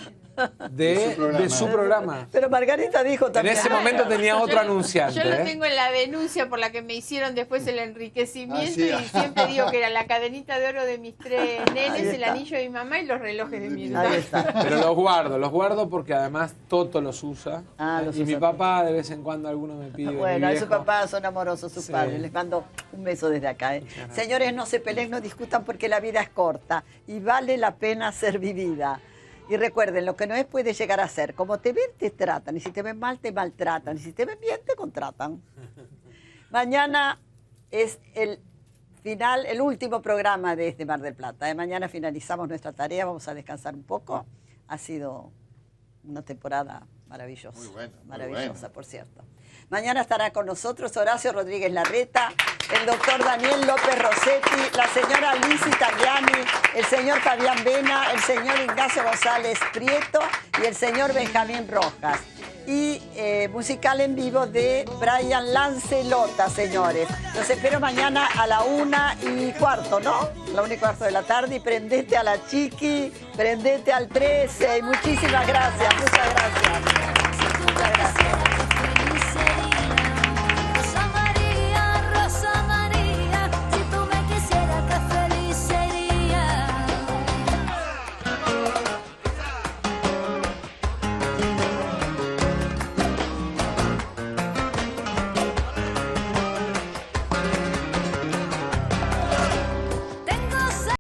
de su programa. Pero Margarita dijo En también. ese momento tenía otro Yo anunciante. lo ¿eh? tengo en la denuncia por la que me hicieron después el enriquecimiento Ah, sí. y siempre digo que era la cadenita de oro de mis 3 Ahí nenes, el está. anillo de mi mamá y los relojes de mi Ahí hermana. está. Pero los guardo porque además Toto los usa. Ah, los y mi usa. papá de vez en cuando alguno me pide. Bueno, mi a su viejo. papá son amorosos sus Sí. padres. Les mando un beso desde acá. Señores, no se peleen, no discutan porque la vida es corta y vale la pena ser vivida. Y recuerden, lo que no es puede llegar a ser. Como te ven, te tratan. Y si te ven mal, te maltratan. Y si te ven bien, te contratan. Mañana es el final, el último programa desde Mar del Plata. Mañana finalizamos nuestra tarea, vamos a descansar un poco. Ha sido una temporada maravillosa. Muy buena, muy maravillosa, buena. por cierto. Mañana estará con nosotros Horacio Rodríguez Larreta, el doctor Daniel López Rossetti, la señora Liz Italiani, el señor Fabián Vena, el señor Ignacio González Prieto y el señor Benjamín Rojas. Y musical en vivo de Brian Lancelota, señores. Los espero mañana a la 1:15, ¿no? La 1:15 de la tarde. Y prendete a la Chiqui, prendete al 13. Y muchísimas gracias, muchas gracias.